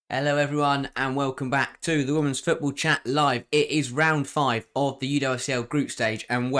Hello everyone and welcome back to the Women's Football Chat Live. It is round 5 of the UWCL group stage and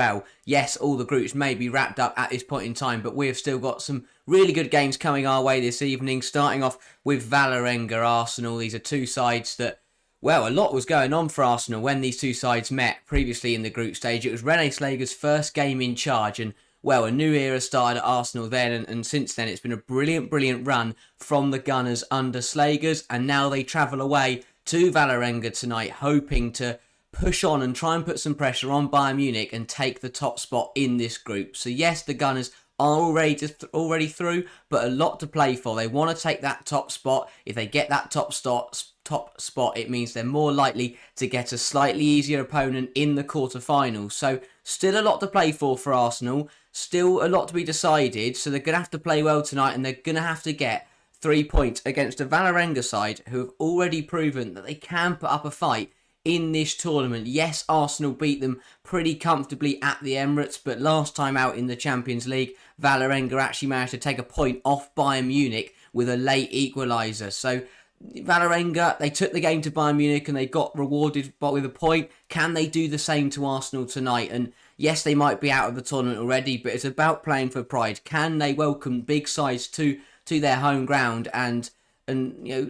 yes, all the groups may be wrapped up at this point in time, but we have still got some really good games coming our way this evening, starting off with VÅLERENGA Arsenal. These are two sides that, a lot was going on for Arsenal when these two sides met previously in the group stage. It was René Slager's first game in charge and a new era started at Arsenal then, and since then it's been a brilliant run from the Gunners under Slagers, and now they travel away to VÅLERENGA tonight, hoping to push on and try and put some pressure on Bayern Munich and take the top spot in this group. So yes, the Gunners are already through, but a lot to play for. They want to take that top spot. If they get that top spot, it means they're more likely to get a slightly easier opponent in the quarterfinals. So still a lot to play for Arsenal. Still a lot to be decided. So they're going to have to play well tonight, and they're going to have to get 3 points against a VÅLERENGA side who have already proven that they can put up a fight in this tournament. Yes, Arsenal beat them pretty comfortably at the Emirates, but last time out in the Champions League, VÅLERENGA actually managed to take a point off Bayern Munich with a late equaliser. So VÅLERENGA, they took the game to Bayern Munich and they got rewarded with a point. Can they do the same to Arsenal tonight? And yes, they might be out of the tournament already, but it's about playing for pride. Can they welcome big sides to their home ground and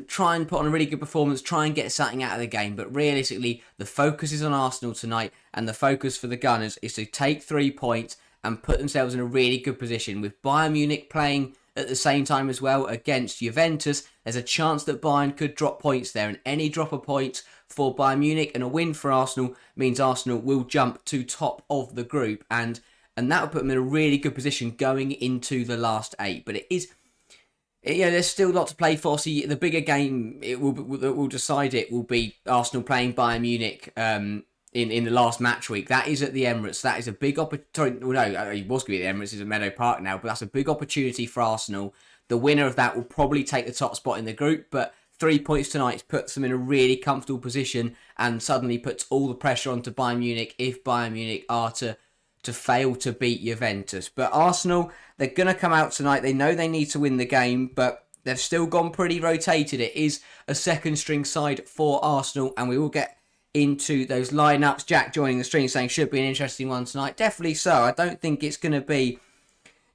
try and put on a really good performance, try and get something out of the game? But realistically, the focus is on Arsenal tonight, and the focus for the Gunners is to take 3 points and put themselves in a really good position. With Bayern Munich playing at the same time as well against Juventus, there's a chance that Bayern could drop points there, and any drop of points for Bayern Munich and a win for Arsenal means Arsenal will jump to top of the group, and that will put them in a really good position going into the last 8. But it is, there's still a lot to play for. See, the bigger game that will decide it will be Arsenal playing Bayern Munich in the last match week. That is at the Emirates. That is a big opportunity. Well, no, it was going to be at the Emirates. It's at Meadow Park now, but that's a big opportunity for Arsenal. The winner of that will probably take the top spot in the group, but 3 points tonight puts them in a really comfortable position and suddenly puts all the pressure onto Bayern Munich if Bayern Munich are to fail to beat Juventus. But Arsenal, they're going to come out tonight. They know they need to win the game, but they've still gone pretty rotated. It is a second string side for Arsenal, and we will get into those lineups. Jack joining the stream saying should be an interesting one tonight. Definitely so. I don't think it's going to be,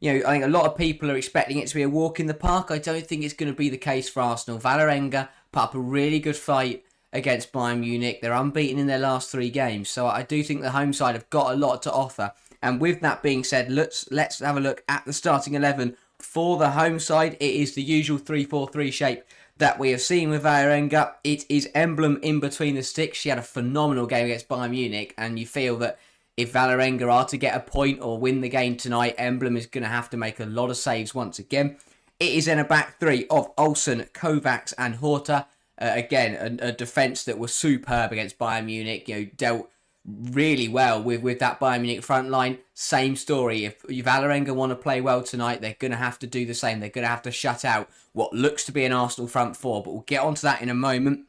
I think a lot of people are expecting it to be a walk in the park. I don't think it's going to be the case for Arsenal. VÅLERENGA put up a really good fight against Bayern Munich. They're unbeaten in their last 3 games. So I do think the home side have got a lot to offer. And with that being said, let's have a look at the starting 11 for the home side. It is the usual 3-4-3 shape that we have seen with VÅLERENGA. It is Emblem in between the sticks. She had a phenomenal game against Bayern Munich, and you feel that if VÅLERENGA are to get a point or win the game tonight, Emblem is going to have to make a lot of saves once again. It is in a back 3 of Olsen, Kovacs and Horta. Again, a defence that was superb against Bayern Munich. Dealt really well with that Bayern Munich front line. Same story. If VÅLERENGA want to play well tonight, they're going to have to do the same. They're going to have to shut out what looks to be an Arsenal front 4, but we'll get onto that in a moment.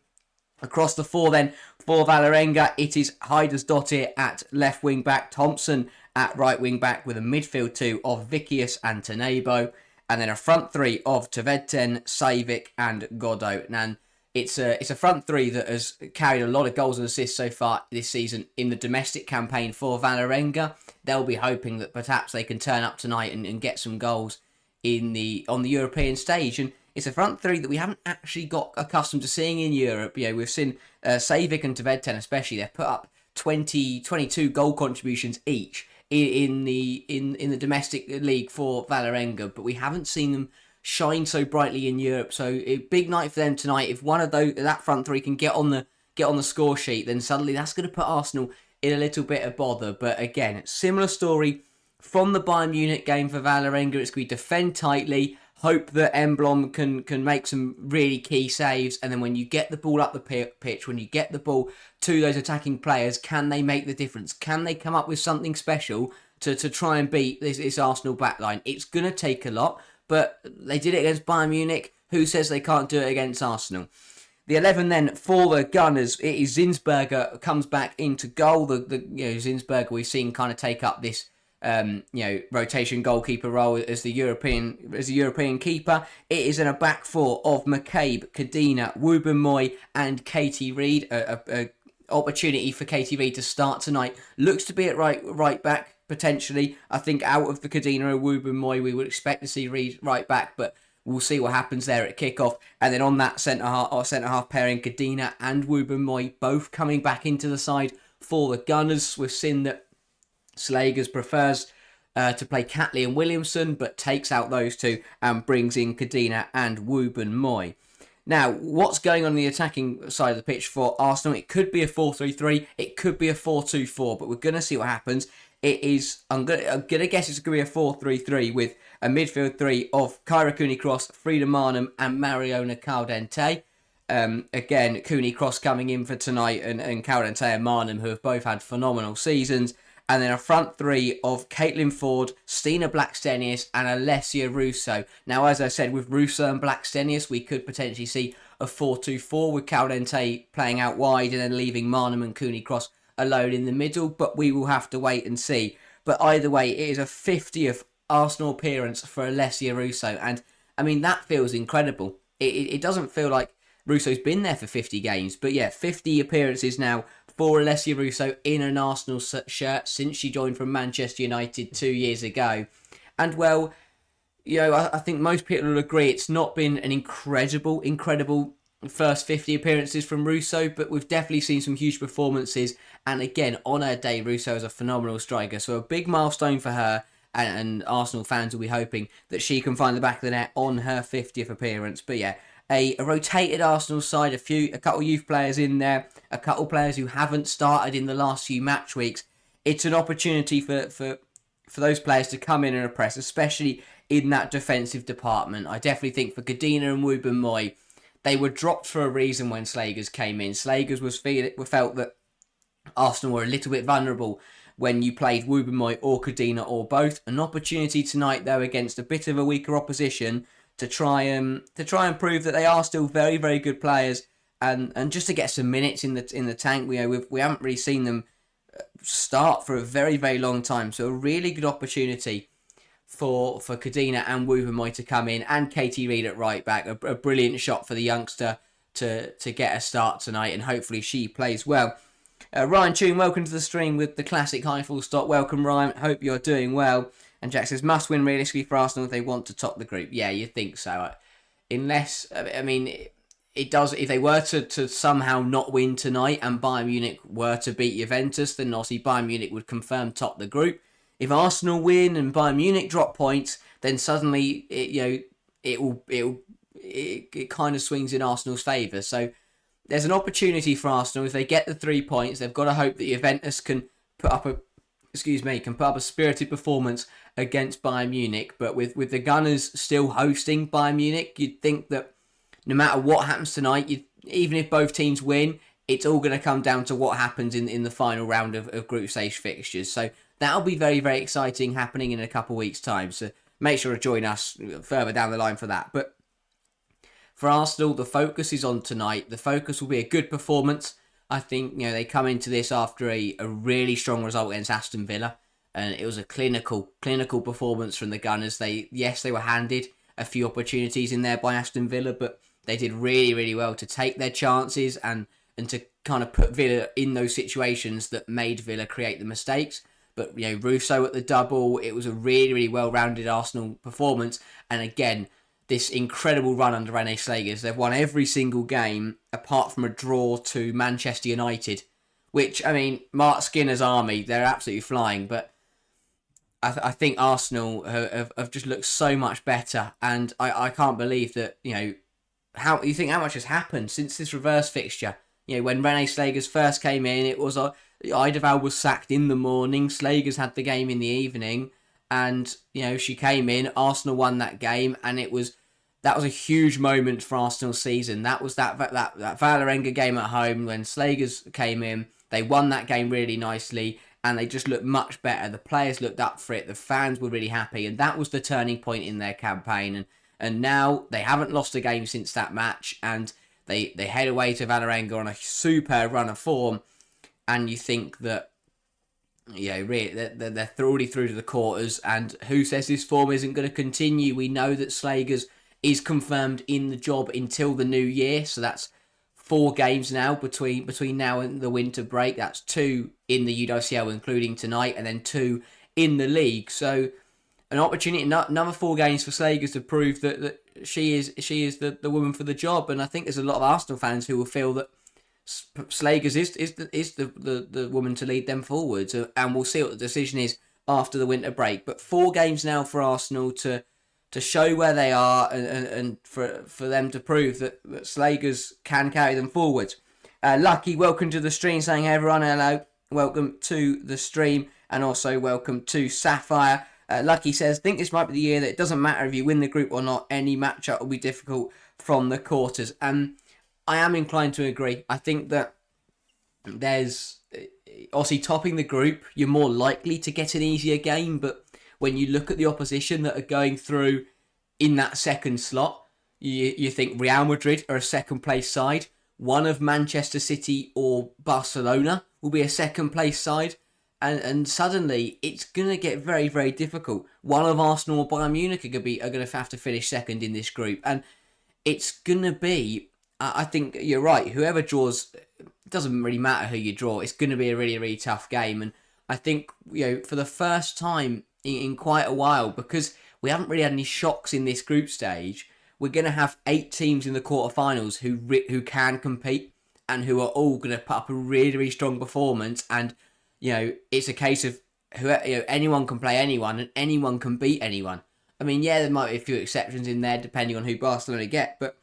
Across the 4 then, for VÅLERENGA, it is Heidersdottir at left wing back, Thompson at right wing back, with a midfield 2 of Vikius and Tenebo, and then a front 3 of Tvedten, Savic and Godot. And it's a front 3 that has carried a lot of goals and assists so far this season in the domestic campaign for VÅLERENGA. They'll be hoping that perhaps they can turn up tonight and get some goals on the European stage. And it's a front 3 that we haven't actually got accustomed to seeing in Europe. We've seen Savic and Tvedten especially. They've put up 22 goal contributions each in the domestic league for VÅLERENGA, but we haven't seen them shine so brightly in Europe. So a big night for them tonight. If one of that front 3 can get on the score sheet, then suddenly that's going to put Arsenal in a little bit of bother. But again, similar story from the Bayern Munich game for VÅLERENGA. It's going to be defend tightly, hope that Emblem can make some really key saves, and then when you get the ball up the pitch, when you get the ball to those attacking players, can they make the difference? Can they come up with something special to try and beat this Arsenal backline? It's going to take a lot, but they did it against Bayern Munich. Who says they can't do it against Arsenal? The 11 then for the Gunners, it is Zinsberger comes back into goal. The Zinsberger we've seen kind of take up this rotation goalkeeper role as a European keeper. It is in a back four of McCabe, Cadena, Wubben-Moy and Katie Reid. A opportunity for Katie Reid to start tonight. Looks to be at right back, potentially. I think out of the Cadena and Wubben-Moy, we would expect to see Reid right back, but we'll see what happens there at kickoff. And then on that centre half pairing, Cadena and Wubben-Moy both coming back into the side for the Gunners. We've seen that Slagers prefers to play Catley and Williamson, but takes out those two and brings in Cadena and Wubben-Moy. Now, what's going on the attacking side of the pitch for Arsenal? It could be a 4-3-3, it could be a 4-2-4, but we're going to see what happens. I'm gonna guess it's going to be a 4-3-3 with a midfield three of Kyra Cooney-Cross, Frida Marnham and Mariona Caldente. Again, Cooney-Cross coming in for tonight and Caldente and Marnham, who have both had phenomenal seasons. And then a front three of Caitlin Ford, Stina Blackstenius and Alessia Russo. Now, as I said, with Russo and Blackstenius, we could potentially see a 4-2-4 with Caldente playing out wide and then leaving Marnham and Cooney-Cross alone in the middle. But we will have to wait and see. But either way, it is a 50th Arsenal appearance for Alessia Russo. And, I mean, that feels incredible. It doesn't feel like Russo's been there for 50 games. But yeah, 50 appearances now for Alessia Russo in an Arsenal shirt since she joined from Manchester United 2 years ago. And well, I think most people will agree it's not been an incredible first 50 appearances from Russo, but we've definitely seen some huge performances. And again, on her day, Russo is a phenomenal striker. So a big milestone for her, and Arsenal fans will be hoping that she can find the back of the net on her 50th appearance. But yeah, a rotated Arsenal side, a couple youth players in there, a couple players who haven't started in the last few match weeks. It's an opportunity for those players to come in and impress, especially in that defensive department. I definitely think for Cadena and Wubben-Moy, they were dropped for a reason when Slagers came in. Slagers felt that Arsenal were a little bit vulnerable when you played Wubben-Moy or Cadena or both. An opportunity tonight, though, against a bit of a weaker opposition to try and prove that they are still very, very good players, and just to get some minutes in the tank. We haven't really seen them start for a very, very long time, so a really good opportunity for Cadena and Wubben-Moy to come in, and Katie Reid at right back. A brilliant shot for the youngster to get a start tonight, and hopefully she plays well. Ryan Tune, welcome to the stream with the classic high full stop. Welcome, Ryan. Hope you're doing well. And Jack says, must win realistically for Arsenal if they want to top the group. Yeah, you'd think so. Unless, I mean, it does. If they were to somehow not win tonight and Bayern Munich were to beat Juventus, then obviously Bayern Munich would confirm top the group. If Arsenal win and Bayern Munich drop points, then suddenly it kind of swings in Arsenal's favour. So there's an opportunity for Arsenal. If they get the 3 points, they've got to hope that Juventus can put up a spirited performance against Bayern Munich. But with the Gunners still hosting Bayern Munich, you'd think that no matter what happens tonight, even if both teams win, it's all going to come down to what happens in the final round of group stage fixtures. So that'll be very, very exciting, happening in a couple of weeks' time. So make sure to join us further down the line for that. But for Arsenal, the focus is on tonight. The focus will be a good performance. I think they come into this after a really strong result against Aston Villa, and it was a clinical performance from the Gunners. They were handed a few opportunities in there by Aston Villa, but they did really, really well to take their chances and to kind of put Villa in those situations that made Villa create the mistakes. But Russo at the double, it was a really, really well-rounded Arsenal performance, and again, this incredible run under René Slagers. They've won every single game apart from a draw to Manchester United, which, I mean, Mark Skinner's army, they're absolutely flying, but I think Arsenal have just looked so much better, and I can't believe that, how much has happened since this reverse fixture. When René Slagers first came in, it was Eidevall was sacked in the morning, Slagers had the game in the evening, and she came in, Arsenal won that game, and that was a huge moment for Arsenal's season. That was that VÅLERENGA game at home when Slagers came in. They won that game really nicely, and they just looked much better. The players looked up for it. The fans were really happy, and that was the turning point in their campaign. And now they haven't lost a game since that match, and they head away to VÅLERENGA on a super run of form. And you think that really, they're already through to the quarters, and who says this form isn't going to continue? We know that Slagers is confirmed in the job until the new year, so that's 4 games now between now and the winter break. That's 2 in the UWCL, including tonight, and then 2 in the league. So an opportunity, another 4 games for Slagers to prove that she is the woman for the job. And I think there's a lot of Arsenal fans who will feel that Slagers is the woman to lead them forwards, and we'll see what the decision is after the winter break. But 4 games now for Arsenal to show where they are, and for them to prove that Slagers can carry them forwards. Lucky, welcome to the stream, saying, hey everyone, hello, welcome to the stream, and also welcome to Sapphire. Lucky says, think this might be the year that it doesn't matter if you win the group or not, any matchup will be difficult from the quarters. And I am inclined to agree. I think that there's, obviously topping the group, you're more likely to get an easier game, but when you look at the opposition that are going through in that second slot, you think Real Madrid are a second place side, one of Manchester City or Barcelona will be a second place side, and suddenly it's going to get very, very difficult. One of Arsenal or Bayern Munich are going to have to finish second in this group, and it's going to be, I think you're right, whoever draws, it doesn't really matter who you draw, it's going to be a really, really tough game. And I think, for the first time in quite a while, because we haven't really had any shocks in this group stage, we're going to have 8 teams in the quarterfinals who can compete and who are all going to put up a really, really strong performance. And it's a case of anyone can play anyone and anyone can beat anyone. I mean, yeah, there might be a few exceptions in there depending on who Barcelona get, but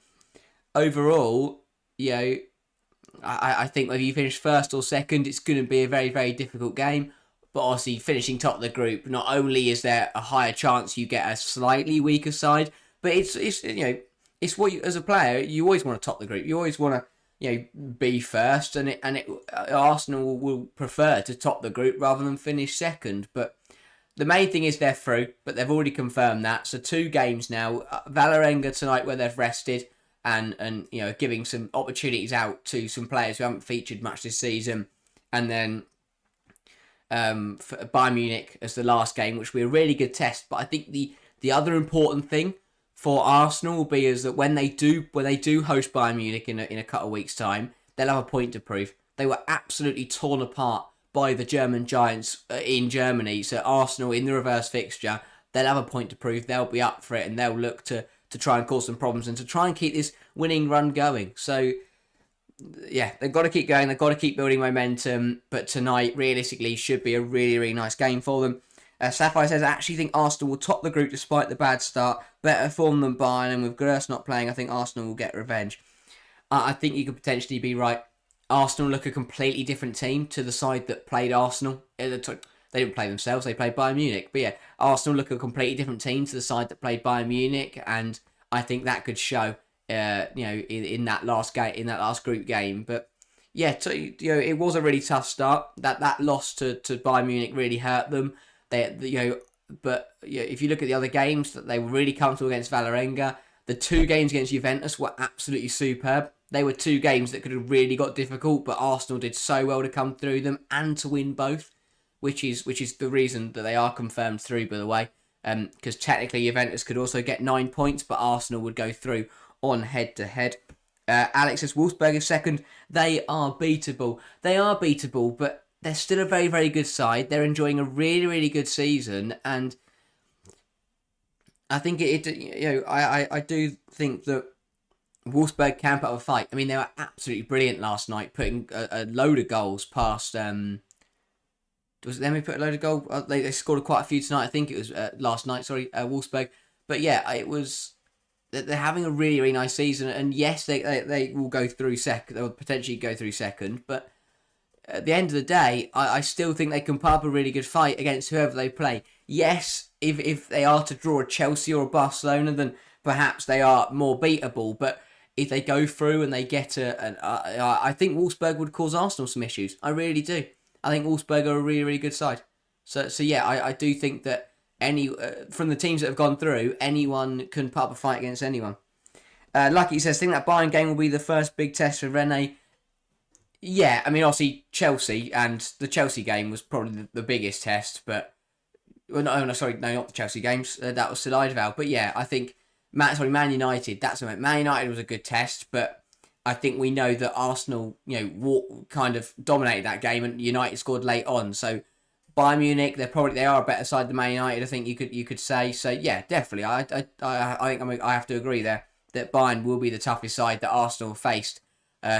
overall, I think whether you finish first or second, it's going to be a very, very difficult game. But obviously, finishing top of the group, not only is there a higher chance you get a slightly weaker side, but it's what you, as a player, you always want to top the group. You always want to be first, and Arsenal will prefer to top the group rather than finish second. But the main thing is they're through, but they've already confirmed that. So 2 games now. VÅLERENGA tonight, where they've rested and giving some opportunities out to some players who haven't featured much this season, and then for Bayern Munich as the last game, which will be a really good test. But I think the other important thing for Arsenal will be is that when they do host Bayern Munich in a couple of weeks' time, they'll have a point to prove. They were absolutely torn apart by the German giants in Germany. So Arsenal in the reverse fixture, they'll have a point to prove. They'll be up for it, and they'll look to try and cause some problems and to try and keep this winning run going. So yeah, they've got to keep going. They've got to keep building momentum. But tonight, realistically, should be a really, really nice game for them. Sapphire says, I actually think Arsenal will top the group despite the bad start. Better form than Bayern, and with Gross not playing, I think Arsenal will get revenge. I think you could potentially be right. Arsenal look a completely different team to the side that played Arsenal. They didn't play themselves, they played Bayern Munich. But yeah, Arsenal look a completely different team to the side that played Bayern Munich, and I think that could show in that last game, in that last group game. But yeah, it was a really tough start. That loss to Bayern Munich really hurt them. But if you look at the other games, that they were really comfortable against VÅLERENGA. The 2 games against Juventus were absolutely superb. They were 2 games that could have really got difficult, but Arsenal did so well to come through them and to win both, which is the reason that they are confirmed through, by the way. Because technically Juventus could also get 9 points, but Arsenal would go through on head-to-head. Alex says, Wolfsburg is second. They are beatable. They are beatable, but they're still a very, very good side. They're enjoying a really, really good season, and I think I do think that Wolfsburg can put up a fight. I mean, they were absolutely brilliant last night, putting a load of goals past. Was it them who put a load of goals? They scored quite a few tonight. I think it was last night. Sorry, Wolfsburg. But yeah, it was. They're having a really, really nice season, and yes, they will go through second. They'll potentially go through second, but at the end of the day, I still think they can put up a really good fight against whoever they play. Yes, if they are to draw a Chelsea or a Barcelona, then perhaps they are more beatable. But if they go through and they get I think Wolfsburg would cause Arsenal some issues. I really do. I think Wolfsburg are a really, really good side. So yeah, I do think that from the teams that have gone through, anyone can put up a fight against anyone. Lucky says, think that Bayern game will be the first big test for Rene. Yeah, I mean, obviously Chelsea, and the Chelsea game was probably the biggest test, but well, no, sorry, no, not the Chelsea games. That was Val. But yeah, I think Man United. That's what I meant. Man United was a good test, but I think we know that Arsenal, kind of dominated that game, and United scored late on. So Bayern Munich, they are a better side than Man United. I think you could say. So yeah, definitely. I think I have to agree there that Bayern will be the toughest side that Arsenal faced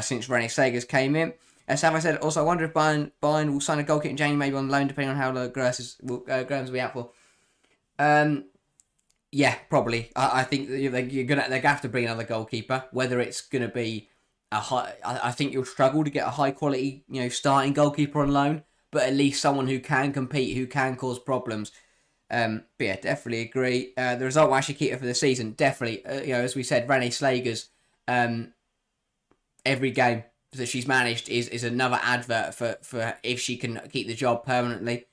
since René Segers came in. As I said, also I wonder if Bayern will sign a goalkeeper in January, maybe on loan, depending on how the Grahams will be out for. Yeah, probably. I think they're gonna have to bring another goalkeeper. Whether it's gonna be a high, I think you'll struggle to get a high quality, starting goalkeeper on loan, but at least someone who can compete, who can cause problems. But yeah, definitely agree. The result will actually keep it for the season. Definitely, as we said, René Slager's every game that she's managed is another advert for if she can keep the job permanently.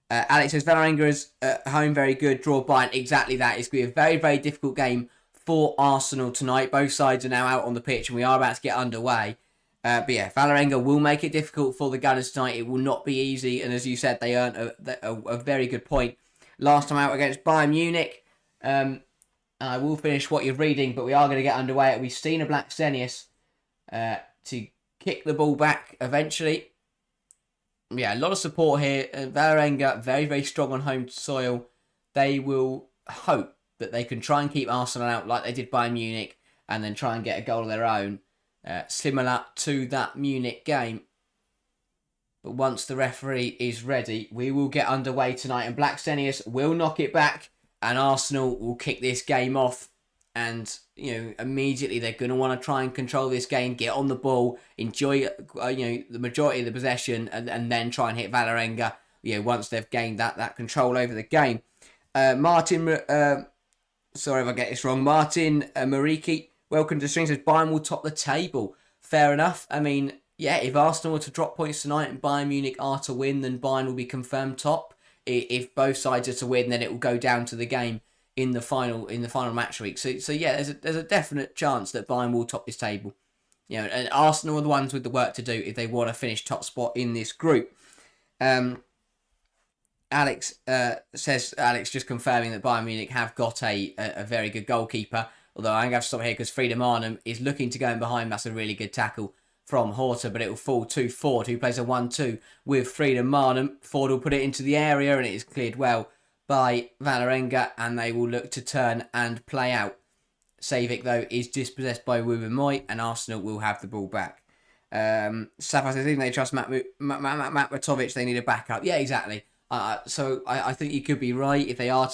Alex says VÅLERENGA is at home, very good. Draw Bayern, exactly that. It's going to be a very, very difficult game for Arsenal tonight. Both sides are now out on the pitch and we are about to get underway. But yeah, VÅLERENGA will make it difficult for the Gunners tonight. It will not be easy. And as you said, they earned a very good point last time out against Bayern Munich. I will finish what you're reading, but we are going to get underway. It'll be Stina Blackstenius to kick the ball back eventually. Yeah, a lot of support here. VÅLERENGA, very, very strong on home soil. They will hope that they can try and keep Arsenal out like they did Bayern Munich and then try and get a goal of their own, similar to that Munich game. But once the referee is ready, we will get underway tonight and Blackstenius will knock it back and Arsenal will kick this game off. And, immediately they're going to want to try and control this game, get on the ball, enjoy, the majority of the possession, and then try and hit VÅLERENGA, once they've gained that control over the game. Martin, sorry if I get this wrong, Martin Mariki, welcome to the stream, says Bayern will top the table. Fair enough. I mean, yeah, if Arsenal were to drop points tonight and Bayern Munich are to win, then Bayern will be confirmed top. If both sides are to win, then it will go down to the game in the final match week. So yeah, there's a definite chance that Bayern will top this table. And Arsenal are the ones with the work to do if they want to finish top spot in this group. Alex just confirming that Bayern Munich have got a very good goalkeeper. Although I'm going to have to stop here because Frieda Marnum is looking to go in behind. That's a really good tackle from Horta, but it will fall to Ford, who plays a 1-2 with Frieda Marnum. Ford will put it into the area and it is cleared well by VÅLERENGA, and they will look to turn and play out. Savic, though, is dispossessed by Wubemoy, and Arsenal will have the ball back. Safa says, even they trust Matmatovic, they need a backup. Yeah, exactly. So I think you could be right. If they are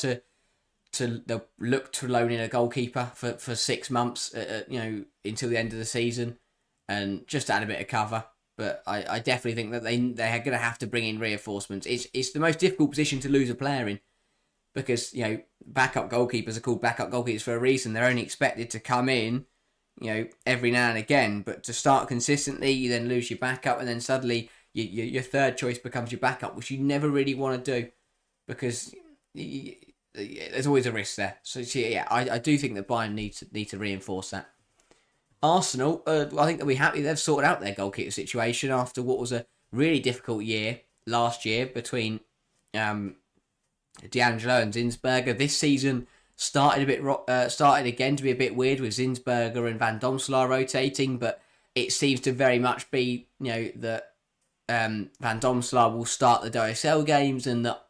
they'll look to loan in a goalkeeper for 6 months, until the end of the season, and just add a bit of cover. But I definitely think that they're going to have to bring in reinforcements. It's the most difficult position to lose a player in. Because, backup goalkeepers are called backup goalkeepers for a reason. They're only expected to come in, every now and again. But to start consistently, you then lose your backup. And then suddenly your third choice becomes your backup, which you never really want to do. Because there's always a risk there. So, yeah, I do think that Bayern need to reinforce that. Arsenal, I think they'll be happy they've sorted out their goalkeeper situation after what was a really difficult year last year between D'Angelo and Zinsberger. This season started again to be a bit weird with Zinsberger and Van Domselaar rotating, but it seems to very much be that Van Domselaar will start the UWCL games and that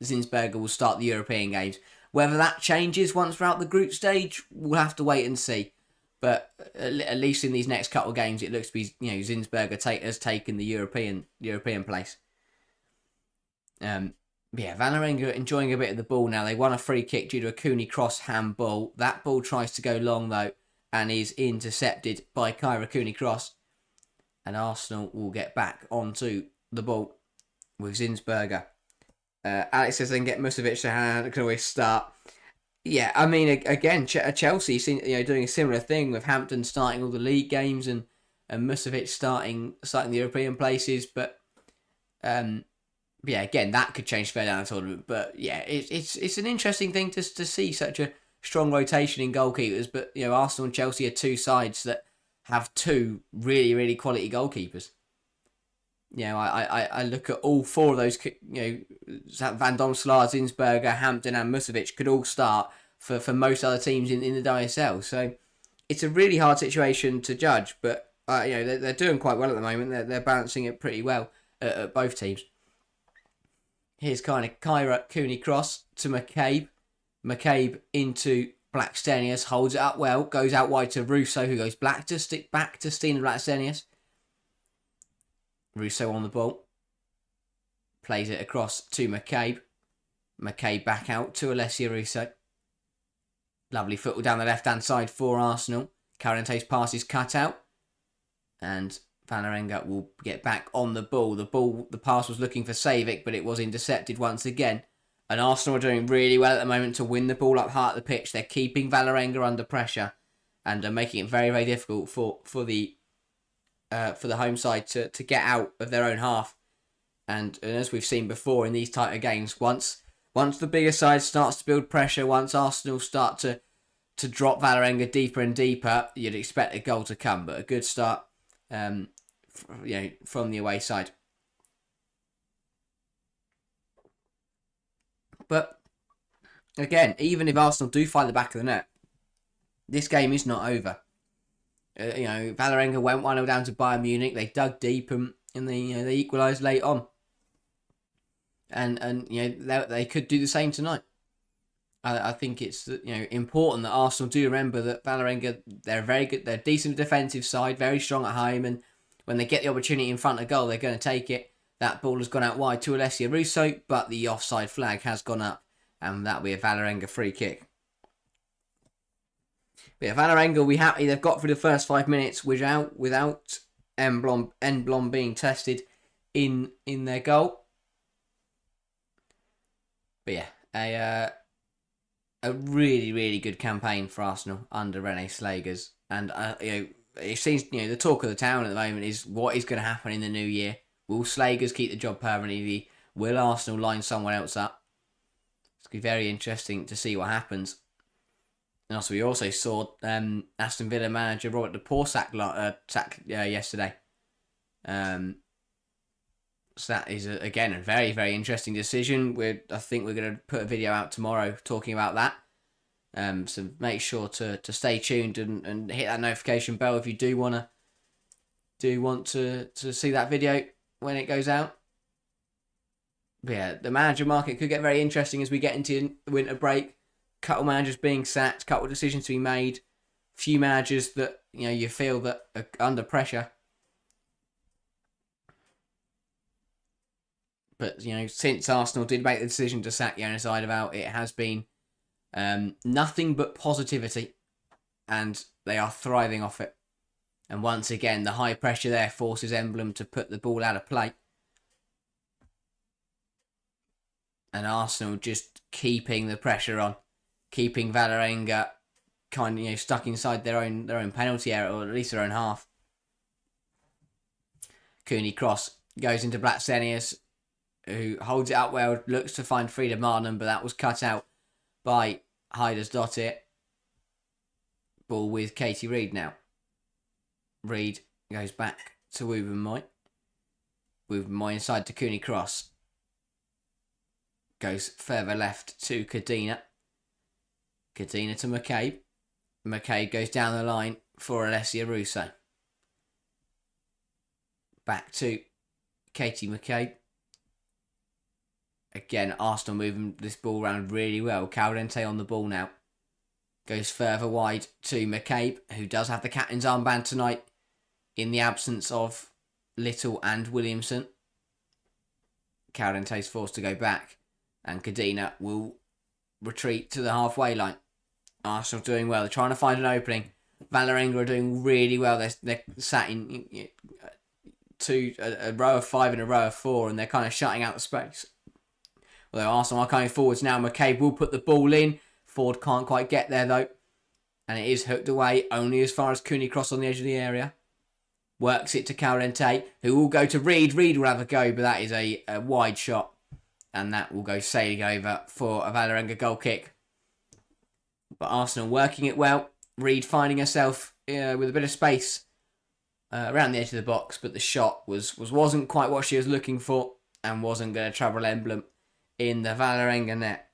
Zinsberger will start the European games. Whether that changes once we're out the group stage, we'll have to wait and see. But at least in these next couple of games, it looks to be Zinsberger has taken the European place. Yeah, VÅLERENGA enjoying a bit of the ball now. They won a free kick due to a Cooney cross handball. That ball tries to go long, though, and is intercepted by Kyra Cooney cross. And Arsenal will get back onto the ball with Zinsberger. Alex says they can get Musovic to hand. Can always start. Yeah, I mean, again, Chelsea doing a similar thing with Hampton starting all the league games and Musovic starting the European places. But yeah, again, that could change further down the tournament. But yeah, it's an interesting thing to see such a strong rotation in goalkeepers. But Arsenal and Chelsea are two sides that have two really, really quality goalkeepers. I look at all four of those, Van Domselaar, Zinsberger, Hampton and Musovic could all start for most other teams in the WSL. So it's a really hard situation to judge, but they're doing quite well at the moment. They're balancing it pretty well at both teams. Here's kind of Kyra Cooney cross to McCabe. McCabe into Blackstenius, holds it up well, goes out wide to Russo, who goes back to Stina Blackstenius. Russo on the ball. Plays it across to McCabe. McCabe back out to Alessia Russo. Lovely football down the left-hand side for Arsenal. Carente's pass is cut out. And Vålerenga will get back on the ball. The pass was looking for Savic, but it was intercepted once again. And Arsenal are doing really well at the moment to win the ball up high at the pitch. They're keeping Vålerenga under pressure and are making it very, very difficult for the home side to get out of their own half. And as we've seen before in these type of games, once the bigger side starts to build pressure, once Arsenal start to drop Vålerenga deeper and deeper, you'd expect a goal to come. But a good start from the away side. But again, even if Arsenal do find the back of the net, this game is not over. Vålerenga went 1-0 down to Bayern Munich. They dug deep and they equalised late on. And they could do the same tonight. I think it's important that Arsenal do remember that Vålerenga, they're very good. They're a decent defensive side, very strong at home, and when they get the opportunity in front of goal, they're going to take it. That ball has gone out wide to Alessia Russo, but the offside flag has gone up, and that'll be a Vålerenga free kick. But yeah, Vålerenga will be happy they've got through the first 5 minutes without Enblom being tested in their goal. But yeah, a really, really good campaign for Arsenal under René Slagers. And it seems the talk of the town at the moment is what is going to happen in the new year. Will Slagers keep the job permanently? Will Arsenal line someone else up? It's going to be very interesting to see what happens. And also, we also saw Aston Villa manager Robert de Boer sacked yesterday. So that is, again, a very, very interesting decision. I think we're going to put a video out tomorrow talking about that. So make sure to stay tuned and hit that notification bell if you do want to see that video when it goes out. But yeah, the manager market could get very interesting as we get into the winter break. Couple managers being sacked, couple decisions to be made. Few managers that you feel that are under pressure. But since Arsenal did make the decision to sack Jonas Eidevall, it has been nothing but positivity, and they are thriving off it. And once again, the high pressure there forces Emblem to put the ball out of play. And Arsenal just keeping the pressure on, keeping Vålerenga kind of stuck inside their own penalty area, or at least their own half. Cooney cross goes into Blackstenius, who holds it up well, looks to find Frida Marnum, but that was cut out by Heidersdottir. Ball with Katie Reid now. Reid goes back to Woubenmoy. Woubenmoy inside to Cooney cross. Goes further left to Kadina. Kadina to McCabe. McCabe goes down the line for Alessia Russo. Back to Katie McCabe. Again, Arsenal moving this ball around really well. Caldente on the ball now. Goes further wide to McCabe, who does have the captain's armband tonight in the absence of Little and Williamson. Caldente's forced to go back, and Kadina will retreat to the halfway line. Arsenal doing well. They're trying to find an opening. Vålerenga are doing really well. They're sat in a row of 5 and a row of 4, and they're kind of shutting out the space. Although Arsenal are coming forwards now. McCabe will put the ball in. Ford can't quite get there though. And it is hooked away only as far as Cooney cross on the edge of the area. Works it to Caldente, who will go to Reid. Reid will have a go, but that is a wide shot. And that will go sailing over for a Vålerenga goal kick. But Arsenal working it well. Reid finding herself with a bit of space around the edge of the box, but the shot wasn't quite what she was looking for and wasn't going to trouble Emblem in the VÅLERENGA net.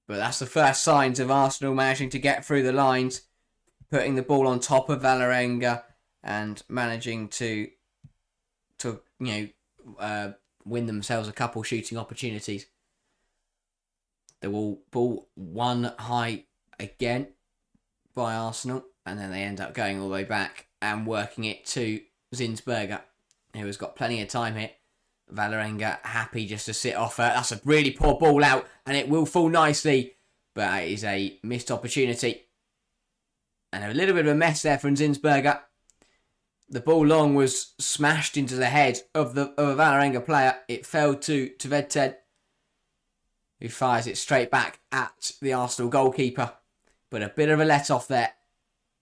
But that's the first signs of Arsenal managing to get through the lines, putting the ball on top of VÅLERENGA and managing to win themselves a couple shooting opportunities. The ball won high again by Arsenal, and then they end up going all the way back and working it to Zinsberger, who has got plenty of time here. VÅLERENGA happy just to sit off her. That's a really poor ball out, and it will fall nicely, but it is a missed opportunity. And a little bit of a mess there from Zinsberger. The ball long was smashed into the head of a VÅLERENGA player. It fell to Tvedted, who fires it straight back at the Arsenal goalkeeper. But a bit of a let-off there.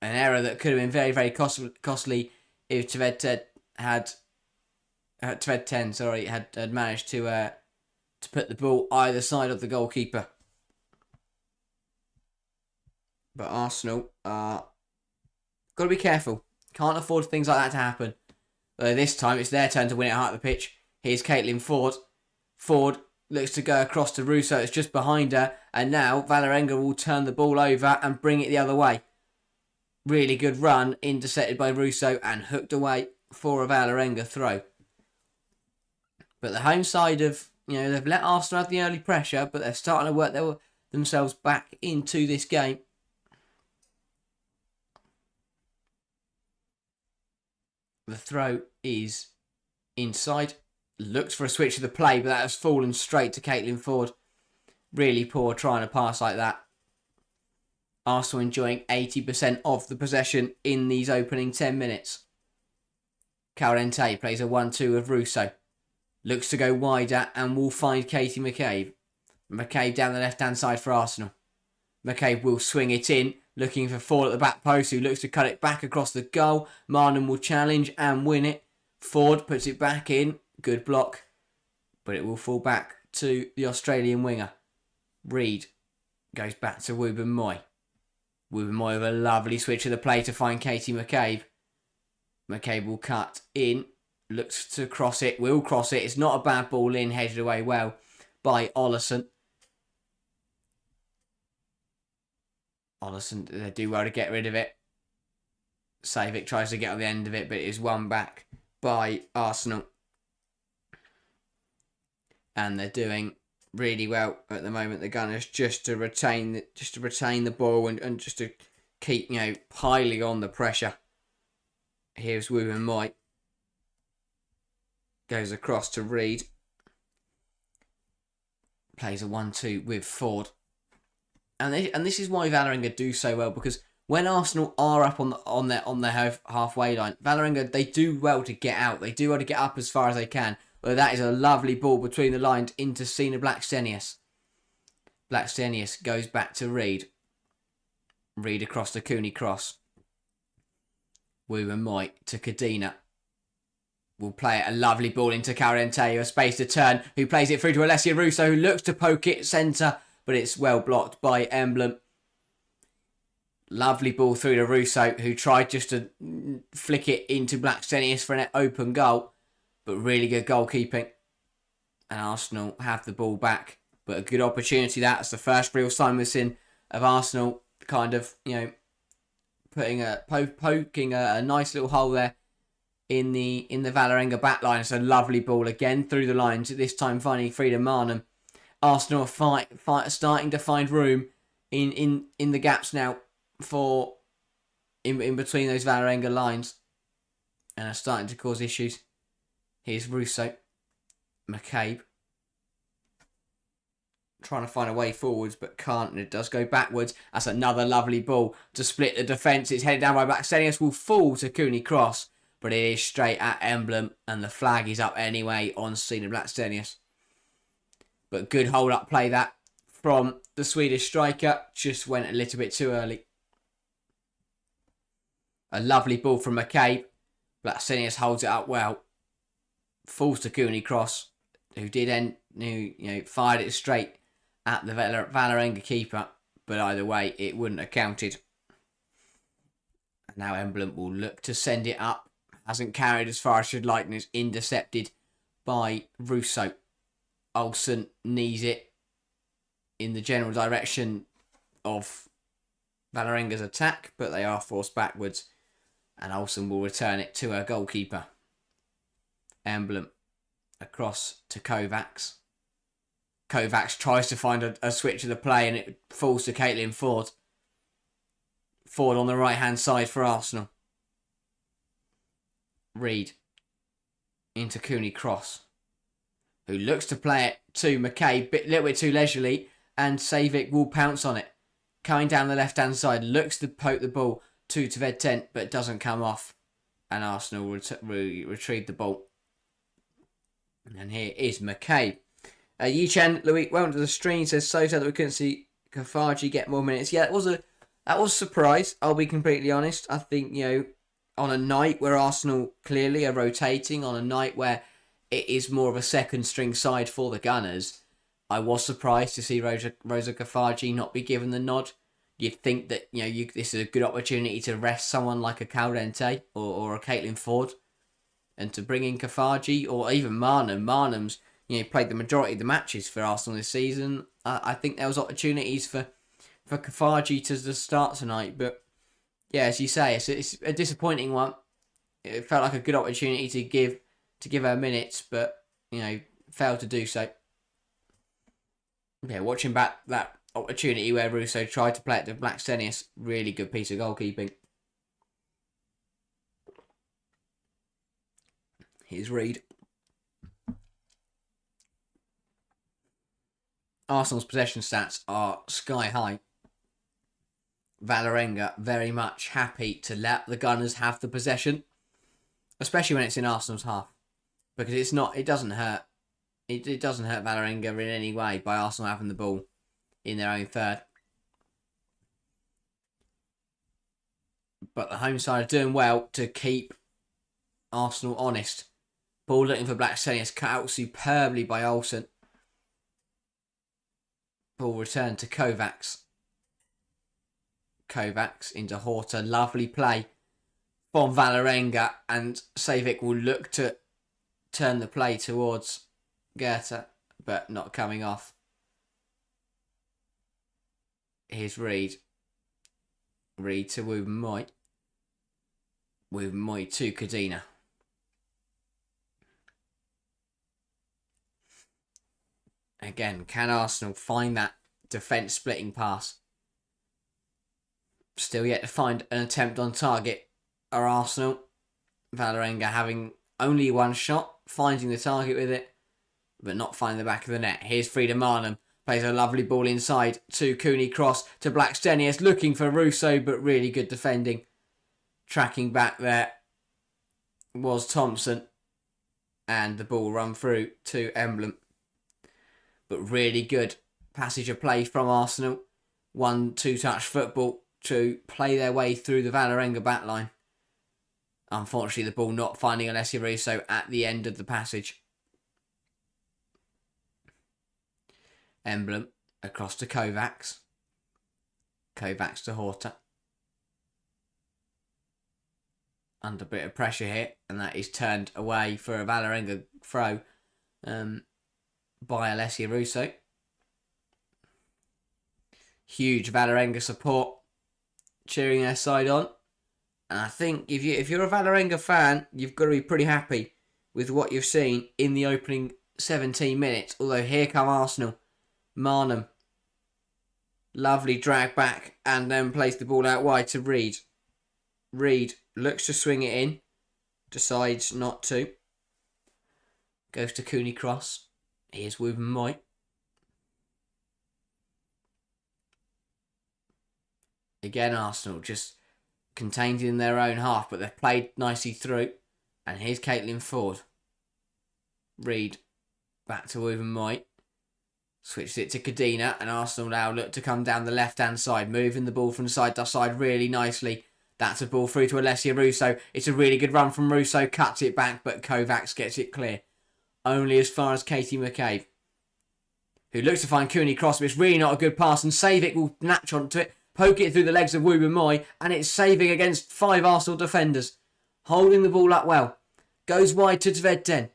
An error that could have been very, very costly if Tvedted had managed to put the ball either side of the goalkeeper. But Arsenal are got to be careful. Can't afford things like that to happen. Though this time it's their turn to win it out of the pitch. Here's Caitlin Ford. Ford looks to go across to Russo. It's just behind her. And now VÅLERENGA will turn the ball over and bring it the other way. Really good run, intercepted by Russo and hooked away for a VÅLERENGA throw. But the home side they've let Arsenal have the early pressure, but they're starting to work themselves back into this game. The throw is inside. Looks for a switch of the play, but that has fallen straight to Caitlin Ford. Really poor trying to pass like that. Arsenal enjoying 80% of the possession in these opening 10 minutes. Calrente plays a 1-2 with Russo. Looks to go wider and will find Katie McCabe. McCabe down the left-hand side for Arsenal. McCabe will swing it in, looking for Ford at the back post, who looks to cut it back across the goal. Marnham will challenge and win it. Ford puts it back in. Good block. But it will fall back to the Australian winger. Reed goes back to Wubben-Moy. Wubben-Moy with a lovely switch of the play to find Katie McCabe. McCabe will cut in. Looks to cross it. Will cross it. It's not a bad ball in. Headed away well by Ollison. Ollison, they do well to get rid of it. Savic tries to get on the end of it, but it is won back by Arsenal. And they're doing really well at the moment, the Gunners, just to retain the ball and just to keep piling on the pressure. Here's Wubben-Moy. Goes across to Reed. Plays a 1-2 with Ford. And this is why VÅLERENGA do so well, because when Arsenal are up on their halfway line, VÅLERENGA, they do well to get out. They do well to get up as far as they can. But that is a lovely ball between the lines into Sina Blackstenius. Blackstenius goes back to Reed. Reed across to Cooney Cross. Wubben-Moy to Kadina. Will play a lovely ball into Calrente, who has space to turn, who plays it through to Alessia Russo, who looks to poke it centre, but it's well blocked by Emblem. Lovely ball through to Russo, who tried just to flick it into Blackstenius for an open goal, but really good goalkeeping. And Arsenal have the ball back, but a good opportunity. That's the first real sign we've seen of Arsenal kind of, poking a nice little hole there in the VÅLERENGA backline. It's a lovely ball again through the lines, this time finding Frida Marnham. Arsenal are starting to find room in the gaps now for in between those VÅLERENGA lines, and are starting to cause issues. Here's Russo. McCabe trying to find a way forwards, but can't, and it does go backwards. That's another lovely ball to split the defence. It's headed down by Blackstenius, will fall to Cooney Cross, but it is straight at Emblem, and the flag is up anyway on Sina Blackstenius. But good hold-up play that from the Swedish striker. Just went a little bit too early. A lovely ball from McCabe. Blackstenius holds it up well. Falls to Cooney Cross, who fired it straight at the VÅLERENGA keeper. But either way, it wouldn't have counted. And now Emblem will look to send it up. Hasn't carried as far as should like, and is intercepted by Russo. Olsen knees it in the general direction of Vålerenga's attack, but they are forced backwards, and Olsen will return it to her goalkeeper. Emblem across to Kovacs. Kovacs tries to find a switch of the play, and it falls to Caitlin Ford. Ford on the right hand side for Arsenal. Reed into Cooney Cross, who looks to play it to McKay, a little bit too leisurely, and Savic will pounce on it. Coming down the left-hand side, looks to poke the ball to Tvedtent, but doesn't come off. And Arsenal will retrieve the ball. And here is McKay. Yichen Louis went to the stream, says so sad that we couldn't see Kafaji get more minutes. Yeah, that was a surprise, I'll be completely honest. I think, on a night where Arsenal clearly are rotating, on a night where it is more of a second string side for the Gunners, I was surprised to see Rosa Kafaji not be given the nod. You'd think that this is a good opportunity to rest someone like a Caldente or a Caitlin Ford, and to bring in Kafaji or even Marnham. Marnham's played the majority of the matches for Arsenal this season. I think there was opportunities for Kafaji to start tonight, but yeah, as you say, it's a disappointing one. It felt like a good opportunity to give her minutes, but failed to do so. Yeah, watching back that opportunity where Russo tried to play it to Blackstenius, really good piece of goalkeeping. Here's Reed. Arsenal's possession stats are sky high. Vålerenga very much happy to let the Gunners have the possession, especially when it's in Arsenal's half, because it doesn't hurt. It doesn't hurt Vålerenga in any way by Arsenal having the ball in their own third. But the home side are doing well to keep Arsenal honest. Ball looking for Blackstenius, cut out superbly by Olsen. Ball returned to Kovacs. Kovacs into Horta. Lovely play from Vålerenga, and Savic will look to turn the play towards Goethe, but not coming off. Here's Reed. Reed to Wubben-Moy. Wubben-Moy to Kadina. Again, can Arsenal find that defence splitting pass? Still yet to find an attempt on target. Are Arsenal. Vålerenga having only one shot, finding the target with it, but not finding the back of the net. Here's Frida Marnham. Plays a lovely ball inside to Cooney Cross to Blackstenius, looking for Russo, but really good defending. Tracking back there was Thompson, and the ball run through to Emblem. But really good passage of play from Arsenal. 1-2 touch football to play their way through the Vålerenga backline. Unfortunately, the ball not finding Alessia Russo at the end of the passage. Emblem across to Kovacs. Kovacs to Horta. Under a bit of pressure here, and that is turned away for a Vålerenga throw by Alessia Russo. Huge Vålerenga support cheering their side on. And I think if you're a Vålerenga fan, you've got to be pretty happy with what you've seen in the opening 17 minutes. Although here come Arsenal. Marnham. Lovely drag back and then plays the ball out wide to Reed. Reed looks to swing it in. Decides not to. Goes to Cooney Cross. Here's Wubben-Moy. Again, Arsenal just contained in their own half, but they've played nicely through. And here's Caitlin Ford. Reed back to Wubben-Moy. Switches it to Kadina, and Arsenal now look to come down the left-hand side, moving the ball from side to side really nicely. That's a ball through to Alessia Russo. It's a really good run from Russo, cuts it back, but Kovacs gets it clear. Only as far as Katie McCabe, who looks to find Cooney Cross, but it's really not a good pass, and Savic will latch onto it. Poke it through the legs of Woo Moy, and it's saving against 5 Arsenal defenders. Holding the ball up well. Goes wide to Tvedten.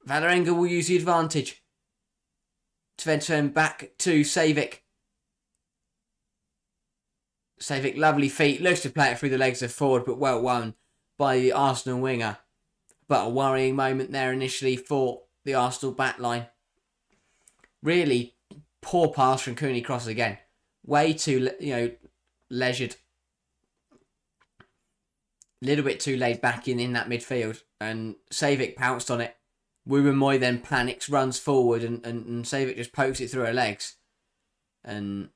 VÅLERENGA will use the advantage. Tvedten back to Savic. Savic, lovely feet. Looks to play it through the legs of forward, but well won by the Arsenal winger. But a worrying moment there initially for the Arsenal backline. Really poor pass from Cooney Cross again. Way too, leisured. A little bit too laid back in that midfield. And Savic pounced on it. Woo Moy then panics, runs forward, and Savic just pokes it through her legs. And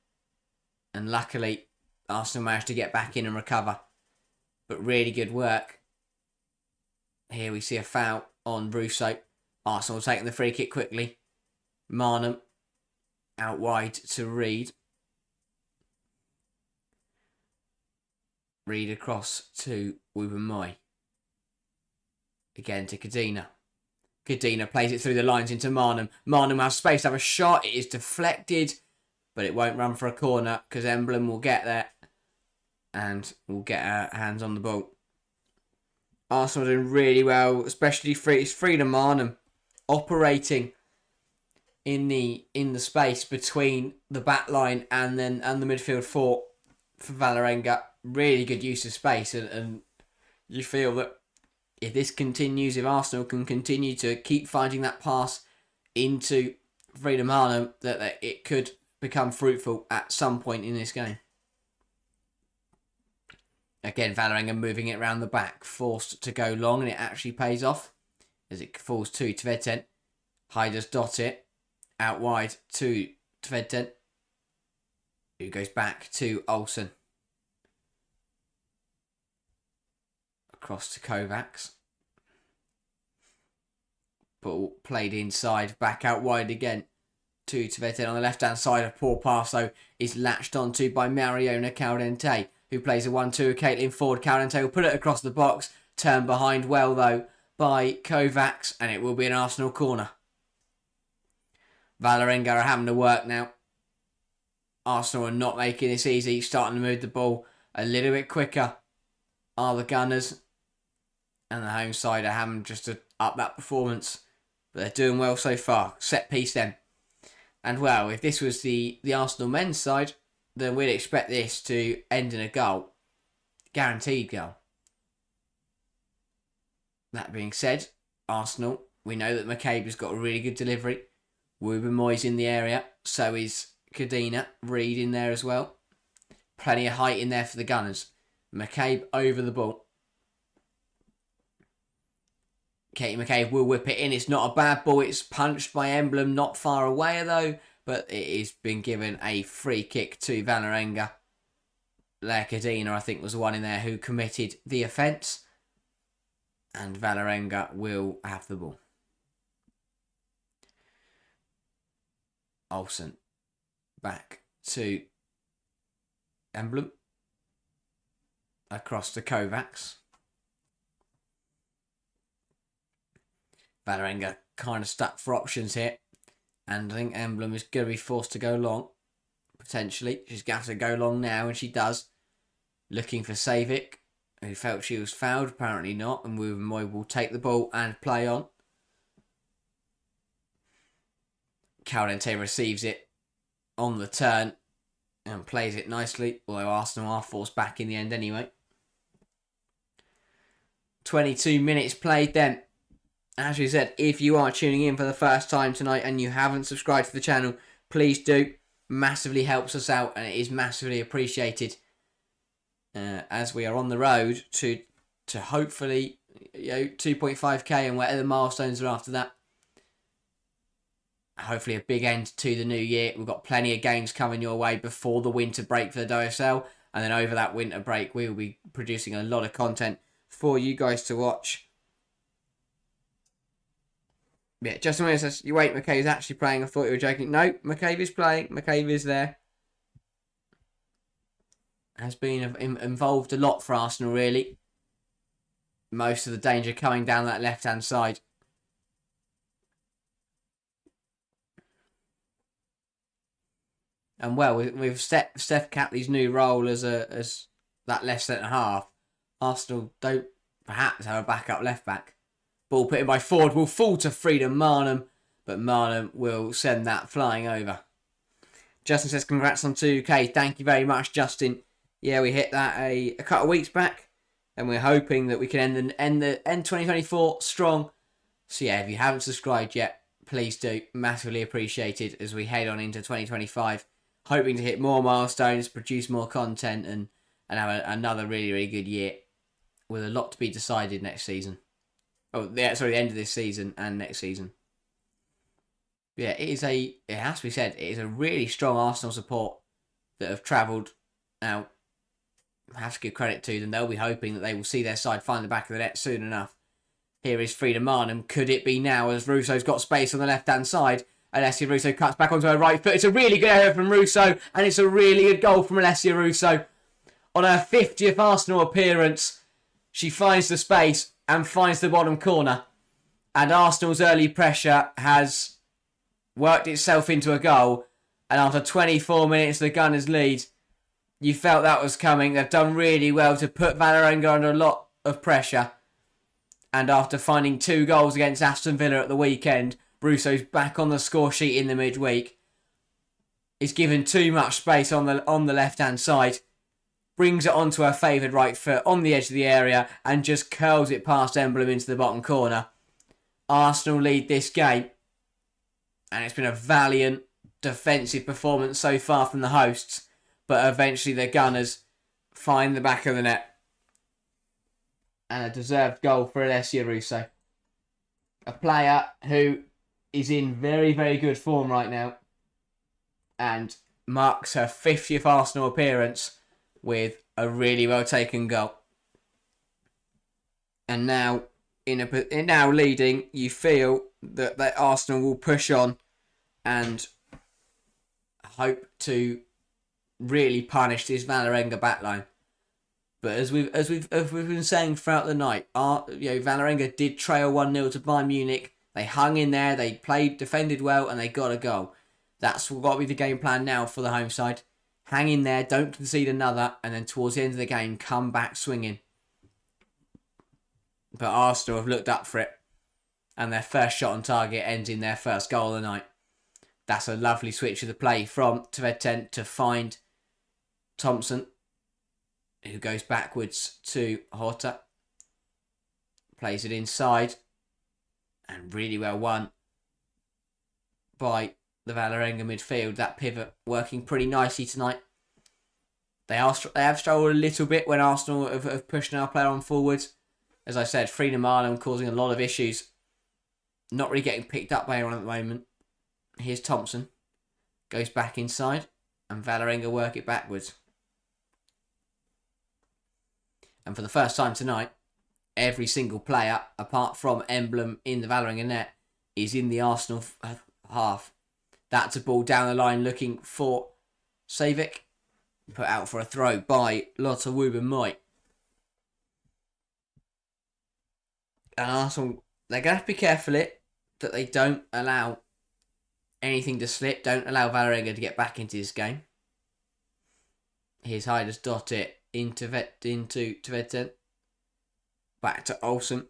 luckily, Arsenal managed to get back in and recover. But really good work. Here we see a foul on Russo. Arsenal taking the free kick quickly. Marnham out wide to Reed. Reed across to Woo Moy. Again to Kadina. Kadina plays it through the lines into Marnham. Marnham has space to have a shot. It is deflected, but it won't run for a corner because Emblem will get there and will get our hands on the ball. Arsenal doing really well, especially it's Freedom Marnham operating in the space between the back line and the midfield for VÅLERENGA. Really good use of space, and you feel that if this continues, if Arsenal can continue to keep finding that pass into Freedom Marnham, that it could become fruitful at some point in this game. Again, VÅLERENGA moving it around the back, forced to go long, and it actually pays off as it falls to Tvedten. Haider's dot it out wide to Tvedten, who goes back to Olsen. Across to Kovacs. Ball played inside, back out wide again to Tvedten on the left-hand side. A poor pass, though, is latched onto by Mariona Caldente, who plays a 1-2 with Caitlin Ford. Caldente will put it across the box. Turned behind well, though, by Kovacs, and it will be an Arsenal corner. VÅLERENGA are having to work now. Arsenal are not making this easy, starting to move the ball a little bit quicker. Are the Gunners, and the home side are having just to up that performance. But they're doing well so far. Set piece then. And well, if this was the Arsenal men's side, then we'd expect this to end in a goal. Guaranteed goal. That being said, Arsenal, we know that McCabe has got a really good delivery. Woo Moy's in the area. So is Kadina. Reed in there as well. Plenty of height in there for the Gunners. McCabe over the ball. Katie McCabe will whip it in. It's not a bad ball. It's punched by Emblem. Not far away though. But it has been given a free kick to VÅLERENGA. Lea Kadina, I think, was the one in there who committed the offence. And VÅLERENGA will have the ball. Olsen. Back to Emblem. Across to Kovacs. VÅLERENGA kind of stuck for options here. And I think Emblem is going to be forced to go long. Potentially. She's going to have to go long now, and she does. Looking for Savic, who felt she was fouled. Apparently not. And Woo Moy will take the ball and play on. Caldente receives it on the turn and plays it nicely. Although Arsenal are forced back in the end anyway. 22 minutes played then. As we said, if you are tuning in for the first time tonight and you haven't subscribed to the channel, please do. Massively helps us out, and it is massively appreciated as we are on the road to hopefully 2.5k and whatever the milestones are after that. Hopefully a big end to the new year. We've got plenty of games coming your way before the winter break for the WSL, and then over that winter break we will be producing a lot of content for you guys to watch. Yeah, Justin Williams says, you wait, McCabe is actually playing. I thought you were joking. No, McCabe is playing. McCabe is there. Has been involved a lot for Arsenal, really. Most of the danger coming down that left-hand side. And well, with Steph Catley's new role as that left centre half, Arsenal don't perhaps have a backup left back. Ball put in by Ford will fall to Freedom Marnham, but Marnham will send that flying over. Justin says, congrats on 2K. Thank you very much, Justin. Yeah, we hit that a couple of weeks back, and we're hoping that we can end 2024 strong. So yeah, if you haven't subscribed yet, please do. Massively appreciated as we head on into 2025. Hoping to hit more milestones, produce more content, and have another really, really good year with a lot to be decided next season. Oh, yeah, sorry, the end of this season and next season. Yeah, it has to be said, it is a really strong Arsenal support that have travelled. Now, I have to give credit to them. They'll be hoping that they will see their side find the back of the net soon enough. Here is Freedom Marnham. Could it be now as Russo's got space on the left-hand side? Alessia Russo cuts back onto her right foot. It's a really good error from Russo, and it's a really good goal from Alessia Russo. On her 50th Arsenal appearance, she finds the space and finds the bottom corner. And Arsenal's early pressure has worked itself into a goal. And after 24 minutes, the Gunners lead. You felt that was coming. They've done really well to put VÅLERENGA under a lot of pressure. And after finding 2 goals against Aston Villa at the weekend, Russo's back on the score sheet in the midweek. Is given too much space on the left-hand side. Brings it onto her favoured right foot on the edge of the area and just curls it past Emblem into the bottom corner. Arsenal lead this game. And it's been a valiant defensive performance so far from the hosts. But eventually the Gunners find the back of the net. And a deserved goal for Alessia Russo. A player who is in very, very good form right now. And marks her 50th Arsenal appearance with a really well taken goal. And now, now leading, you feel that Arsenal will push on and hope to really punish this VÅLERENGA backline. But as we've been saying throughout the night, VÅLERENGA did trail 1-0 to Bayern Munich. They hung in there, they defended well, and they got a goal. That's got to be the game plan now for the home side. Hang in there, don't concede another, and then towards the end of the game, come back swinging. But Arsenal have looked up for it, and their first shot on target ends in their first goal of the night. That's a lovely switch of the play from Tvedten to find Thompson, who goes backwards to Horta. Plays it inside. And really well won by the VÅLERENGA midfield. That pivot working pretty nicely tonight. They have struggled a little bit when Arsenal have pushed our player on forwards. As I said, Freedom Marnham causing a lot of issues. Not really getting picked up by anyone at the moment. Here's Thompson. Goes back inside. And VÅLERENGA work it backwards. And for the first time tonight, every single player, apart from Emblem in the VÅLERENGA net, is in the Arsenal half. That's a ball down the line looking for Savic. Put out for a throw by Lotta Wubenmoy. And Arsenal, they're going to have to be careful that they don't allow anything to slip. Don't allow VÅLERENGA to get back into this game. Here's Heider's dot it into Tvedten. Back to Olsen.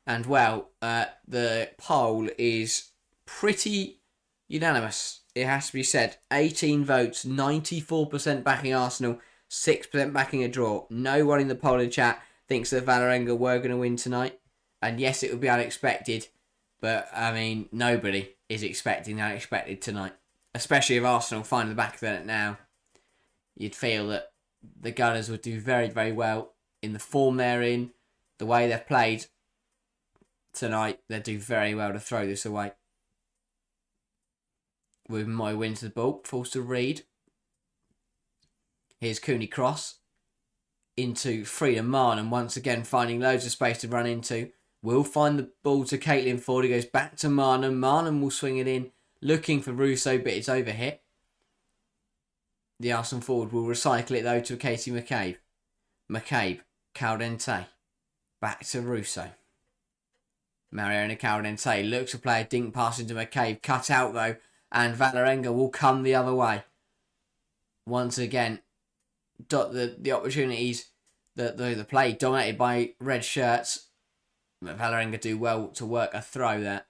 And well, the poll is pretty unanimous. It has to be said. 18 votes, 94% backing Arsenal, 6% backing a draw. No one in the polling chat thinks that VÅLERENGA were going to win tonight. And yes, it would be unexpected. But, I mean, nobody is expecting the unexpected tonight. Especially if Arsenal find the back of the net now. You'd feel that the Gunners would do very, very well in the form they're in, the way they've played tonight. They'd do very well to throw this away. Wubenmoy wins the ball, falls to Reed. Here's Cooney cross into Freedom Marnham, once again finding loads of space to run into. Will find the ball to Caitlin Ford. He goes back to Marnham. Marnham will swing it in, looking for Russo, but it's overhit. The Arsenal forward will recycle it though to Katie McCabe. McCabe, Caldente, back to Russo. Mariona Caldente looks to play a dink pass into McCabe, cut out though, And VÅLERENGA will come the other way. Once again, the opportunities, the play dominated by red shirts. But VÅLERENGA do well to work a throw there.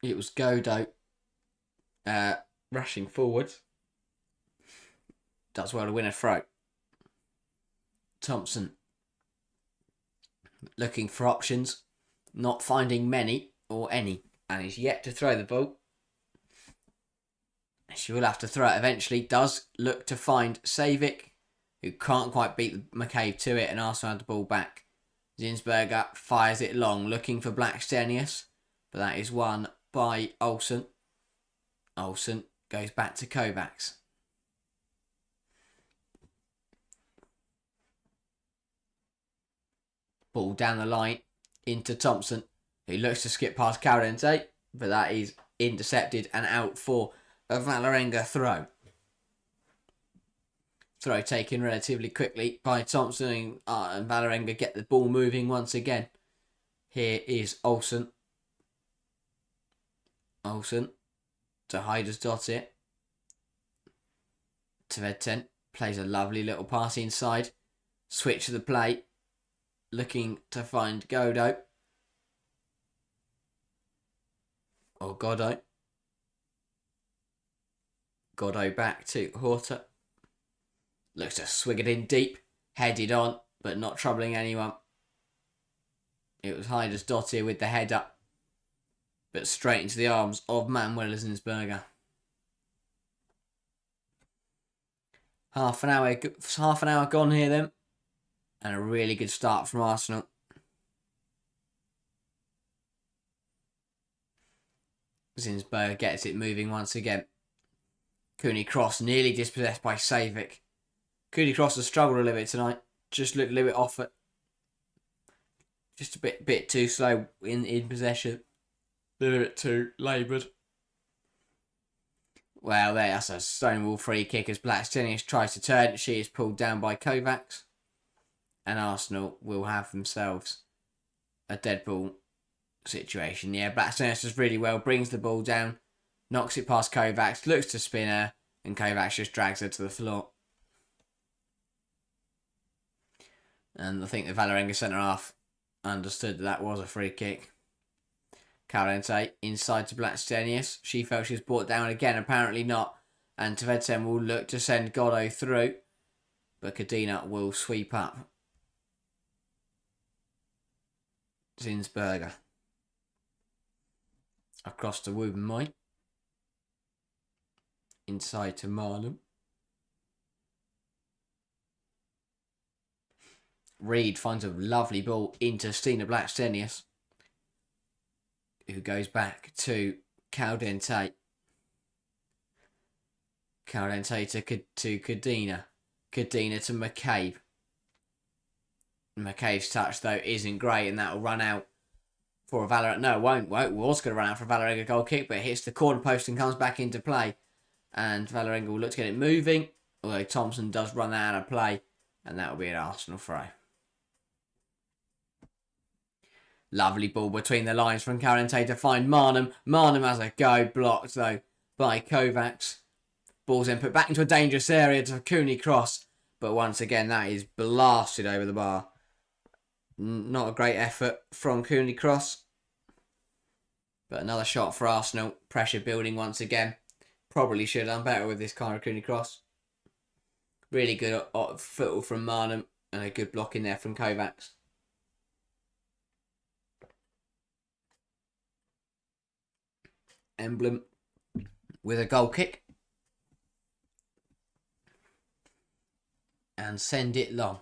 It was Godo rushing forward. Does well to win a throw. Thompson looking for options, not finding many or any, and is yet to throw the ball. She will have to throw it eventually. Does look to find Savic, who can't quite beat McCabe to it, and Arsenal had the ball back. Zinsberger fires it long, looking for Blackstenius, but that is won by Olsen. Olsen goes back to Kovacs. Ball down the line into Thompson, who looks to skip past Caldente, but that is intercepted and out for a VÅLERENGA throw. Throw taken relatively quickly by Thompson, and VÅLERENGA get the ball moving once again. Here is Olsen. Olsen to Heidersdottir. Tvedten plays a lovely little pass inside. Switch to the play. Looking to find Godo. Or Godo. Godo back to Horta. Looks to swing it in deep. Headed on, but not troubling anyone. It was Heidersdottir with the head up, but straight into the arms of Manuel Zinsberger. Half an hour gone here then. And a really good start from Arsenal. Zinsberger gets it moving once again. Cooney Cross nearly dispossessed by Savic. Cooney Cross has struggled a little bit tonight. Just looked a little bit off it. Just a bit too slow in possession. A little bit too laboured. Well, that's a stonewall free kick as Blackstenius tries to turn. She is pulled down by Kovacs. And Arsenal will have themselves a dead ball situation. Yeah, Blackstenius does really well. Brings the ball down. Knocks it past Kovacs. Looks to spin her. And Kovacs just drags her to the floor. And I think the VÅLERENGA centre-half understood that was a free kick. Caldente inside to Blackstenius. She felt she was brought down again. Apparently not. And Tvedten will look to send Godo through. But Kadina will sweep up. Zinsberger. Across to Woubenmoy. Inside to Marlum. Reed finds a lovely ball into Stina Blackstenius, who goes back to Caldente. Caldente to Kadina. Kadina to McCabe. McCabe's touch, though, isn't great, and that will run out for a VÅLERENGA. No, it won't. It was going to run out for a VÅLERENGA goal kick, but it hits the corner post and comes back into play. And VÅLERENGA will look to get it moving, although Thompson does run out of play, and that will be an Arsenal throw. Lovely ball between the lines from Caldente to find Marnham. Marnham has a go, blocked, though, by Kovacs. Ball's then put back into a dangerous area to Cooney Cross, but once again, that is blasted over the bar. Not a great effort from Cooney Cross. But another shot for Arsenal. Pressure building once again. Probably should have done better with this kind of Cooney Cross. Really good football from Marnham. And a good block in there from Kovacs. Emblem with a goal kick. And send it long.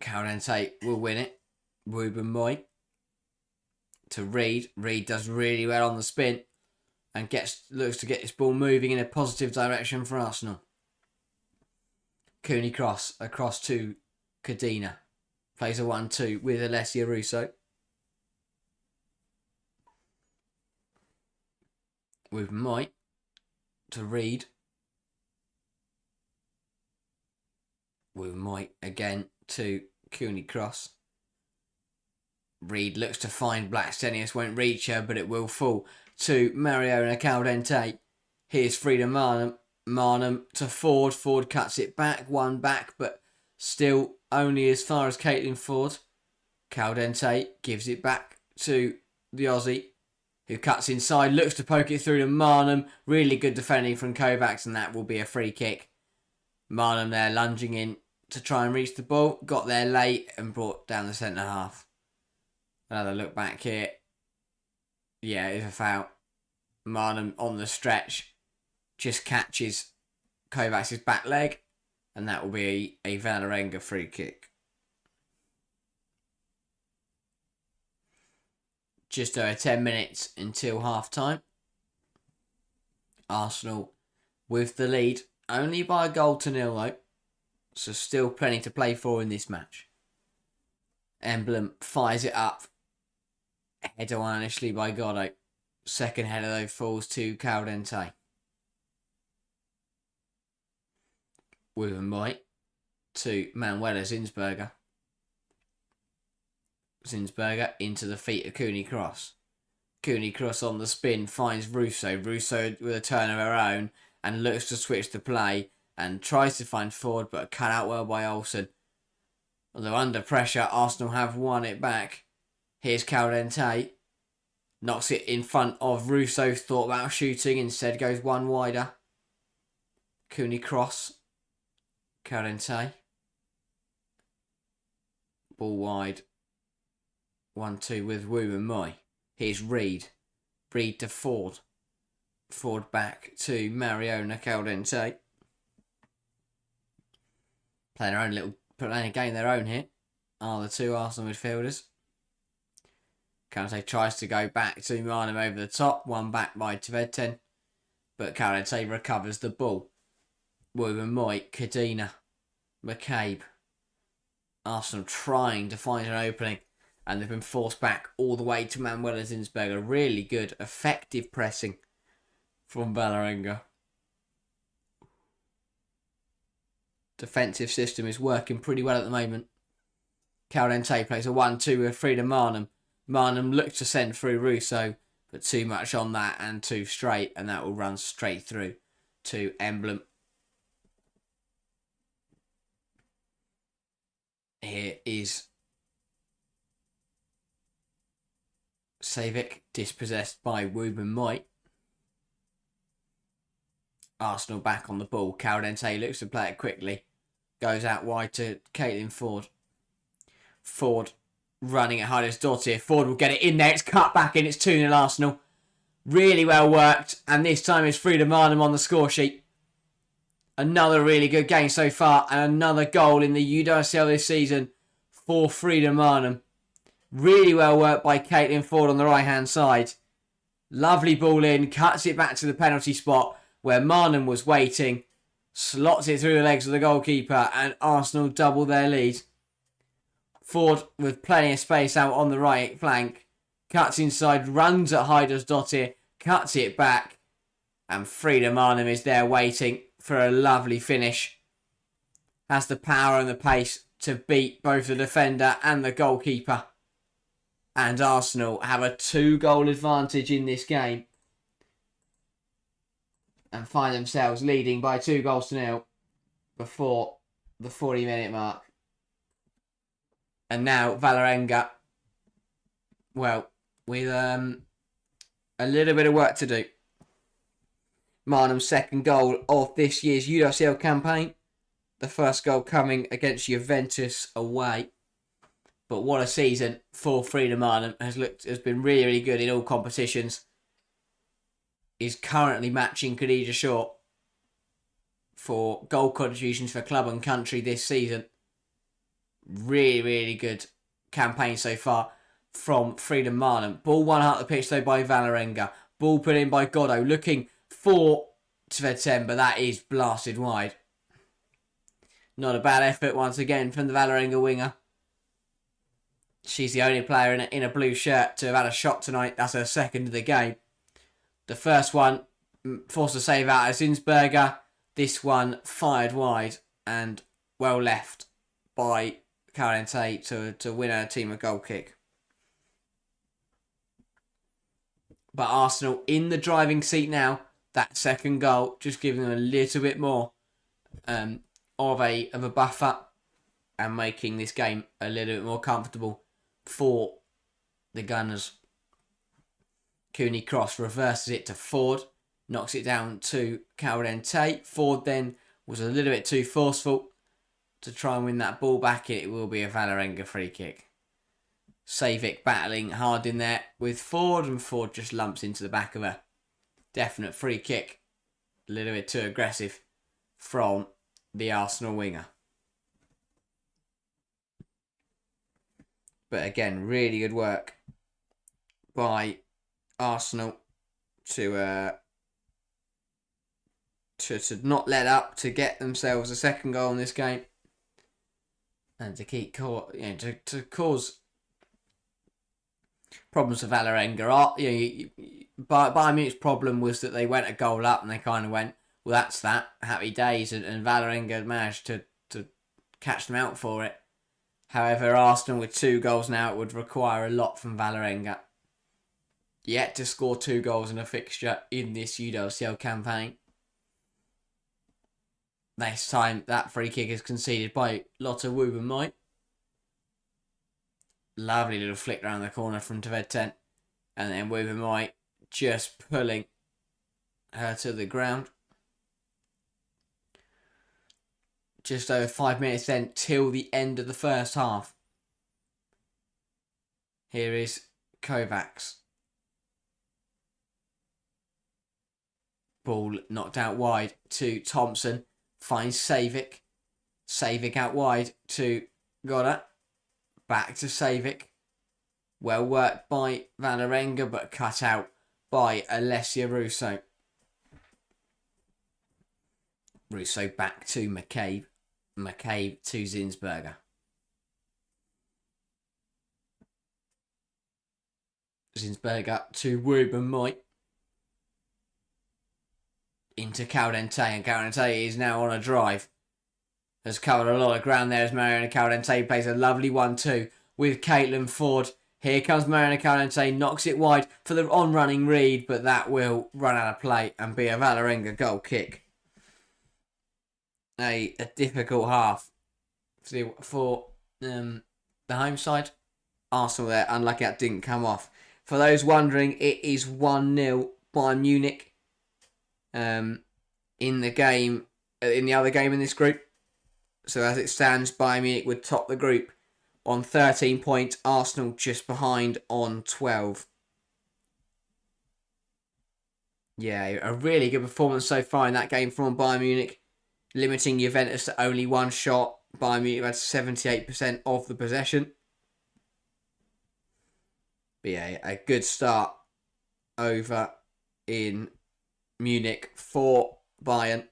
Caldente will win it. Woubenmoy to Reed. Reed does really well on the spin and looks to get this ball moving in a positive direction for Arsenal. Cooney Cross across to Kadina. Plays a 1-2 with Alessia Russo. Woubenmoy to Reed. with Mike again to Cooney Cross. Reed looks to find Blackstenius, won't reach her, but it will fall to Mariona Caldente. Here's Frida Marnham. Marnham to Ford. Ford cuts it back, one back, but still only as far as Caitlin Ford. Caldente gives it back to the Aussie, who cuts inside, looks to poke it through to Marnham. Really good defending from Kovacs, and that will be a free kick. Marnham there lunging in to try and reach the ball. Got there late and brought down the centre half. Another look back here. Yeah, it's a foul. Marnham on the stretch just catches Kovacs' back leg, and that will be a VÅLERENGA free kick. Just over 10 minutes until half time. Arsenal with the lead, only by a goal to nil though, so still plenty to play for in this match. Emblem fires it up. Header one initially by Godot. Second header though falls to Caldente. White to Manuela Zinsberger. Zinsberger into the feet of Cooney Cross. Cooney Cross on the spin finds Russo. Russo with a turn of her own and looks to switch the play and tries to find Ford, but cut out well by Olsen. Although under pressure, Arsenal have won it back. Here's Caldente. Knocks it in front of Russo. Thought about shooting. Instead goes one wider. Cooney Cross. Caldente. Ball wide. 1-2 with Wu and Moy. Here's Reed. Reed to Ford. Ford back to Mariona Caldente. Playing a game their own here are the two Arsenal midfielders. Caldente tries to go back to Marnham over the top. One back by Tveten. But Caldente recovers the ball. Wu and Moy, Kadina, McCabe. Arsenal trying to find an opening, and they've been forced back all the way to Manuela Zinsberger. Really good, effective pressing from VÅLERENGA. Defensive system is working pretty well at the moment. Caldente plays a 1-2 with Frida Marnham. Marnham looks to send through Russo, but too much on that and too straight, and that will run straight through to Emblem. Here is Savic, dispossessed by Wooben Moy. Arsenal back on the ball. Caldente looks to play it quickly. Goes out wide to Caitlin Ford. Ford running at Heidersdottir. Ford will get it in there. It's cut back in. It's 2-0 Arsenal. Really well worked. And this time it's Frida Marnham on the score sheet. Another really good game so far. And another goal in the UWCL this season for Frida Marnham. Really well worked by Caitlin Ford on the right-hand side. Lovely ball in. Cuts it back to the penalty spot where Marnham was waiting. Slots it through the legs of the goalkeeper. And Arsenal double their lead. Ford with plenty of space out on the right flank. Cuts inside, runs at Heidersdottir, cuts it back. And Frida Marnham is there waiting for a lovely finish. Has the power and the pace to beat both the defender and the goalkeeper. And Arsenal have a 2-goal advantage in this game. And find themselves leading by 2-0 before the 40-minute mark. And now VÅLERENGA, well, with a little bit of work to do. Marnham's second goal of this year's UWCL campaign. The first goal coming against Juventus away. But what a season for Frida Marnham. Has been really, really good in all competitions. Is currently matching Khadija Shaw for goal contributions for club and country this season. Really, really good campaign so far from Frida Marnham. Ball one out the pitch though by VÅLERENGA. Ball put in by Godot. Looking for Tveten, but that is blasted wide. Not a bad effort once again from the VÅLERENGA winger. She's the only player in a blue shirt to have had a shot tonight. That's her second of the game. The first one forced a save out of Zinsberger. This one fired wide and well left by Calente to win a team a goal kick. But Arsenal in the driving seat now. That second goal just giving them a little bit more of a buffer and making this game a little bit more comfortable for the Gunners. Cooney cross reverses it to Ford, knocks it down to Calente. Ford then was a little bit too forceful to try and win that ball back. It will be a VÅLERENGA free kick. Savic battling hard in there with Ford, and Ford just lumps into the back of a definite free kick. A little bit too aggressive from the Arsenal winger. But again, really good work by Arsenal to not let up, to get themselves a second goal in this game, and to keep to cause problems for VÅLERENGA. Bayern Munich's problem was that they went a goal up and they kind of went, well, that's that, happy days, and VÅLERENGA managed to catch them out for it. However, Arsenal with 2 goals now, it would require a lot from VÅLERENGA. Yet to score 2 goals in a fixture in this UWCL campaign. This time, that free kick is conceded by Lotte Wubben-Moy. Lovely little flick around the corner from Tvedten. And then Wubben-Moy just pulling her to the ground. Just over 5 minutes then till the end of the first half. Here is Kovacs. Ball knocked out wide to Thompson. Finds Savic. Savic out wide to Goddard. Back to Savic. Well worked by VÅLERENGA, but cut out by Alessia Russo. Russo back to McCabe. McCabe to Zinsberger. Zinsberger to Wubben-Moy. Into Calente, and Calente is now on a drive. Has covered a lot of ground there as Mariana Calente plays a lovely 1-2 with Caitlin Ford. Here comes Mariana Calente, knocks it wide for the on-running Reed, but that will run out of play and be a VÅLERENGA goal kick. A difficult half for the home side. Arsenal there, unlucky that didn't come off. For those wondering, it is 1-0 Bayern Munich. In the other game in this group. So as it stands, Bayern Munich would top the group on 13 points. Arsenal just behind on 12. Yeah, a really good performance so far in that game from Bayern Munich, limiting Juventus to only 1 shot. Bayern Munich had 78% of the possession. But yeah, a good start over in Munich for Bayern,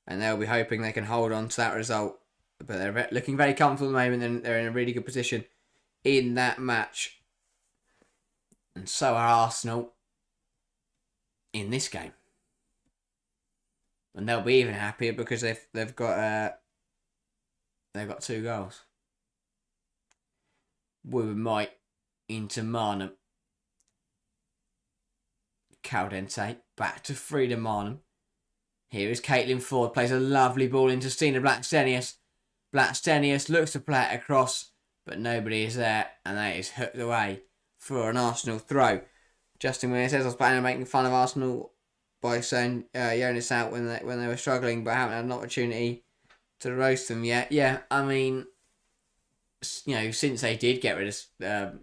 and they'll be hoping they can hold on to that result. But they're looking very comfortable at the moment, and they're in a really good position in that match. And so are Arsenal in this game, and they'll be even happier because they've got 2 goals. Wubben-Moy into Marnham. Calente back to Frida Marnham. Here is Caitlin Ford, plays a lovely ball into Stina Blackstenius. Blackstenius looks to play it across, but nobody is there, and that is hooked away for an Arsenal throw. Justin Weir says I was planning on making fun of Arsenal by saying Jonas out when they were struggling, but haven't had an opportunity to roast them yet. Yeah, I mean, since they did get rid of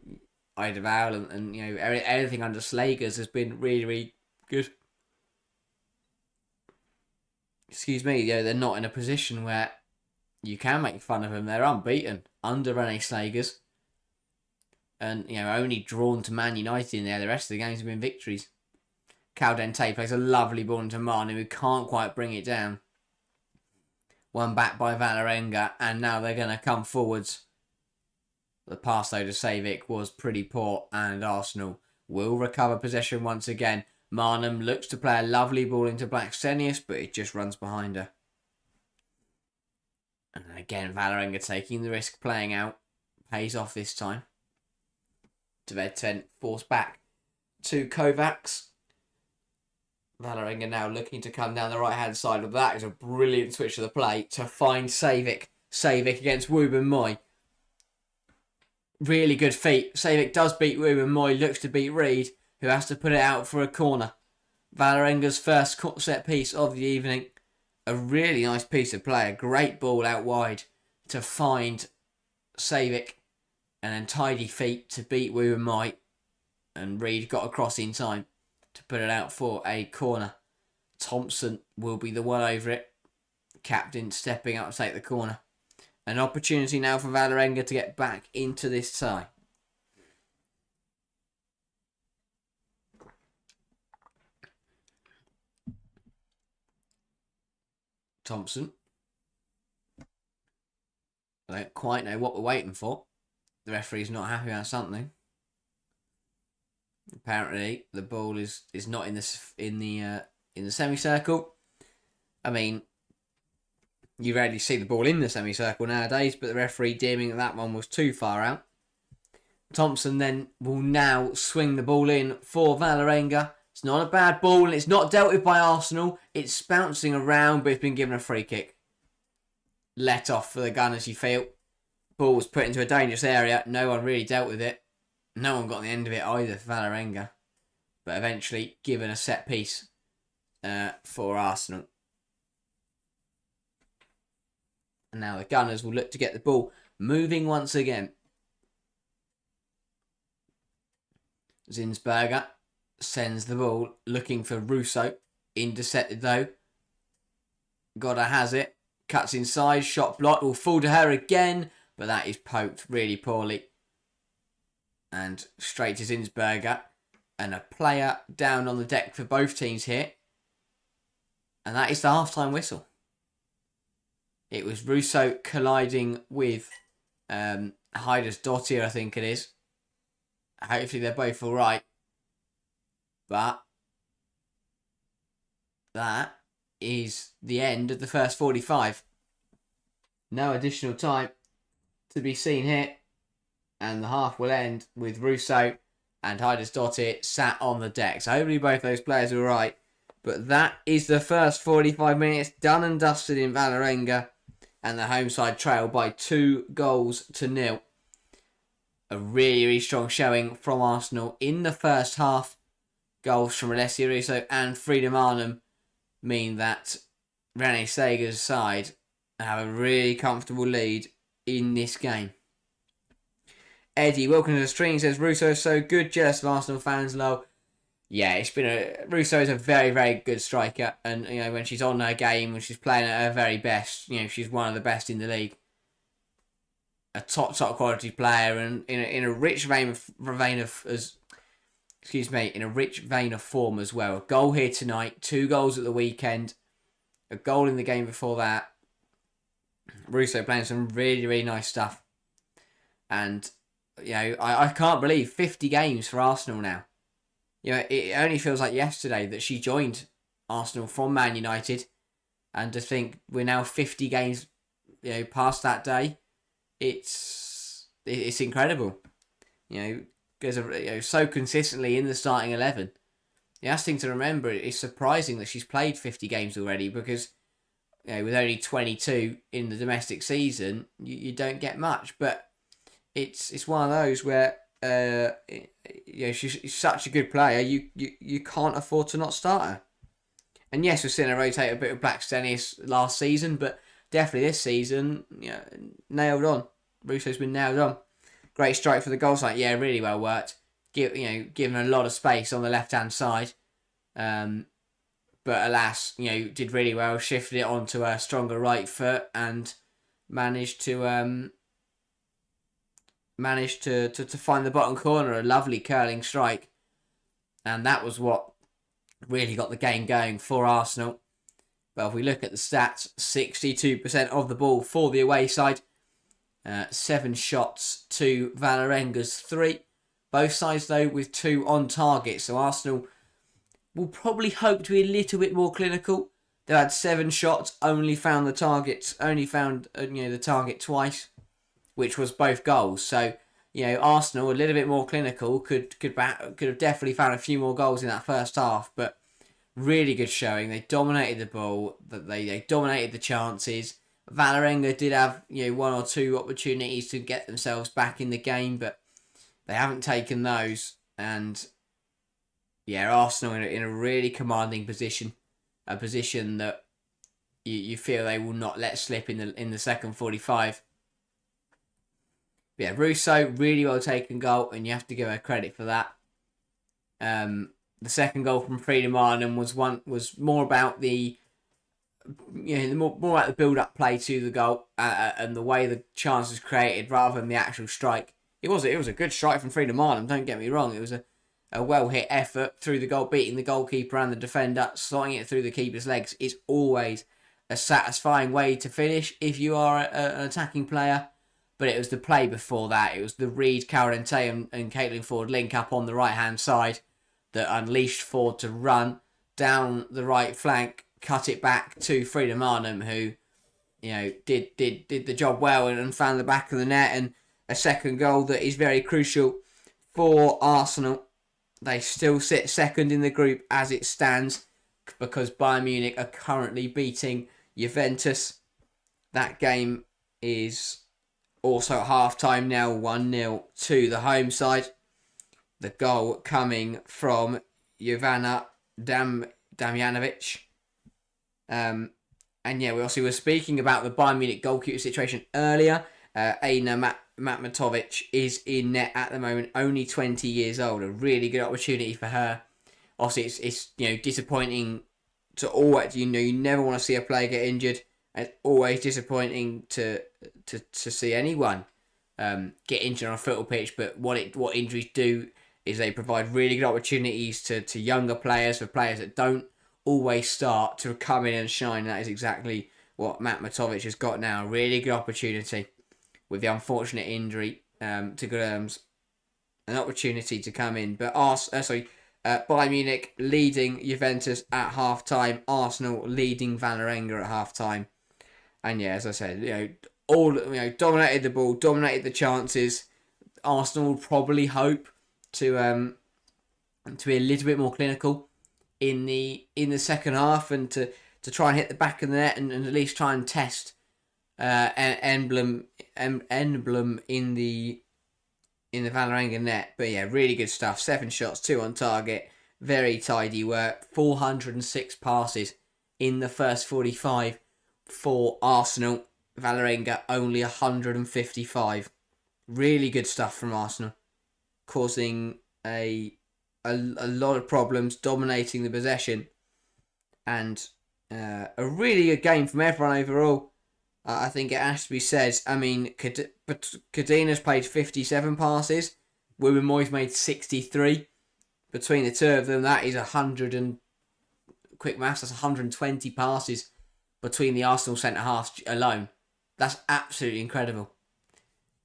Ida Val and anything under Slagers has been really, really good. Excuse me, they're not in a position where you can make fun of them. They're unbeaten under Rene Slagers. And, only drawn to Man United in there. The rest of the games have been victories. Calente plays a lovely ball into Marnie, who can't quite bring it down. One back by VÅLERENGA, and now they're going to come forwards. The pass, though, to Savic was pretty poor, and Arsenal will recover possession once again. Marnham looks to play a lovely ball into Blackstenius, but it just runs behind her. And again, Vålerenga taking the risk, playing out. Pays off this time. Tvedt forced back to Kovacs. Vålerenga now looking to come down the right-hand side of that. Is a brilliant switch of the play to find Savic. Savic against Wooben Moy. Really good feat. Savic does beat Wooben Moy. Looks to beat Reed, who has to put it out for a corner. Vålerenga's first set piece of the evening. A really nice piece of play. A great ball out wide to find Savic. And then tidy feet to beat Wooben Moy. And Reed got across in time to put it out for a corner. Thompson will be the one over it. Captain stepping up to take the corner. An opportunity now for Vålerenga to get back into this tie. Thompson. I don't quite know what we're waiting for. The referee's not happy about something. Apparently, the ball is not in the semicircle. I mean, you rarely see the ball in the semicircle nowadays, but the referee deeming that one was too far out. Thompson then will now swing the ball in for Vålerenga. It's not a bad ball, and it's not dealt with by Arsenal. It's bouncing around, but it's been given a free kick. Let off for the Gunners, you feel. Ball was put into a dangerous area. No one really dealt with it. No one got the end of it either for Vålerenga. But eventually given a set piece for Arsenal. And now the Gunners will look to get the ball moving once again. Zinsberger sends the ball looking for Russo. Intercepted though. Goddard has it. Cuts inside. Shot blocked. Will fall to her again. But that is poked really poorly. And straight to Zinsberger. And a player down on the deck for both teams here. And that is the half-time whistle. It was Russo colliding with Heidersdottir, I think it is. Hopefully they're both alright. But that is the end of the first 45. No additional time to be seen here. And the half will end with Russo and Heidersdottir sat on the deck. So hopefully both those players are alright. But that is the first 45 minutes done and dusted in Vålerenga. And the home side trail by 2-0. A really, really strong showing from Arsenal in the first half. Goals from Alessia Russo and Freedom Arnhem mean that Rene Sager's side have a really comfortable lead in this game. Eddie, welcome to the stream, says Russo is so good, jealous of Arsenal fans, lol. Yeah, Russo is a very, very good striker, and you know when she's on her game, when she's playing at her very best, you know she's one of the best in the league. A top quality player, and in a rich vein of form as well. A goal here tonight, 2 goals at the weekend, a goal in the game before that. Russo playing some really, really nice stuff, and you know I can't believe 50 games for Arsenal now. You know, it only feels like yesterday that she joined Arsenal from Man United, and to think we're now 50 games, you know, past that day, it's incredible. You know, goes so consistently in the starting 11. The last thing to remember, it's surprising that she's played 50 games already because, you know, with only 22 in the domestic season, you don't get much. But it's one of those where. You know, she's such a good player. You can't afford to not start her. And yes, we've seen her rotate a bit with Black Stennis last season, but definitely this season, you know, nailed on. Russo's been nailed on. Great strike for the goal side. Yeah, really well worked. Given a lot of space on the left hand side. But alas, you know, did really well. Shifted it onto her stronger right foot and managed to find the bottom corner, a lovely curling strike. And that was what really got the game going for Arsenal. Well, if we look at the stats, 62% of the ball for the away side. 7 shots to Vålerenga's 3. Both sides, though, with 2 on target. So Arsenal will probably hope to be a little bit more clinical. They had 7 shots, only found the target twice, which was both goals. So, Arsenal a little bit more clinical could have definitely found a few more goals in that first half, but really good showing. They dominated the ball, they dominated the chances. VÅLERENGA did have 1 or 2 opportunities to get themselves back in the game, but they haven't taken those. And Arsenal in a really commanding position, a position that you feel they will not let slip in the second 45. But Russo, really well taken goal, and you have to give her credit for that. The second goal from Freedom Arnhem was more about the more about the build-up play to the goal and the way the chance was created rather than the actual strike. It was a good strike from Freedom Arnhem, don't get me wrong. It was a well-hit effort through the goal, beating the goalkeeper and the defender, slotting it through the keeper's legs. It's always a satisfying way to finish if you are an attacking player. But it was the play before that. It was the Reed, Calorente and Caitlin Ford link up on the right-hand side that unleashed Ford to run down the right flank, cut it back to Freedom Arnhem, who did the job well and found the back of the net, and a second goal that is very crucial for Arsenal. They still sit second in the group as it stands because Bayern Munich are currently beating Juventus. That game is also at half-time now, 1-0 to the home side. The goal coming from Jovana Damjanovic. We also were speaking about the Bayern Munich goalkeeper situation earlier. Aina Matmatovic is in net at the moment, only 20 years old. A really good opportunity for her. Obviously, it's disappointing to always, you never want to see a player get injured. It's always disappointing to see anyone get injured on a football pitch. But what injuries do is they provide really good opportunities to younger players, for players that don't always start, to come in and shine. And that is exactly what Matmatovic has got now. A really good opportunity with the unfortunate injury to Guilherme's, an opportunity to come in. But Bayern Munich leading Juventus at half-time. Arsenal leading VÅLERENGA at half-time. And as I said, dominated the ball, dominated the chances. Arsenal will probably hope to be a little bit more clinical in the second half, and to try and hit the back of the net, and at least try and test an emblem in the VÅLERENGA net. But really good stuff. 7 shots, 2 on target. Very tidy work. 406 passes in the first 45 for Arsenal. VÅLERENGA only 155. Really good stuff from Arsenal, causing a lot of problems, dominating the possession, and a really good game from everyone overall. I think it has to be said. I mean, Cadina's played 57 passes. Ruben Moyes made 63. Between the two of them, that is 100 and quick maths. That's 120 passes between the Arsenal centre halves alone. That's absolutely incredible.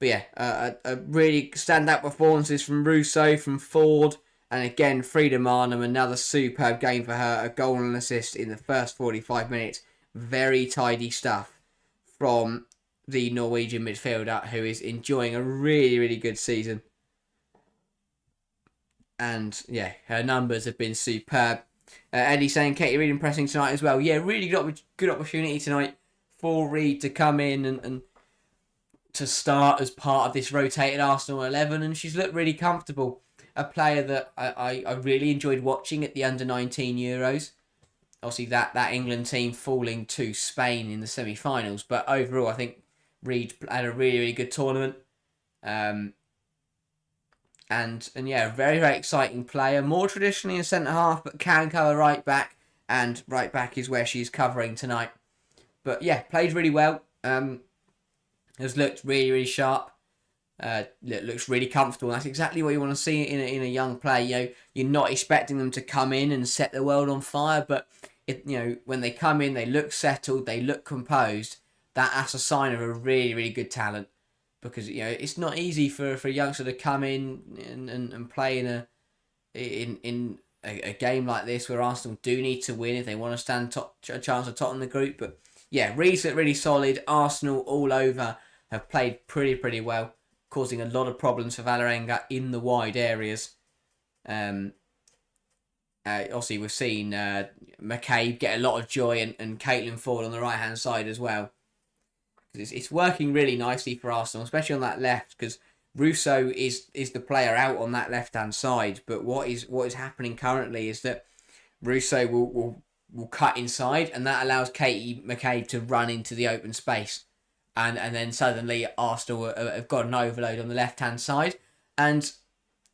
But a really standout performances from Russo, from Ford, and again Freedom Arnhem. Another superb game for her. A goal and assist in the first 45 minutes. Very tidy stuff from the Norwegian midfielder, who is enjoying a really, really good season. And her numbers have been superb. Eddie saying Katie Reid impressing tonight as well. Really good opportunity tonight for Reid to come in and to start as part of this rotated Arsenal 11, and she's looked really comfortable. A player that I really enjoyed watching at the under-19 Euros. Obviously, that England team falling to Spain in the semi-finals, but overall, I think Reid had a really, really good tournament. A very, very exciting player. More traditionally in centre-half, but can cover right-back, and right-back is where she's covering tonight. But played really well. Has looked really, really sharp. Looks really comfortable. That's exactly what you want to see in a young player. You're not expecting them to come in and set the world on fire, but when they come in, they look settled, they look composed. That's a sign of a really, really good talent, because it's not easy for a youngster to come in and play in a game like this where Arsenal do need to win if they want to stand a chance of top in the group. But yeah, really solid. Arsenal all over have played pretty well, causing a lot of problems for VÅLERENGA in the wide areas. Obviously, we've seen McCabe get a lot of joy and Caitlin Ford on the right hand side as well. It's working really nicely for Arsenal, especially on that left, because Russo is the player out on that left hand side. But what is happening currently is that Russo will cut inside, and that allows Katie McCabe to run into the open space, and then suddenly Arsenal have got an overload on the left hand side, and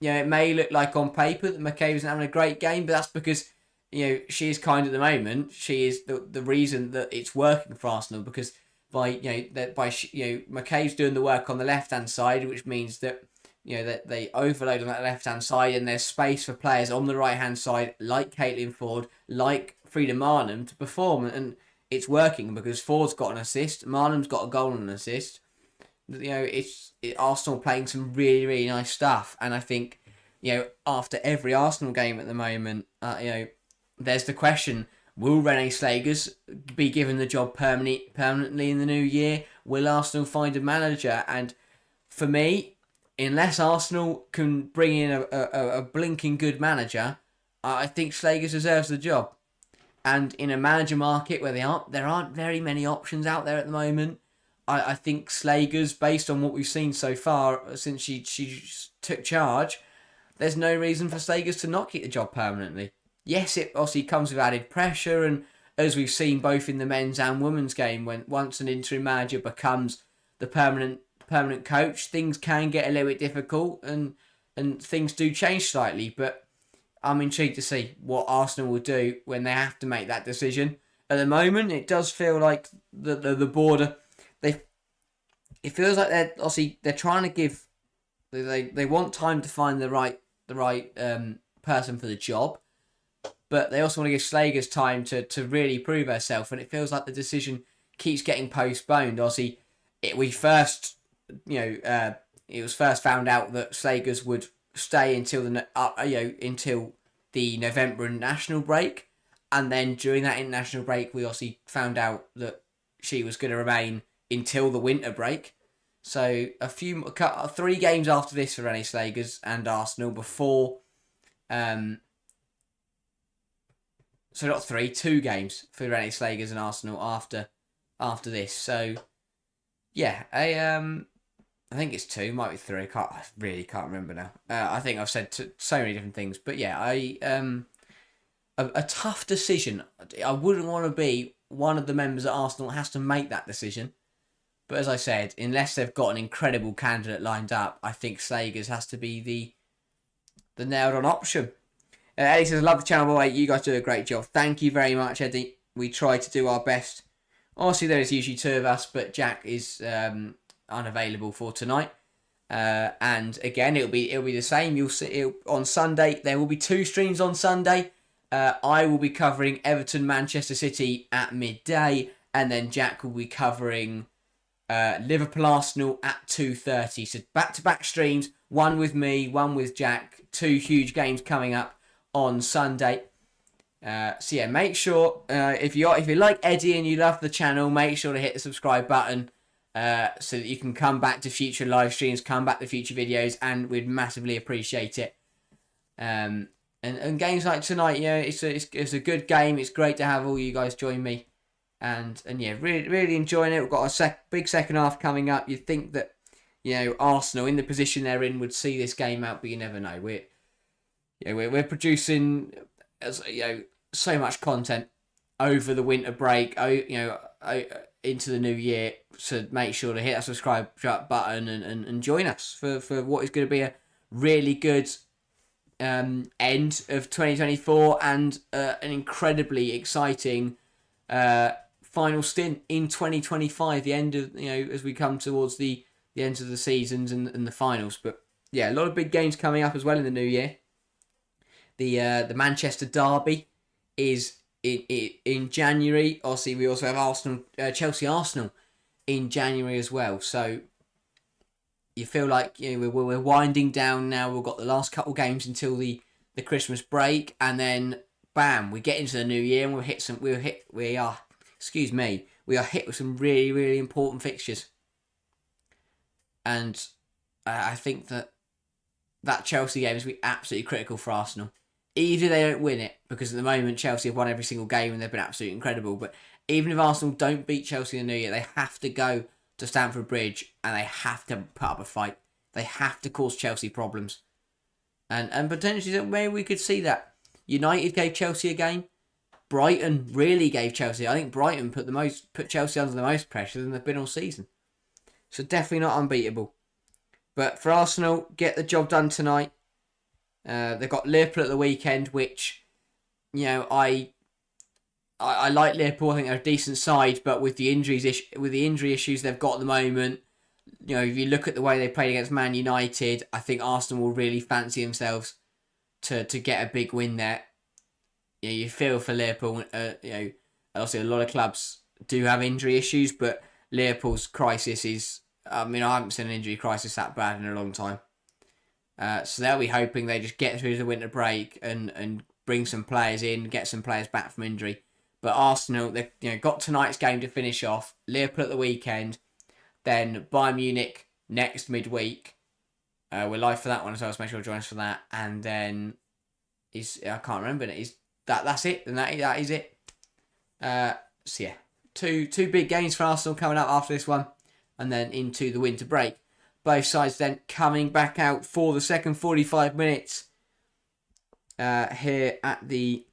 it may look like on paper that McCabe isn't having a great game, but that's because she is kind at the moment. She is the reason that it's working for Arsenal, because McCabe's doing the work on the left hand side, which means that that they overload on that left hand side, and there's space for players on the right hand side like Caitlin Ford, like Frida Marnham to perform, and it's working because Ford's got an assist, Marnham's got a goal and an assist. It's Arsenal playing some really nice stuff, and I think after every Arsenal game at the moment, there's the question: will René Slagers be given the job permanently in the new year? Will Arsenal find a manager? And for me, unless Arsenal can bring in a blinking good manager, I think Slagers deserves the job. And in a manager market where there aren't very many options out there at the moment, I think Slagers, based on what we've seen so far since she took charge, there's no reason for Slagers to not keep the job permanently. Yes, it obviously comes with added pressure, and as we've seen both in the men's and women's game, when once an interim manager becomes the permanent coach, things can get a little bit difficult, and things do change slightly. But I'm intrigued to see what Arsenal will do when they have to make that decision. At the moment, it does feel like the board. It feels like they're trying to give. They want time to find the right person for the job, but they also want to give Slagers time to really prove herself. And it feels like the decision keeps getting postponed. Obviously, it was first found out that Slagers would stay until the November international break, and then during that international break, we obviously found out that she was going to remain until the winter break. So 3 games after this for René Slagers and Arsenal before. So not 3, 2 games for René Slagers and Arsenal after this. So yeah, I think it's 2, might be 3. I really can't remember now. I think I've said so many different things, but yeah, a tough decision. I wouldn't want to be one of the members at Arsenal that has to make that decision. But as I said, unless they've got an incredible candidate lined up, I think Slagers has to be the nailed-on option. Eddie says, love the channel, boy. You guys do a great job. Thank you very much, Eddie. We try to do our best. Obviously, there is usually 2 of us, but Jack is unavailable for tonight. And again, it'll be the same. You'll see on Sunday. There will be 2 streams on Sunday. I will be covering Everton Manchester City at midday, and then Jack will be covering Liverpool Arsenal at 2:30. So back-to-back streams, one with me, one with Jack. 2 huge games coming up on Sunday. So yeah, make sure if you like Eddie and you love the channel, make sure to hit the subscribe button so that you can come back to future live streams, come back to future videos, and we'd massively appreciate it. And games like tonight, it's a good game. It's great to have all you guys join me. And yeah, really enjoying it. We've got a big second half coming up. You'd think that Arsenal in the position they're in would see this game out, but you never know. We're producing so much content over the winter break, into the new year. So make sure to hit that subscribe button and join us for what is going to be a really good end of 2024 and an incredibly exciting final stint in 2025, the end of as we come towards the end of the seasons and the finals. But yeah, a lot of big games coming up as well in the new year. The Manchester derby is in January. Obviously, we also have Chelsea Arsenal in January as well. So you feel like we're winding down now. We've got the last couple games until the the Christmas break, and then bam, we get into the new year and we are hit with some really, really important fixtures. And I think that Chelsea game is going to be absolutely critical for Arsenal. Even if they don't win it, because at the moment Chelsea have won every single game and they've been absolutely incredible. But even if Arsenal don't beat Chelsea in the new year, they have to go to Stamford Bridge and they have to put up a fight. They have to cause Chelsea problems. And potentially maybe we could see that. United gave Chelsea a game. Brighton really gave Chelsea. I think Brighton put Chelsea under the most pressure than they've been all season. So definitely not unbeatable. But for Arsenal, get the job done tonight. They've got Liverpool at the weekend, which, I like Liverpool. I think they're a decent side, but with the injury issues they've got at the moment, if you look at the way they played against Man United, I think Arsenal will really fancy themselves to get a big win there. You feel for Liverpool. Obviously a lot of clubs do have injury issues, but Liverpool's crisis is. I haven't seen an injury crisis that bad in a long time. So they'll be hoping they just get through the winter break and bring some players in, get some players back from injury. But Arsenal, they've got tonight's game to finish off. Liverpool at the weekend. Then Bayern Munich next midweek. We're live for that one as well, so make sure to join us for that. And then I can't remember. That's it. And that is it. So yeah, two big games for Arsenal coming up after this one, and then into the winter break. Both sides then coming back out for the second 45 minutes here at the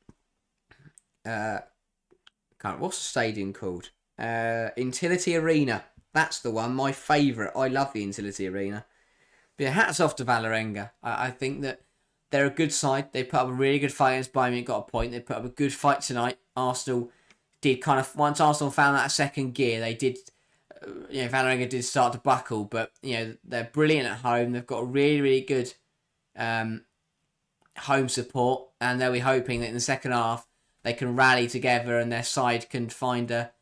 what's the stadium called? Intility Arena. That's the one. My favourite. I love the Intility Arena. But yeah, hats off to VÅLERENGA. I think that they're a good side. They put up a really good fight against Bayern Munich, got a point. They put up a good fight tonight. Arsenal did once Arsenal found that second gear, they did. VÅLERENGA did start to buckle, but they're brilliant at home. They've got a really, really good home support, and they'll be hoping that in the second half they can rally together and their side can find a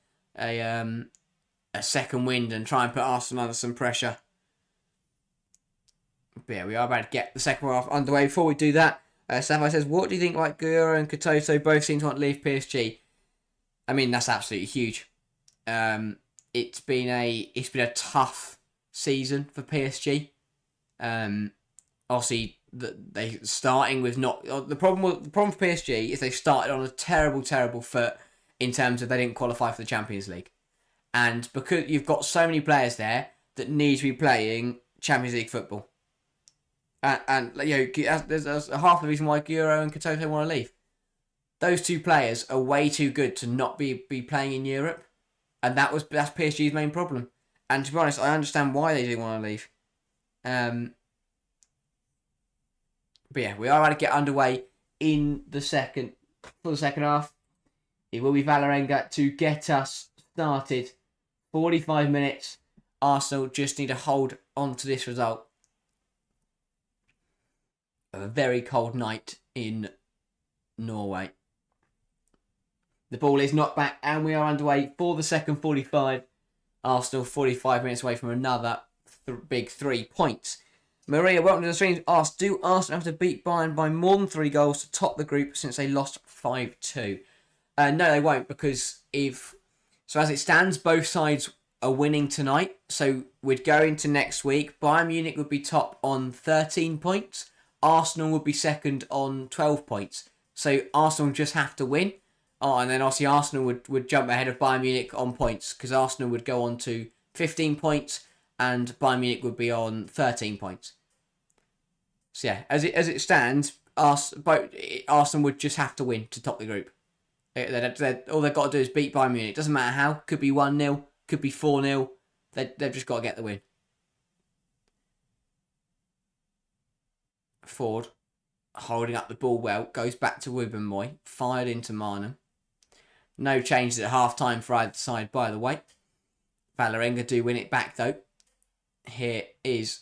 second wind and try and put Arsenal under some pressure. But yeah, we are about to get the second half underway. Before we do that, Safai says, what do you think like Guerrero and Katoto both seem to want to leave PSG? That's absolutely huge. It's been a tough season for PSG. Obviously, they starting with not the problem for PSG is they started on a terrible foot in terms of they didn't qualify for the Champions League, and because you've got so many players there that need to be playing Champions League football, and there's a half of the reason why Guerrero and Katoto want to leave. Those two players are way too good to not be playing in Europe. And that's PSG's main problem. And to be honest, I understand why they do want to leave. But yeah, we are about to get underway for the second half. It will be VÅLERENGA to get us started. 45 minutes. Arsenal just need to hold on to this result. A very cold night in Norway. The ball is knocked back and we are underway for the second 45. Arsenal 45 minutes away from another big 3 points. Maria, welcome to the stream, asked, do Arsenal have to beat Bayern by more than 3 goals to top the group since they lost 5-2? No, they won't, because as it stands, both sides are winning tonight. So we'd go into next week. Bayern Munich would be top on 13 points. Arsenal would be second on 12 points. So Arsenal just have to win. Oh, and then obviously Arsenal would jump ahead of Bayern Munich on points, because Arsenal would go on to 15 points and Bayern Munich would be on 13 points. So yeah, as it stands, Arsenal would just have to win to top the group. All they've got to do is beat Bayern Munich. Doesn't matter how. Could be 1-0, could be 4-0. They've just got to get the win. Ford, holding up the ball well, goes back to Wubben-Moy, fired into Marnham. No changes at half-time for either side, by the way. VÅLERENGA do win it back, though. Here is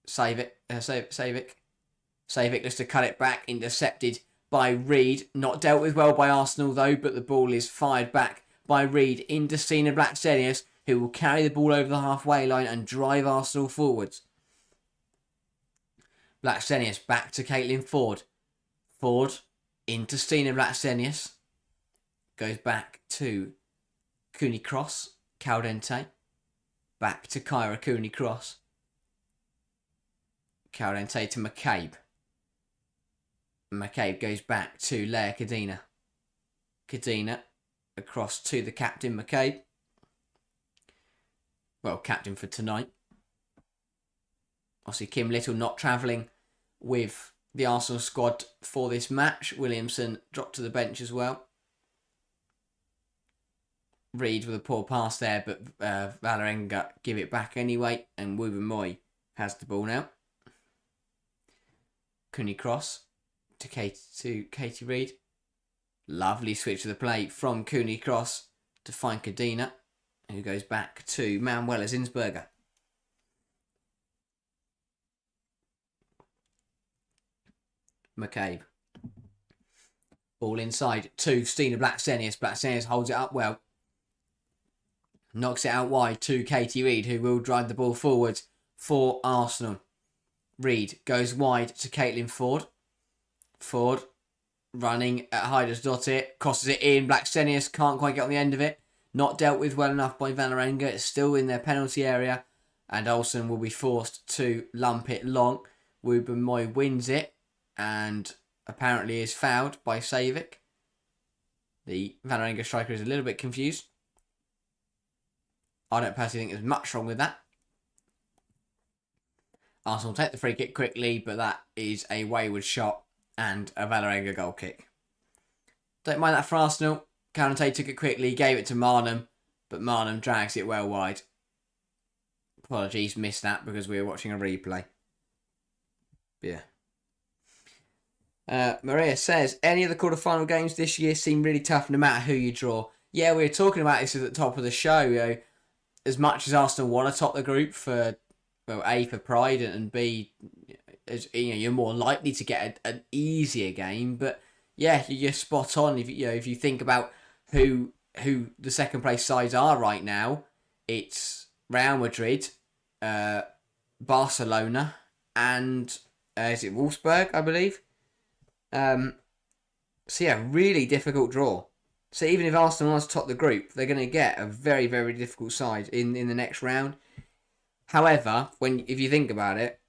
Savic just to cut it back, intercepted by Reed. Not dealt with well by Arsenal, though, but the ball is fired back by Reed into Stina Blackstenius, who will carry the ball over the halfway line and drive Arsenal forwards. Blackstenius back to Caitlin Ford. Forward into Stina Blacksenius. Goes back to Cooney Cross. Caldente. Back to Kyra Cooney Cross. Caldente to McCabe. McCabe goes back to Leia Cadena. Cadena across to the captain, McCabe. Well, captain for tonight. Obviously, Kim Little not travelling with the Arsenal squad for this match. Williamson dropped to the bench as well. Reed with a poor pass there, but Vålerenga give it back anyway, and Wooben Moy has the ball now. Cooney Cross to Katie Reed. Lovely switch of the play from Cooney Cross to find Cadena, who goes back to Manuela Zinsberger. McCabe. Ball inside to Stina Blacksenius. Blacksenius holds it up well. Knocks it out wide to Katie Reed, who will drive the ball forward for Arsenal. Reed goes wide to Caitlin Ford. Ford running at Heidersdottir. Crosses it in. Blacksenius can't quite get on the end of it. Not dealt with well enough by Vålerenga. It's still in their penalty area. And Olsen will be forced to lump it long. Wooben Moy wins it. And apparently is fouled by Savic. The Vålerenga striker is a little bit confused. I don't personally think there's much wrong with that. Arsenal take the free kick quickly, but that is a wayward shot and a Vålerenga goal kick. Don't mind that for Arsenal. Caldente took it quickly, gave it to Marnham, but Marnham drags it well wide. Apologies, missed that because we were watching a replay. Yeah. Maria says, any of the quarter-final games this year seem really tough no matter who you draw. Yeah, we were talking about this at the top of the show. You know, as much as Arsenal want to top the group for, well, A, for pride, and B, as, you know, you're more likely to get an easier game. But yeah, you're spot on. If you think about who the second place sides are right now, it's Real Madrid, Barcelona, and is it Wolfsburg, I believe. So yeah, really difficult draw. So even if Arsenal wants to top the group, they're going to get a very, very difficult side in the next round. However, if you think about it,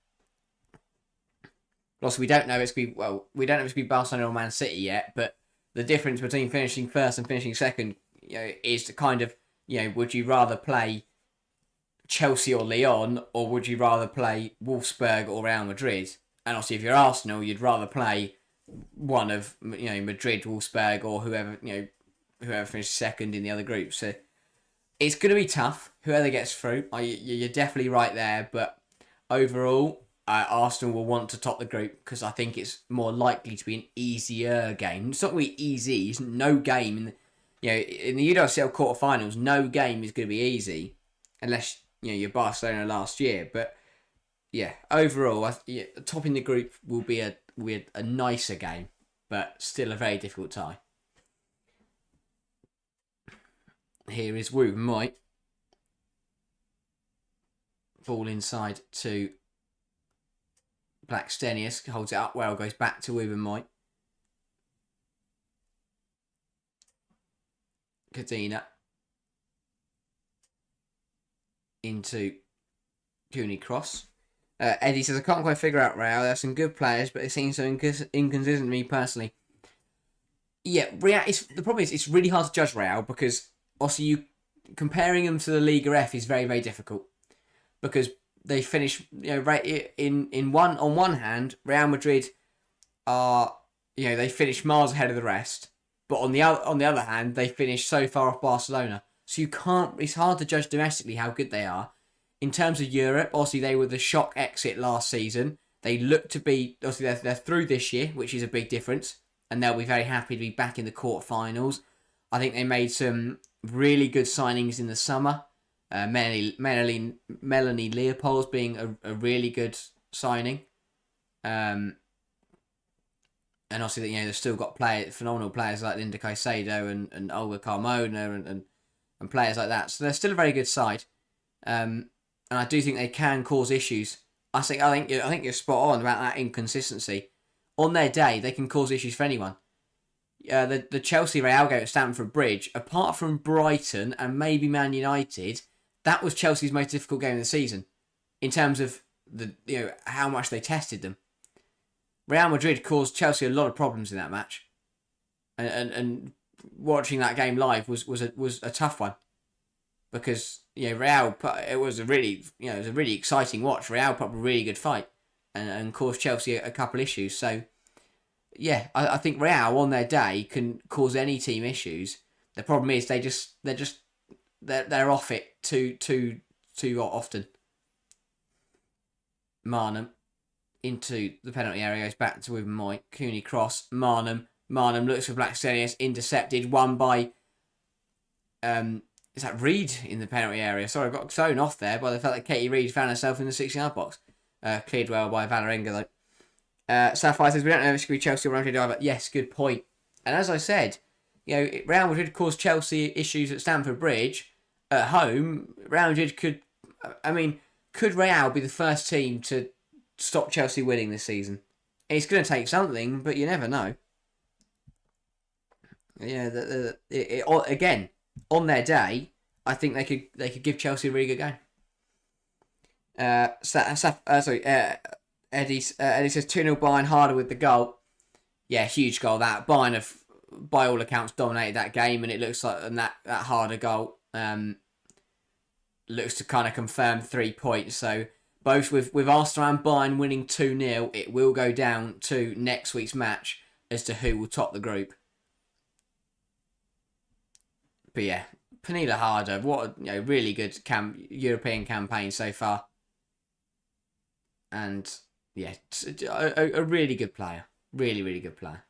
also we don't know if it's going to be Barcelona or Man City yet, but the difference between finishing first and finishing second, you know, is to kind of, you know, would you rather play Chelsea or Lyon, or would you rather play Wolfsburg or Real Madrid? And obviously, if you're Arsenal, you'd rather play one of, you know, Madrid, Wolfsburg, or whoever finishes second in the other group. So it's going to be tough. Whoever gets through, you're definitely right there. But overall, Arsenal will want to top the group because I think it's more likely to be an easier game. It's not going to be easy. It's no game in the UWCL quarterfinals. No game is going to be easy unless you're Barcelona last year. But yeah, overall, topping the group will be a nicer game, but still a very difficult tie. Here is Wooben Moy. Ball inside to Blackstenius. Holds it up well, goes back to Wooben Moy. Cadena. Into Cooney Cross. Eddie says, I can't quite figure out Real. There are some good players, but it seems so inconsistent to me personally. Yeah, Real. The problem is it's really hard to judge Real because also comparing them to the Liga F is very, very difficult because they finish right in one. On one hand, Real Madrid are they finish miles ahead of the rest, but on the other hand, they finish so far off Barcelona. So you can't. It's hard to judge domestically how good they are. In terms of Europe, obviously they were the shock exit last season. They look to be, obviously they're through this year, which is a big difference. And they'll be very happy to be back in the quarterfinals. I think they made some really good signings in the summer. Melanie Leopold's being a really good signing. And obviously, they've still got phenomenal players like Linda Caicedo and Olga Carmona and players like that. So they're still a very good side. And I do think they can cause issues. I think you're spot on about that inconsistency. on their day, they can cause issues for anyone. The Chelsea Real game at Stamford Bridge, apart from Brighton and maybe Man United, that was Chelsea's most difficult game of the season in terms of how much they tested them. Real Madrid caused Chelsea a lot of problems in that match, and watching that game live was a tough one, because Real it was a really exciting watch. Real put up a really good fight and caused Chelsea a couple issues. So yeah, I think Real on their day can cause any team issues. The problem is they're off it too often. Marnham into the penalty area, goes back to with Mike Cooney cross. Marnham looks for Blackstenius, intercepted, won by is that Reed in the penalty area? Sorry, I got thrown off there by the fact that Katie Reed found herself in the 6-yard box. Cleared well by Valerenga though. Sapphire says, we don't know if it's going to be Chelsea or Real Madrid either. Yes, good point. And as I said, Real Madrid caused Chelsea issues at Stamford Bridge at home. Real Madrid could Real be the first team to stop Chelsea winning this season? It's going to take something, but you never know. Yeah, again, on their day, I think they could give Chelsea a really good game. Eddie says 2-0 Bayern, harder with the goal. Yeah, huge goal that. Bayern have, by all accounts, dominated that game, and it looks like that harder goal looks to kind of confirm 3 points. So both with Arsenal and Bayern winning 2-0, it will go down to next week's match as to who will top the group. But yeah, Pernilla Harder, what a really good European campaign so far. And yeah, a really good player. Really, really good player.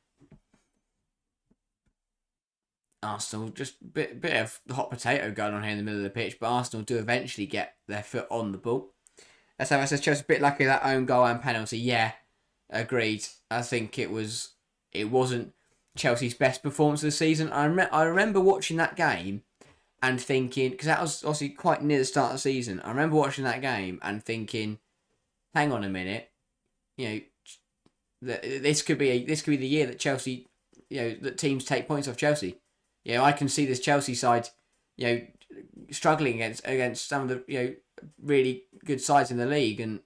Arsenal, just a bit of hot potato going on here in the middle of the pitch, but Arsenal do eventually get their foot on the ball. So I says Chelsea a bit lucky that own goal and penalty. Yeah, agreed. I think it wasn't Chelsea's best performance of the season. I remember watching that game and thinking, because that was obviously quite near the start of the season. I remember watching that game and thinking, hang on a minute, this could be the year that Chelsea, that teams take points off Chelsea. I can see this Chelsea side, struggling against some of the really good sides in the league, and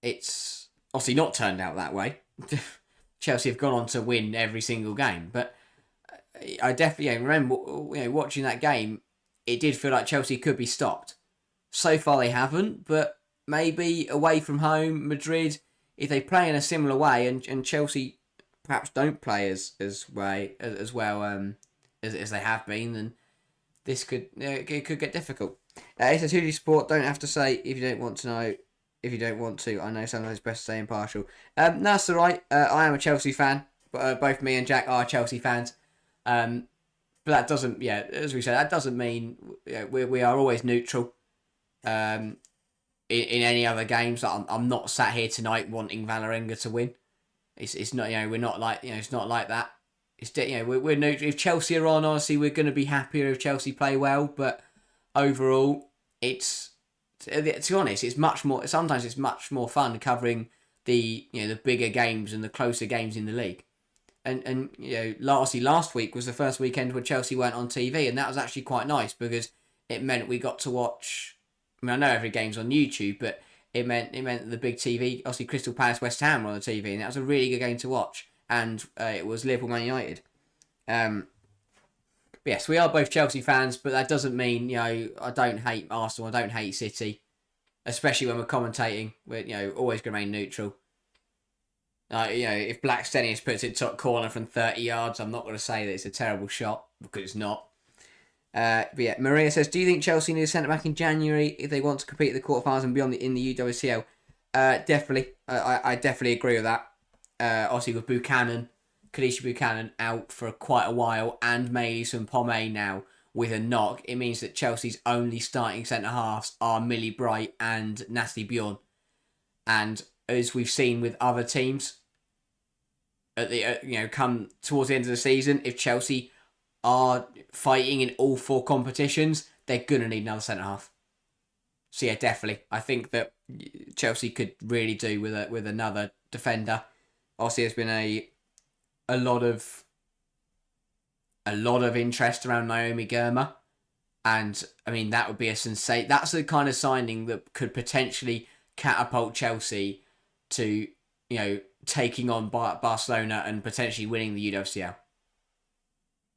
it's obviously not turned out that way. Chelsea have gone on to win every single game, but I definitely remember watching that game. It did feel like Chelsea could be stopped. So far they haven't, but maybe away from home, Madrid, if they play in a similar way, and Chelsea perhaps don't play as well as they have been, then this could get difficult. It's a 2D sport. Don't have to say if you don't want to know. If you don't want to, I know sometimes it's best to stay impartial. No, that's all right. I am a Chelsea fan. Both me and Jack are Chelsea fans. But that doesn't, as we said, that doesn't mean we are always neutral. In any other games, I'm not sat here tonight wanting Valerenga to win. It's not, we're not like, it's not like that. It's we're neutral. If Chelsea are on, honestly, we're going to be happier if Chelsea play well. But overall, to be honest, it's much more. Sometimes it's much more fun covering the bigger games and the closer games in the league. And last week was the first weekend where Chelsea weren't on TV, and that was actually quite nice because it meant we got to watch. I know every game's on YouTube, but it meant the big TV. Obviously, Crystal Palace, West Ham were on the TV, and that was a really good game to watch. And it was Liverpool, Man United. Yes, we are both Chelsea fans, but that doesn't mean I don't hate Arsenal. I don't hate City, especially when we're commentating. We're always going to remain neutral. If Blackstenius puts it top corner from 30 yards, I'm not going to say that it's a terrible shot because it's not. But yeah, Maria says, do you think Chelsea need a centre back in January if they want to compete at the quarterfinals and beyond in the UWCL? Definitely, I definitely agree with that. Obviously with Kadisha Buchanan out for quite a while, and Maylis and Pomey now with a knock, it means that Chelsea's only starting centre halves are Millie Bright and Natalie Bjorn. And as we've seen with other teams, at the come towards the end of the season, if Chelsea are fighting in all 4 competitions, they're gonna need another centre half. So yeah, definitely. I think that Chelsea could really do with another defender. Obviously, there's been a lot of interest around Naomi Girma, and I mean that would be a sensation. That's the kind of signing that could potentially catapult Chelsea to taking on Barcelona and potentially winning the UWCL.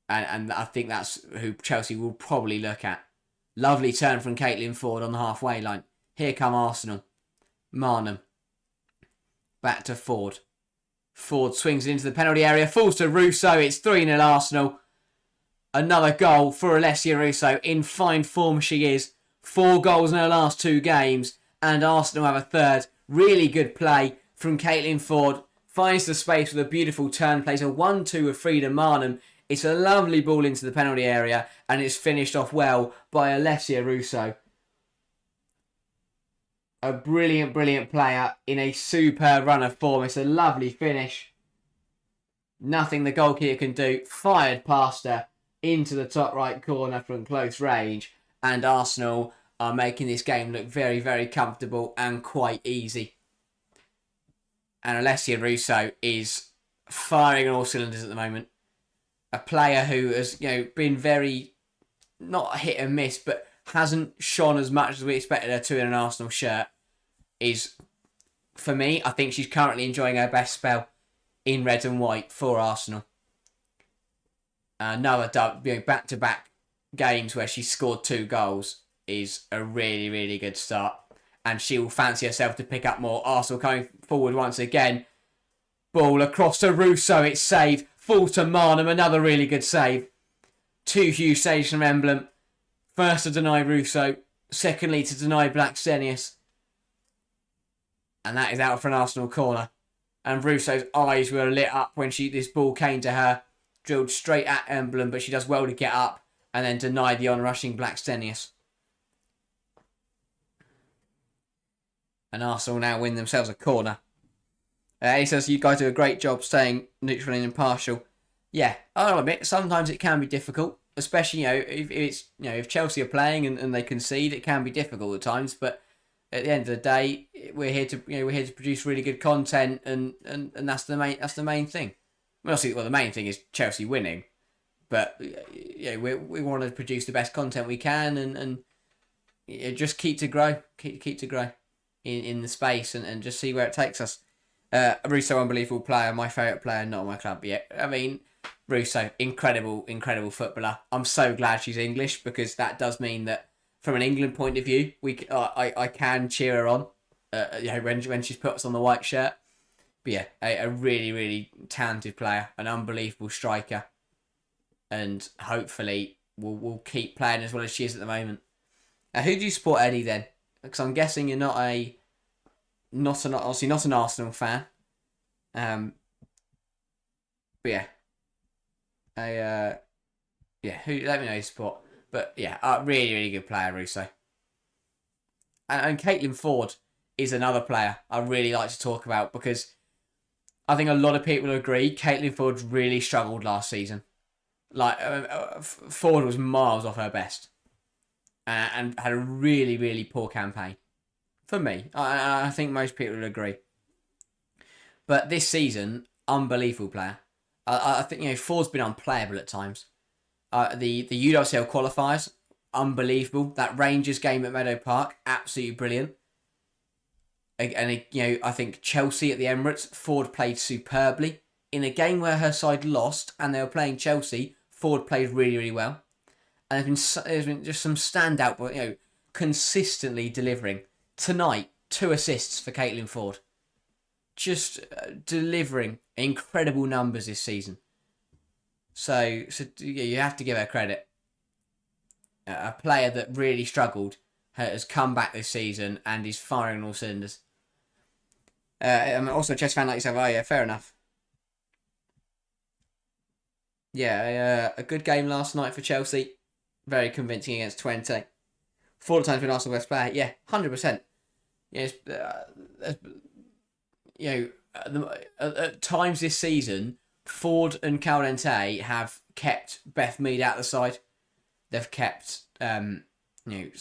And I think that's who Chelsea will probably look at. Lovely turn from Caitlin Ford on the halfway line. Here come Arsenal. Marnham. Back to Ford. Ford swings it into the penalty area. Falls to Russo. It's 3-0 Arsenal. Another goal for Alessia Russo. In fine form she is. 4 goals in her last 2 games. And Arsenal have a third. Really good play from Caitlin Ford. Finds the space with a beautiful turn. Plays a 1-2 with Frida Marnham. It's a lovely ball into the penalty area. And it's finished off well by Alessia Russo. A brilliant, brilliant player in a superb run of form. It's a lovely finish. Nothing the goalkeeper can do. Fired past her into the top right corner from close range. And Arsenal are making this game look very, very comfortable and quite easy. And Alessia Russo is firing on all cylinders at the moment. A player who has been very, not hit and miss, but hasn't shone as much as we expected her to in an Arsenal shirt. Is, for me, I think she's currently enjoying her best spell in red and white for Arsenal. Another back-to-back games where she scored 2 goals is a really, really good start. And she will fancy herself to pick up more. Arsenal coming forward once again. Ball across to Russo. It's saved. Falls to Marnham. Another really good save. 2 huge saves from Emblem. First to deny Russo. Secondly to deny Blackstenius. And that is out for an Arsenal corner. And Russo's eyes were lit up when this ball came to her. Drilled straight at Emblem, but she does well to get up and then deny the on-rushing Blackstenius. And Arsenal now win themselves a corner. He says, you guys do a great job staying neutral and impartial. Yeah, I'll admit, sometimes it can be difficult. Especially, if Chelsea are playing and they concede, it can be difficult at times. But at the end of the day, we're here to produce really good content, and that's the main thing. Well, the main thing is Chelsea winning, but we want to produce the best content we can, and just keep to grow in the space, and just see where it takes us. Russo, unbelievable player, my favourite player, not my club yet. I mean, Russo, incredible footballer. I'm so glad she's English, because that does mean that from an England point of view, I can cheer her on. When she's put us on the white shirt. But yeah, a really, really talented player, an unbelievable striker, and hopefully will keep playing as well as she is at the moment. Who do you support, Eddie? Then, because I'm guessing you're obviously not an Arsenal fan. But yeah, let me know your support. But yeah, really, really good player, Russo. And Caitlin Ford is another player I really like to talk about, because I think a lot of people agree Caitlin Ford really struggled last season. Ford was miles off her best, and had a really, really poor campaign. For me, I think most people would agree. But this season, unbelievable player. I think Ford's been unplayable at times. The UWCL qualifiers, unbelievable. That Rangers game at Meadow Park, absolutely brilliant. And I think Chelsea at the Emirates, Ford played superbly. In a game where her side lost and they were playing Chelsea, Ford played really, really well. And there's been just some standout, but consistently delivering. Tonight, 2 assists for Caitlin Ford. Just delivering incredible numbers this season. So you have to give her credit. A player that really struggled has come back this season and is firing on all cylinders. I'm also a Chelsea fan like yourself. Oh yeah, fair enough. Yeah, a good game last night for Chelsea. Very convincing against Twente. 4 times been Arsenal best player. Yeah, 100%. Yes, at times this season, Ford and Caldente have kept Beth Mead out of the side. They've kept they've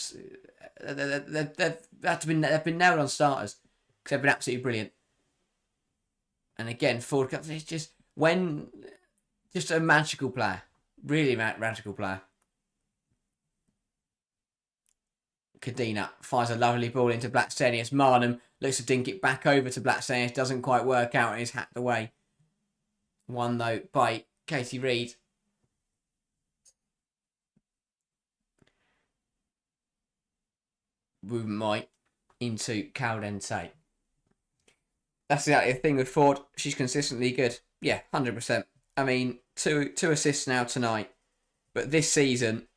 been nailed on starters because they've been absolutely brilliant. And again, Ford Cup, it's just a magical player, really magical player. Kadina fires a lovely ball into Blackstenius. Marnham looks to dink it back over to Blackstenius, doesn't quite work out and is hacked away. One though by Katie Reid. Moy into Caldente. That's exactly the thing with Ford. She's consistently good. Yeah, 100%. I mean, two assists now tonight. But this season,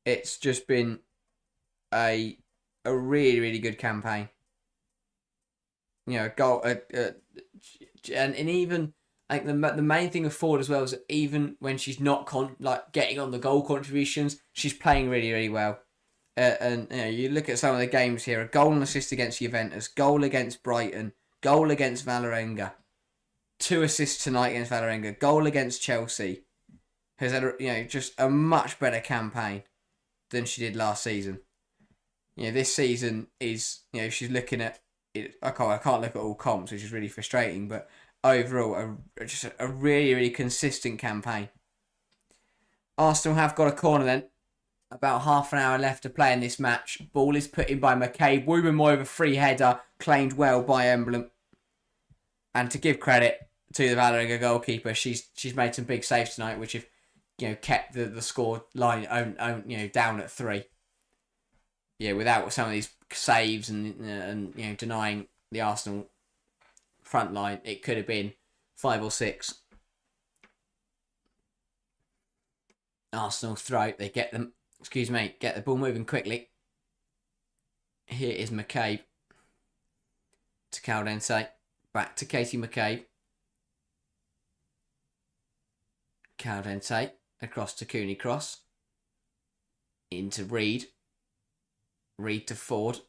it's just been a really, really good campaign. A goal. And even, I think the main thing with Ford as well is that even when she's not getting on the goal contributions, she's playing really, really well. And you look at some of the games here: a goal and assist against Juventus, goal against Brighton, goal against Vålerenga, 2 assists tonight against Vålerenga, goal against Chelsea. Has had just a much better campaign than she did last season. This season is she's looking at it. I can't look at all comps, which is really frustrating. But overall, just a really, really consistent campaign. Arsenal have got a corner then. About half an hour left to play in this match. Ball is put in by McCabe. Wubben-Moy with a free header, claimed well by Emblem. And to give credit to the Vålerenga goalkeeper, she's made some big saves tonight, which have kept the score line down at 3. Without some of these saves and denying the Arsenal front line, it could have been 5 or 6. Arsenal throw. They get the ball moving quickly. Here is McCabe to Caldente. Back to Katie McCabe. Caldente across to Cooney Cross. Into Reid. Reid to Ford.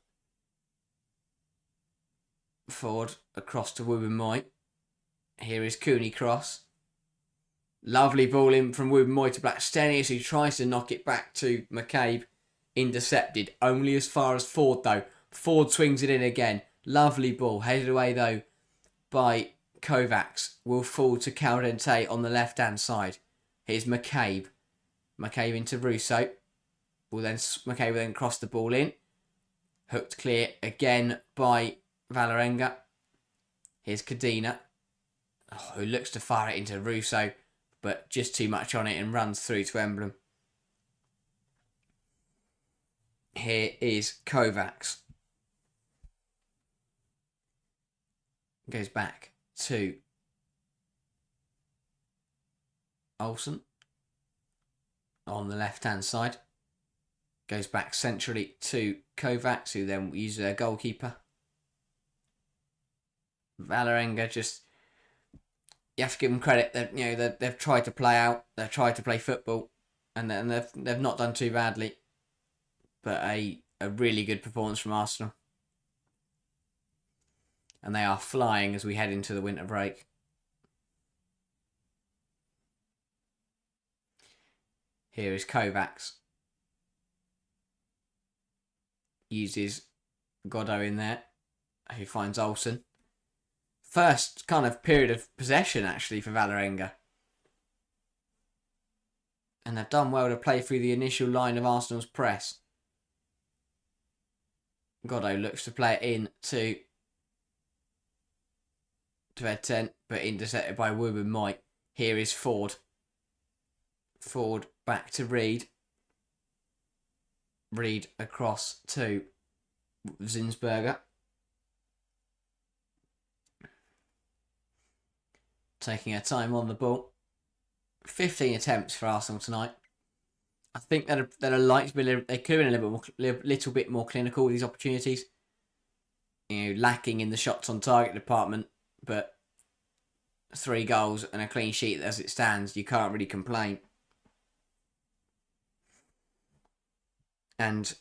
Ford across to Wubben-Moy. Here is Cooney Cross. Lovely ball in from Wubben-Moy to Blackstenius, who tries to knock it back to McCabe. Intercepted. Only as far as Ford, though. Ford swings it in again. Lovely ball. Headed away, though, by Kovacs. Will fall to Caldente on the left-hand side. Here's McCabe. McCabe into Russo. McCabe will then cross the ball in. Hooked clear again by Vålerenga. Here's Kadina, who looks to fire it into Russo, but just too much on it and runs through to Emblem. Here is Kovacs. Goes back to Olsen on the left-hand side. Goes back centrally to Kovacs, who then uses their goalkeeper. Vålerenga you have to give them credit that they've tried to play out, they've tried to play football, and they've not done too badly. But a really good performance from Arsenal. And they are flying as we head into the winter break. Here is Kovacs. Uses Godot in there, who finds Olsen. First kind of period of possession, actually, for Vålerenga. And they've done well to play through the initial line of Arsenal's press. Godot looks to play it in to Etienne, but intercepted by Wubben-Moy. Here is Ford. Ford back to Reid. Reid across to Zinsberger. Taking her time on the ball. 15 attempts for Arsenal tonight. I think they could have been a little bit more clinical with these opportunities. Lacking in the shots on target department, but 3 goals and a clean sheet as it stands, you can't really complain. And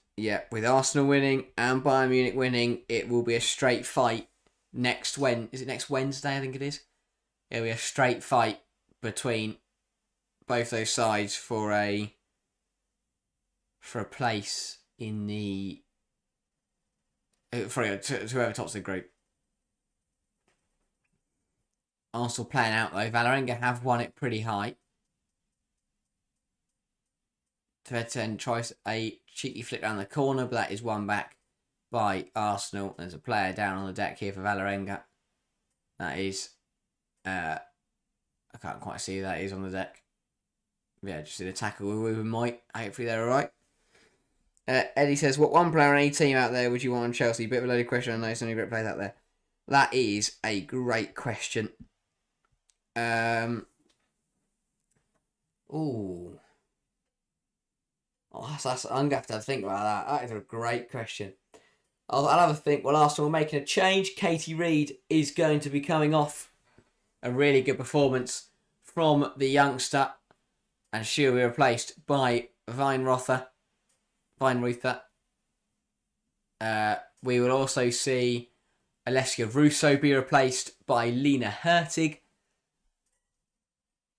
with Arsenal winning and Bayern Munich winning, it will be a straight fight next Wednesday, I think it is. It'll be a straight fight between both those sides for a for a place in the to whoever tops the group. Arsenal playing out though. Vålerenga have won it pretty high. Tvedten tries a cheeky flick around the corner, but that is won back by Arsenal. There's a player down on the deck here for Vålerenga. That is, I can't quite see who that is on the deck. Yeah, just in a tackle with Mike. Hopefully they're alright. Eddie says, what one player on any team out there would you want on Chelsea? Bit of a loaded question. I know so many great players out there. That is a great question. Ooh. Oh, I'm going to have to think about that. That is a great question. I'll have a think. Well, Arsenal are making a change. Katie Reid is going to be coming off. A really good performance from the youngster. And she'll be replaced by Weinreuther. We will also see Alessia Russo be replaced by Lena Hurtig.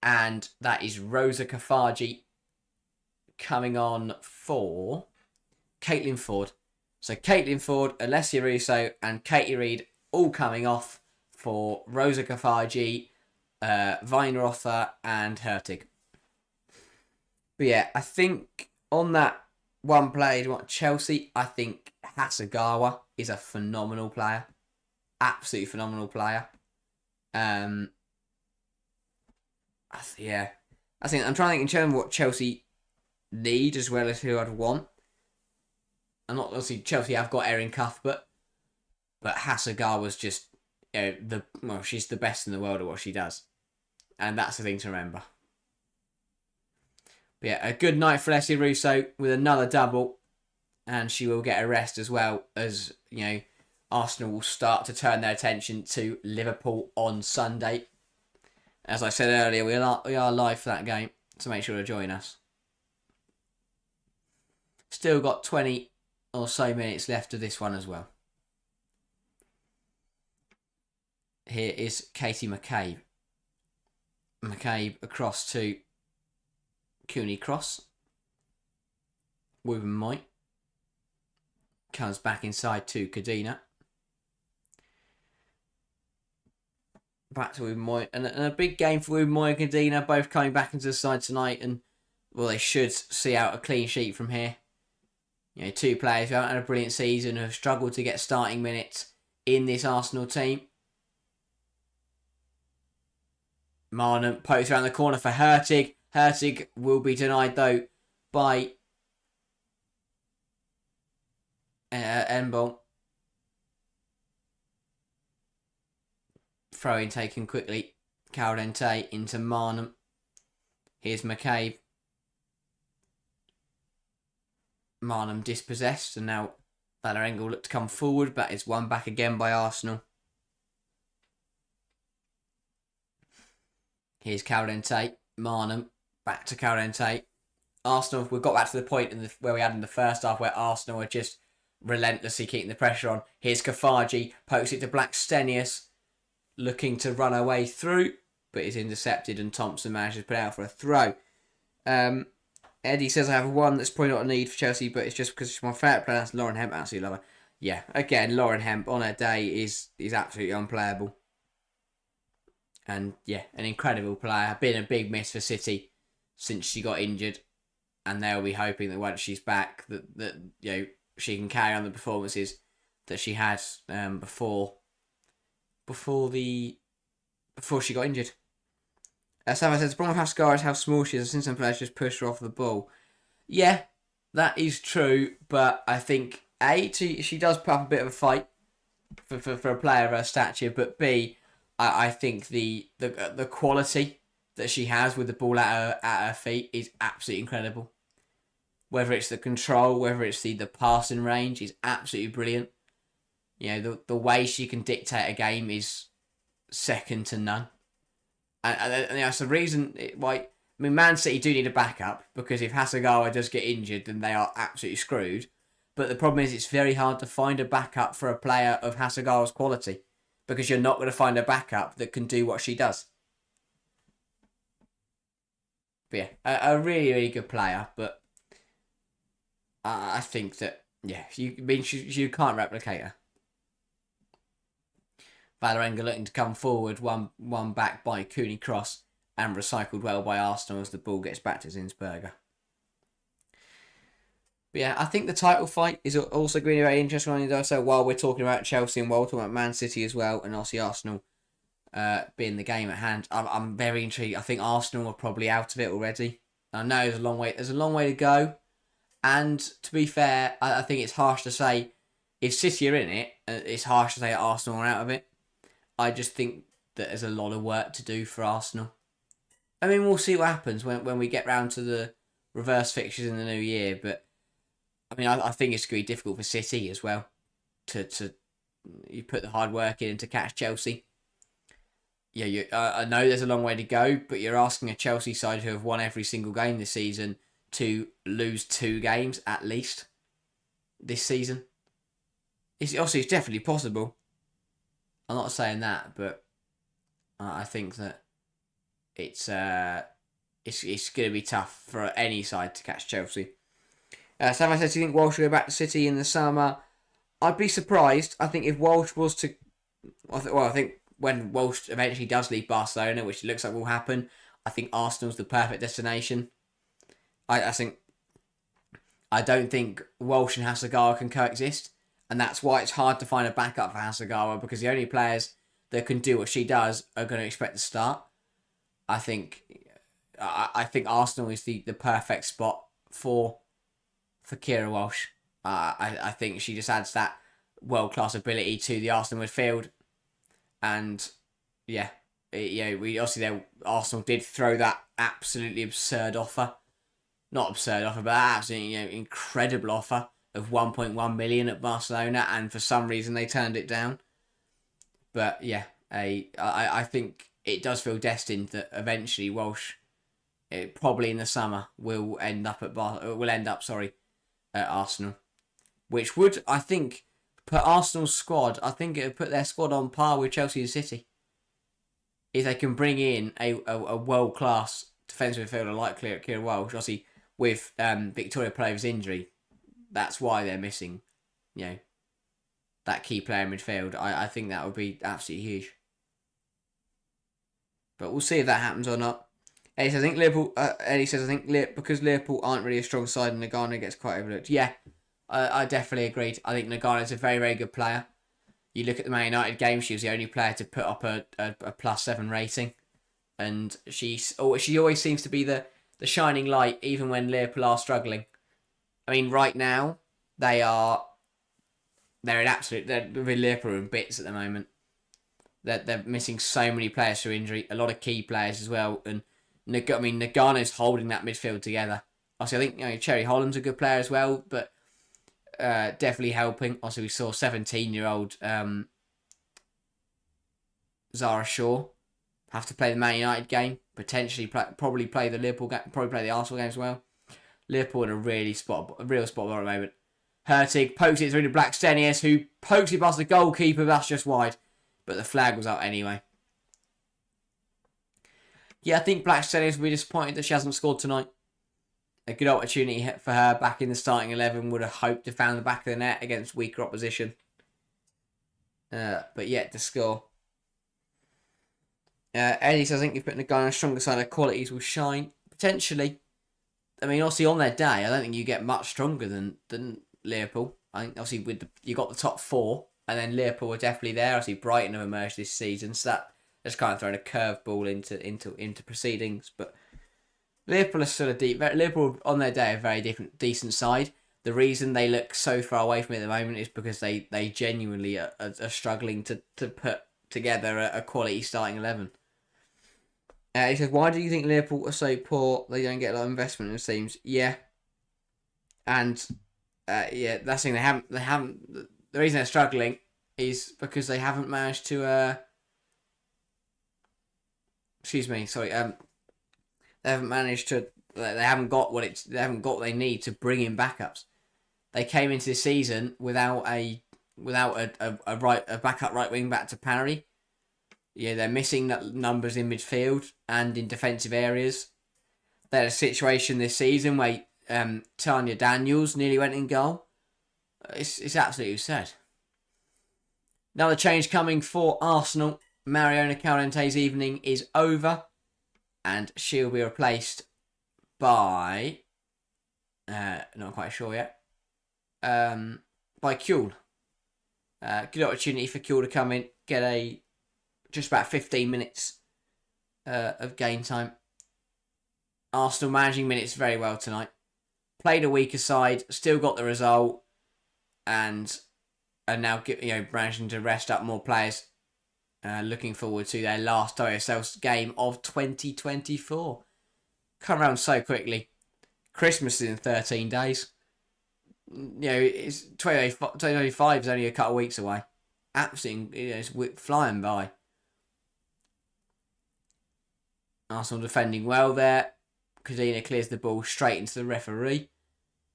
And that is Rosa Kafaji coming on for Caitlin Ford. So Caitlin Ford, Alessia Russo and Katie Reid all coming off for Rosa Kafaji, Weinreuther and Hurtig. But yeah, I think on that one player you want Chelsea, I think Hasegawa is a phenomenal player. Absolutely phenomenal player. Yeah. I think I'm trying to think in terms of what Chelsea need as well as who I'd want. I'm not obviously Chelsea have got Erin Cuthbert, but Hasegawa's just she's the best in the world at what she does. And that's the thing to remember. But yeah, a good night for Alessia Russo with another double. And she will get a rest as well as, Arsenal will start to turn their attention to Liverpool on Sunday. As I said earlier, we are live for that game, so make sure to join us. Still got 20 or so minutes left of this one as well. Here is Katie McCabe. McCabe across to Cooney Cross. Wooben Moy comes back inside to Cadena. Back to Wooben Moy. And a big game for Wooben Moy and Cadena, both coming back into the side tonight. And, well, they should see out a clean sheet from here. Two players who haven't had a brilliant season, who have struggled to get starting minutes in this Arsenal team. Marnham pokes around the corner for Hurtig. Hurtig will be denied, though, by Enbol. Throw-in taken quickly. Caldente into Marnham. Here's McCabe. Marnham dispossessed, and now Vålerenga will look to come forward, but it's won back again by Arsenal. Here's Caldente. Marnham. Back to Caldente. Arsenal, we've got back to the point where we had in the first half where Arsenal are just relentlessly keeping the pressure on. Here's Kafaji. Pokes it to Blackstenius. Looking to run her way through, but is intercepted, and Thompson manages to put out for a throw. Eddie says, I have one that's probably not a need for Chelsea, but it's just because she's my favourite player. That's Lauren Hemp. Absolutely love her. Yeah, again, Lauren Hemp on her day is absolutely unplayable. And yeah, an incredible player. Been a big miss for City since she got injured. And they'll be hoping that once she's back, that she can carry on the performances that she had before she got injured. Sava says, the problem with Hasegawa is how small she is. I've seen some players just push her off the ball. Yeah, that is true, but I think she does put up a bit of a fight for a player of her stature, but B, I think the quality that she has with the ball at her feet is absolutely incredible. Whether it's the control, whether it's the passing range, is absolutely brilliant. The way she can dictate a game is second to none. And that's the reason why. Man City do need a backup, because if Hasegawa does get injured, then they are absolutely screwed. But the problem is, it's very hard to find a backup for a player of Hasegawa's quality, because you're not going to find a backup that can do what she does. But yeah, a really, really good player, but I think that, yeah, you can't replicate her. Vålerenga looking to come forward, one back by Cooney Cross, and recycled well by Arsenal as the ball gets back to Zinsberger. But yeah, I think the title fight is also going to be very interesting on the so while we're talking about Chelsea and while we're talking about Man City as well, and obviously Arsenal being the game at hand, I'm very intrigued. I think Arsenal are probably out of it already. I know there's a long way to go, and to be fair, I think it's harsh to say if City are in it, it's harsh to say Arsenal are out of it. I just think that there's a lot of work to do for Arsenal. I mean, we'll see what happens when we get round to the reverse fixtures in the new year, but I mean, I think it's going to be difficult for City as well to you put the hard work in to catch Chelsea. Yeah, I know there's a long way to go, but you're asking a Chelsea side who have won every single game this season to lose 2 games at least this season. It's definitely possible. I'm not saying that, but I think that it's going to be tough for any side to catch Chelsea. Sam says, do you think Walsh will go back to City in the summer? I'd be surprised. I think if Walsh was to... I think when Walsh eventually does leave Barcelona, which it looks like will happen, I think Arsenal's the perfect destination. I don't think Walsh and Hasegawa can coexist, and that's why it's hard to find a backup for Hasegawa, because the only players that can do what she does are going to expect to start. I think Arsenal is the perfect spot for Keira Walsh. I think she just adds that world-class ability to the Arsenal midfield. And, Arsenal did throw that absolutely absurd offer. Not absurd offer, but absolutely incredible offer of 1.1 million at Barcelona, and for some reason they turned it down. But, yeah, I think it does feel destined that eventually Walsh, probably in the summer, will end up at Arsenal, which would, I think, put Arsenal's squad, I think it would put their squad on par with Chelsea and City. If they can bring in a world-class defensive midfielder like Keira Walsh, obviously with Victoria Plover's injury, that's why they're missing, that key player in midfield. I think that would be absolutely huge. But we'll see if that happens or not. Eddie says, I think because Liverpool aren't really a strong side and Nagano gets quite overlooked. Yeah, I definitely agreed. I think Nagano's a very, very good player. You look at the Man United game, she was the only player to put up a +7 rating. And she always seems to be the shining light, even when Liverpool are struggling. I mean, right now, they're Liverpool are in bits at the moment. They're missing so many players through injury, a lot of key players as well, and Nagano's holding that midfield together. Also, I think Cherry Holland's a good player as well, but definitely helping. Also, we saw 17-year-old Zara Shaw have to play the Man United game, potentially probably play the Liverpool game, probably play the Arsenal game as well. Liverpool in a real spot at the moment. Hurtig pokes it through to Blackstenius, who pokes it past the goalkeeper. That's just wide, but the flag was out anyway. Yeah, I think Blackstenius will be disappointed that she hasn't scored tonight. A good opportunity for her back in the starting 11. Would have hoped to found the back of the net against weaker opposition. But yet to score. Eddie says, I think you've put Nagano on a stronger side, her qualities will shine. Potentially. I mean, obviously on their day, I don't think you get much stronger than Liverpool. I think obviously you got the top 4, and then Liverpool were definitely there. Obviously Brighton have emerged this season, so that has kind of thrown a curveball into proceedings. But Liverpool are still Liverpool on their day a very decent side. The reason they look so far away from it at the moment is because they genuinely are struggling to put together a quality starting 11. He says, why do you think Liverpool are so poor? They don't get a lot of investment, it seems. Yeah. And, that's the thing. They haven't, the reason they're struggling is because they haven't managed to, they haven't managed to, they haven't got what they need to bring in backups. They came into this season without a backup right wing back to parry. Yeah, they're missing numbers in midfield and in defensive areas. They had a situation this season where Tanya Daniels nearly went in goal. It's absolutely sad. Another change coming for Arsenal. Mariona Calente's evening is over, and she'll be replaced by not quite sure yet. By Kuhl. Good opportunity for Kuhl to come in, get just about 15 minutes of game time. Arsenal managing minutes very well tonight. Played a weaker side, still got the result, and now managing to rest up more players. Looking forward to their last WSL game of 2024. Come around so quickly. Christmas is in 13 days. It's 2025 is only a couple of weeks away. Absolutely, it's flying by. Arsenal defending well there. Kadina clears the ball straight into the referee.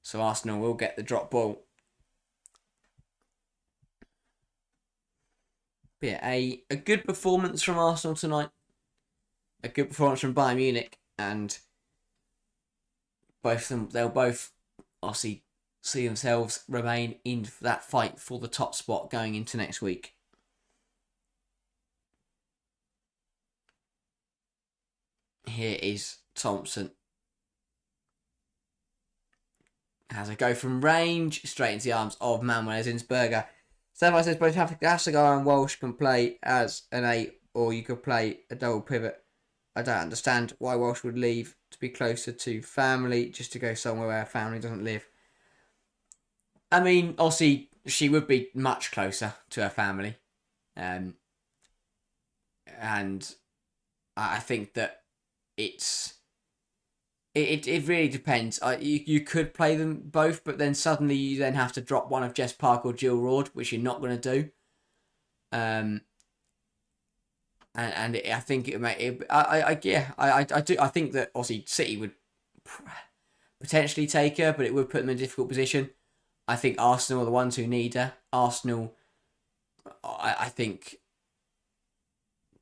So Arsenal will get the drop ball. But yeah, a good performance from Arsenal tonight. A good performance from Bayern Munich. And both of them, they'll both obviously see themselves remain in that fight for the top spot going into next week. Here is Thompson. Has a go from range straight into the arms of Manuel Zinsberger. Stefan says both Hasegawa and Walsh can play as an 8, or you could play a double pivot. I don't understand why Walsh would leave to be closer to family, just to go somewhere where family doesn't live. I mean, obviously, she would be much closer to her family. And I think that it really depends. You could play them both, but then suddenly you then have to drop one of Jess Park or Jill Roord, which you're not going to do. I think it may. I think that obviously City would potentially take her, but it would put them in a difficult position. I think Arsenal are the ones who need her. Arsenal, I think,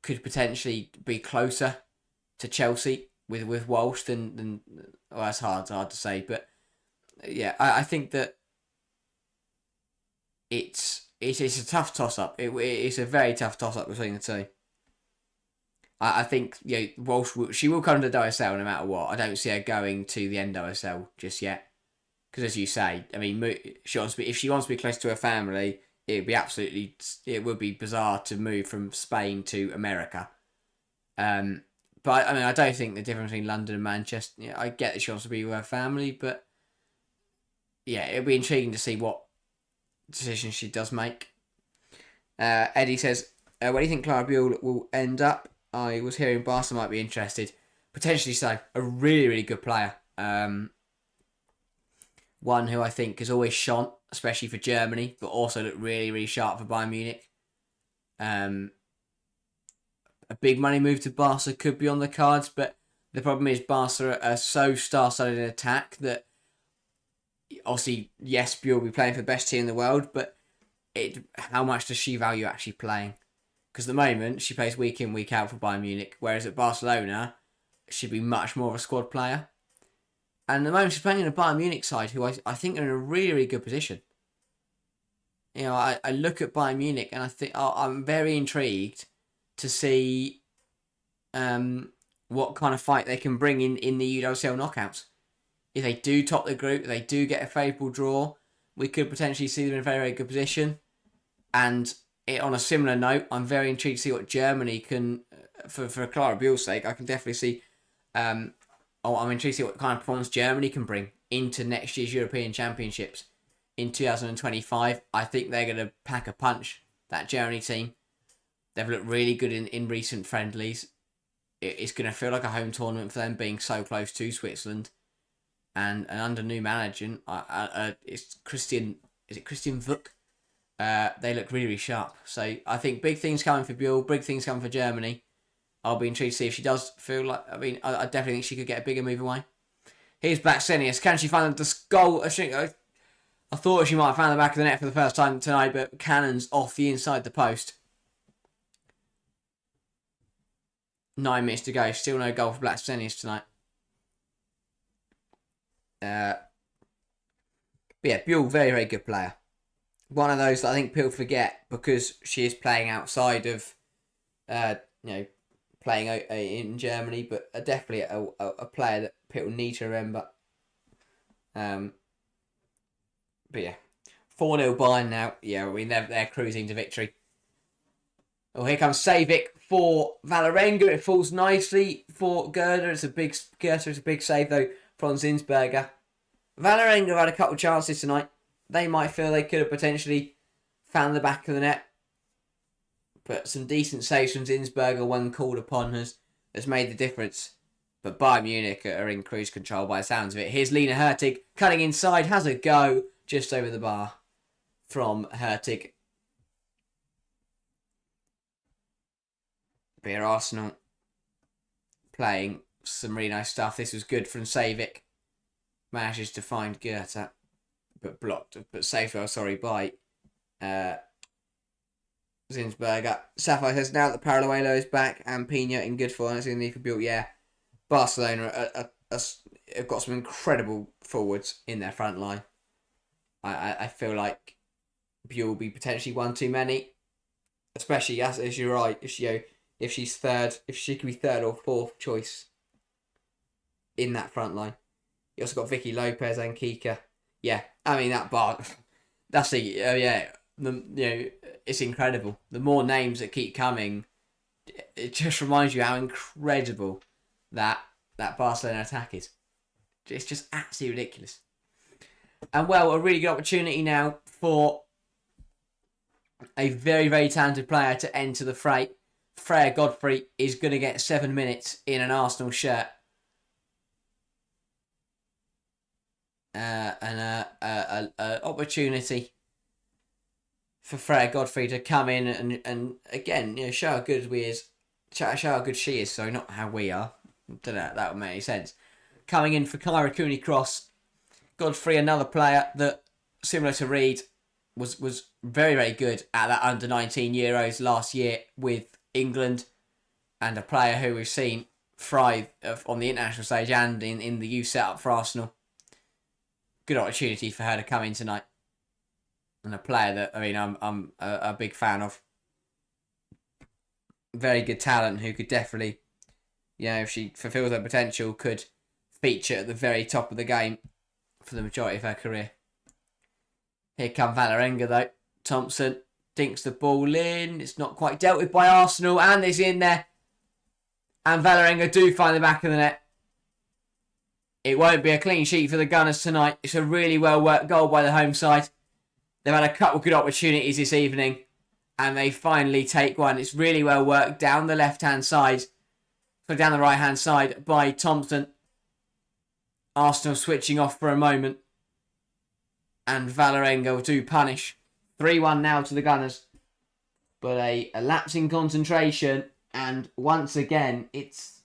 could potentially be closer to Chelsea with Walsh than well, that's hard to say, but yeah, I think that it's a tough toss up. It's a very tough toss up between the two. I think Walsh she will come to the WSL no matter what. I don't see her going to the NWSL just yet, because as you say, I mean, if she wants to be close to her family, it would be bizarre to move from Spain to America. But I mean, I don't think the difference between London and Manchester. I get that she wants to be with her family, but yeah, it'll be intriguing to see what decisions she does make. Eddie says, "Where do you think Clara Buell will end up?" I was hearing Barca might be interested, potentially so. A really, really good player. One who I think has always shone, especially for Germany, but also looked really, really sharp for Bayern Munich. A big money move to Barca could be on the cards, but the problem is Barca are so star-studded in attack that obviously, yes, Buell will be playing for the best team in the world, but how much does she value actually playing? Because at the moment, she plays week in, week out for Bayern Munich, whereas at Barcelona, she'd be much more of a squad player. And at the moment, she's playing in a Bayern Munich side who I think are in a really, really good position. I look at Bayern Munich and I think I'm very intrigued to see what kind of fight they can bring in the UWCL knockouts. If they do top the group, if they do get a favourable draw, we could potentially see them in a very, very good position. And on a similar note, I'm very intrigued to see what Germany can, for Clara Buell's sake, I can definitely see, I'm intrigued to see what kind of performance Germany can bring into next year's European Championships in 2025. I think they're going to pack a punch, that Germany team. They've looked really good in recent friendlies. It's going to feel like a home tournament for them, being so close to Switzerland. And under new management, it's Christian. Is it Christian Vuk? They look really, really sharp. So I think big things coming for Buell, big things coming for Germany. I'll be intrigued to see if she does feel like. I mean, I definitely think she could get a bigger move away. Here's Blacksenius. Can she find the goal? I thought she might have found the back of the net for the first time tonight, but cannons off the inside the post. 9 minutes to go. Still no goal for Blacksenius tonight. But yeah, Buell, very, very good player. One of those that I think people forget because she is playing outside of, playing in Germany, but definitely a player that people need to remember. But yeah, 4-0 Bayern now. Yeah, they're cruising to victory. Oh, here comes Savic for Vålerenga. It falls nicely for Gerda. It's a big save though from Zinsberger. Vålerenga have had a couple of chances tonight. They might feel they could have potentially found the back of the net, but some decent saves from Zinsberger when called upon has made the difference. But Bayern Munich are in cruise control by the sounds of it. Here's Lena Hurtig cutting inside, has a go just over the bar from Hurtig. But Arsenal playing some really nice stuff. This was good from Savic. Manages to find Goethe, but blocked, but saved well, by Zinsberger. Safai says now that Paraluelo is back and Pina in good form. That's in the need for Buell. Yeah, Barcelona have got some incredible forwards in their front line. I feel like Buell will be potentially one too many, especially as you're right. If she could be third or fourth choice in that front line. You also got Vicky Lopez and Kika. Yeah, I mean that bar. That's it's incredible. The more names that keep coming, it just reminds you how incredible that Barcelona attack is. It's just absolutely ridiculous. And well, a really good opportunity now for a very, very talented player to enter the fray. Freya Godfrey is going to get 7 minutes in an Arsenal shirt. An opportunity for Freya Godfrey to come in and again, show how good she is. So not how we are. Don't know if that would make any sense. Coming in for Kyra Cooney-Cross. Godfrey, another player that, similar to Reed, was very, very good at that under-19 Euros last year with England, and a player who we've seen thrive on the international stage and in the youth setup for Arsenal. Good opportunity for her to come in tonight, and a player that I'm a big fan of. Very good talent who could definitely, if she fulfills her potential, could feature at the very top of the game for the majority of her career. Here come Vålerenga though. Thompson dinks the ball in. It's not quite dealt with by Arsenal, and it's in there. And Vålerenga do find the back of the net. It won't be a clean sheet for the Gunners tonight. It's a really well-worked goal by the home side. They've had a couple of good opportunities this evening, and they finally take one. It's really well worked down the left-hand side, down the right-hand side by Thompson. Arsenal switching off for a moment, and Vålerenga do punish. 3-1 now to the Gunners, but a lapse in concentration, and once again, it's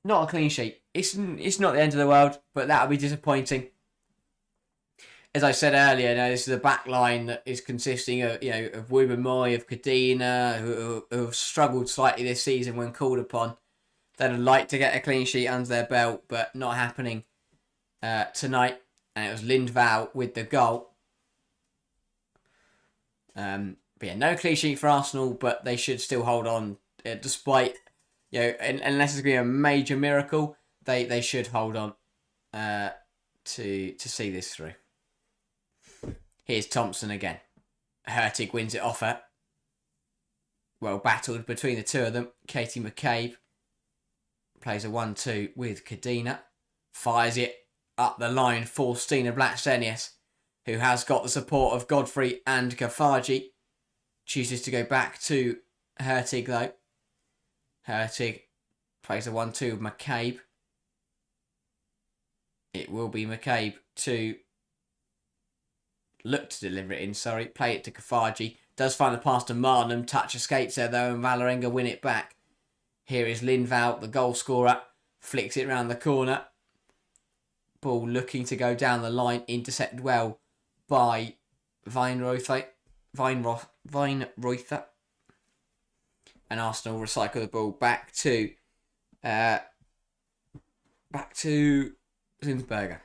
not a clean sheet. It's not the end of the world, but that'll be disappointing. As I said earlier, this is a back line that is consisting of of Wubenmoy, of Kadena, who have struggled slightly this season when called upon. They'd like to get a clean sheet under their belt, but not happening tonight. And it was Lindvall with the goal. But yeah, no clean sheet for Arsenal, but they should still hold on despite unless it's going to be a major miracle. They should hold on to see this through. Here's Thompson again. Hurtig wins it off her. Well battled between the two of them. Katie McCabe plays a 1-2 with Kadena. Fires it up the line for Stina Blacksenius, who has got the support of Godfrey and Kafaji. Chooses to go back to Hurtig though. Hurtig plays a 1-2 with McCabe. It will be McCabe to look to deliver it in, play it to Kafaji. Does find the pass to Marnham. Touch escapes there though, and Vålerenga win it back. Here is Lindvall, the goal scorer. Flicks it round the corner. Ball looking to go down the line. Intercepted well by Weinreuther. And Arsenal recycle the ball back to Zinsberger.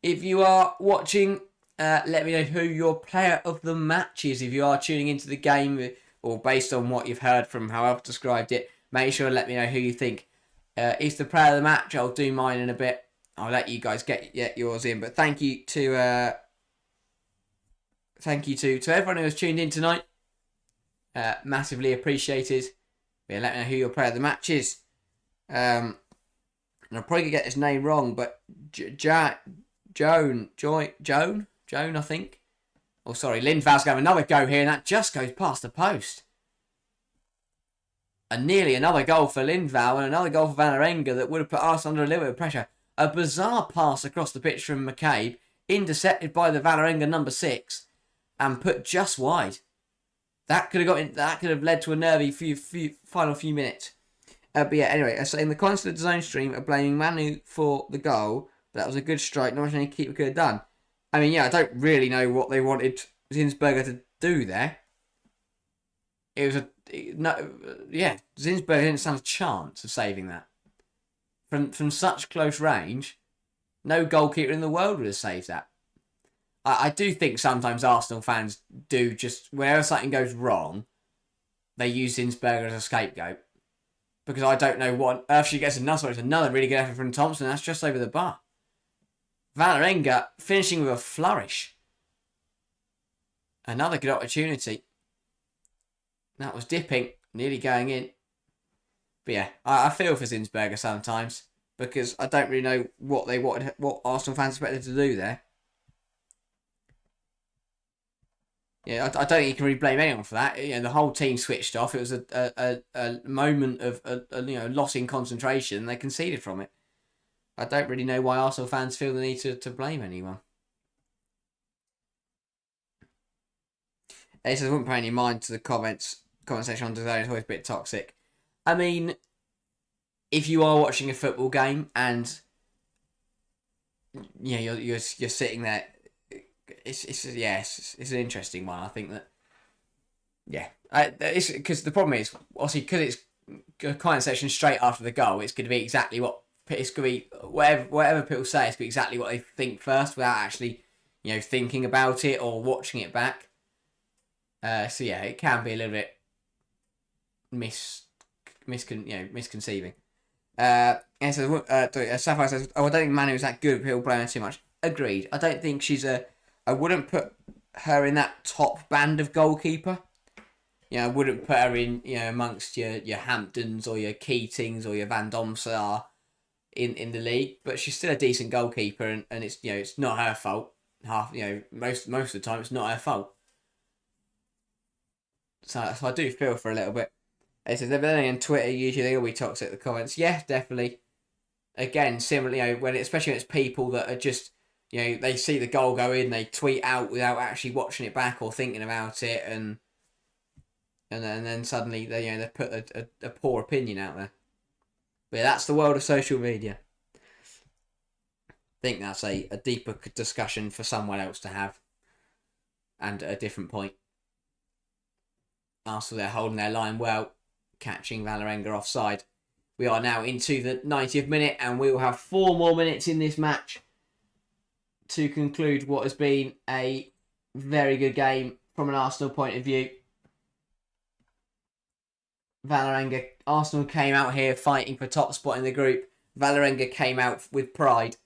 If you are watching, let me know who your player of the match is. If you are tuning into the game, or based on what you've heard from how I've described it, make sure to let me know who you think is the player of the match. I'll do mine in a bit. I'll let you guys get yours in. But thank you to everyone who has tuned in tonight. Massively appreciated. Yeah, let me know who your player of the match is. And I'll probably get his name wrong, but Joan, I think. Oh, sorry, Lindval's going to have another go here, and that just goes past the post. And nearly another goal for Lindval and another goal for VÅLERENGA that would have put us under a little bit of pressure. A bizarre pass across the pitch from McCabe, intercepted by the VÅLERENGA number 6, and put just wide. That could have led to a nervy final few minutes. But yeah, anyway, so in the comments of the zone stream are blaming Manu for the goal, but that was a good strike, not much any keeper could have done. I mean, yeah, I don't really know what they wanted Zinsberger to do there. It was Zinsberger didn't stand a chance of saving that. From such close range, no goalkeeper in the world would have saved that. I do think sometimes Arsenal fans do just, whenever something goes wrong, they use Zinsberger as a scapegoat. Because I don't know what on earth she gets another. It's another really good effort from Thompson. That's just over the bar. VÅLERENGA finishing with a flourish. Another good opportunity. That was dipping, nearly going in. But yeah, I feel for Zinsberger sometimes because I don't really know what Arsenal fans expected to do there. Yeah, I don't think you can really blame anyone for that. You know, the whole team switched off. It was a moment of loss in concentration. They conceded from it. I don't really know why Arsenal fans feel the need to blame anyone. It says, I wouldn't pay any mind to the comment section on today. It's always a bit toxic. I mean, if you are watching a football game and you're sitting there, it's an interesting one. I think that it's because the problem is obviously because it's a comment section straight after the goal. It's going to be exactly what it's going to be. Whatever people say, it's going to be exactly what they think first, without actually thinking about it or watching it back. So yeah, it can be a little bit misconceiving. And so Sapphire says, I don't think Manu is that good. People blame her too much. Agreed. I don't think I wouldn't put her in that top band of goalkeeper. I wouldn't put her in amongst your Hamptons or your Keatings or your Van Domsar in the league. But she's still a decent goalkeeper, and it's it's not her fault. Most of the time it's not her fault. So I do feel for a little bit. It says everything on Twitter usually they will be toxic. The comments, yeah, definitely. Again, similarly, especially when it's people that are just they see the goal go in, they tweet out without actually watching it back or thinking about it, and then suddenly they put a poor opinion out there. But yeah, that's the world of social media. I think that's a deeper discussion for someone else to have, and at a different point. Arsenal, they're holding their line well, catching VÅLERENGA offside. We are now into the 90th minute, and we will have 4 more minutes in this match to conclude what has been a very good game from an Arsenal point of view. Arsenal came out here fighting for top spot in the group. VÅLERENGA came out with pride.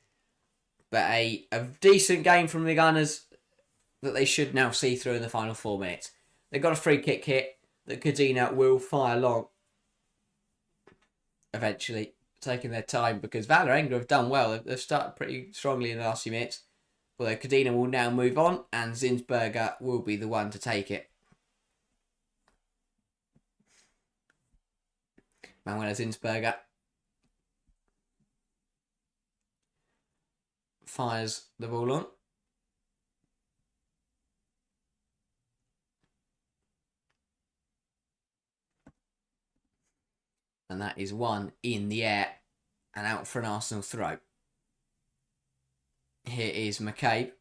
But a decent game from the Gunners that they should now see through in the final 4 minutes. They've got a free kick hit that Cadena will fire long. Eventually, taking their time because VÅLERENGA have done well. They've started pretty strongly in the last few minutes. Although Cadena will now move on and Zinsberger will be the one to take it. Manuel Zinsberger fires the ball on. And that is one in the air and out for an Arsenal throw. Here is McCabe.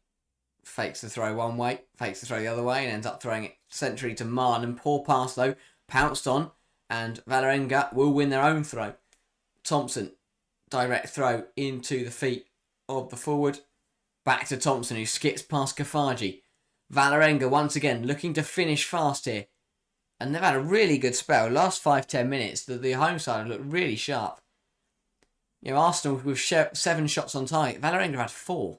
Fakes the throw one way, fakes the throw the other way, and ends up throwing it centrally to Marn. And poor pass though, pounced on, and VÅLERENGA will win their own throw. Thompson, direct throw into the feet of the forward. Back to Thompson, who skips past Kafaji. VÅLERENGA once again looking to finish fast here. And they've had a really good spell. Last 5-10 minutes, the home side have looked really sharp. You know, Arsenal with 7 shots on target. VÅLERENGA have had 4.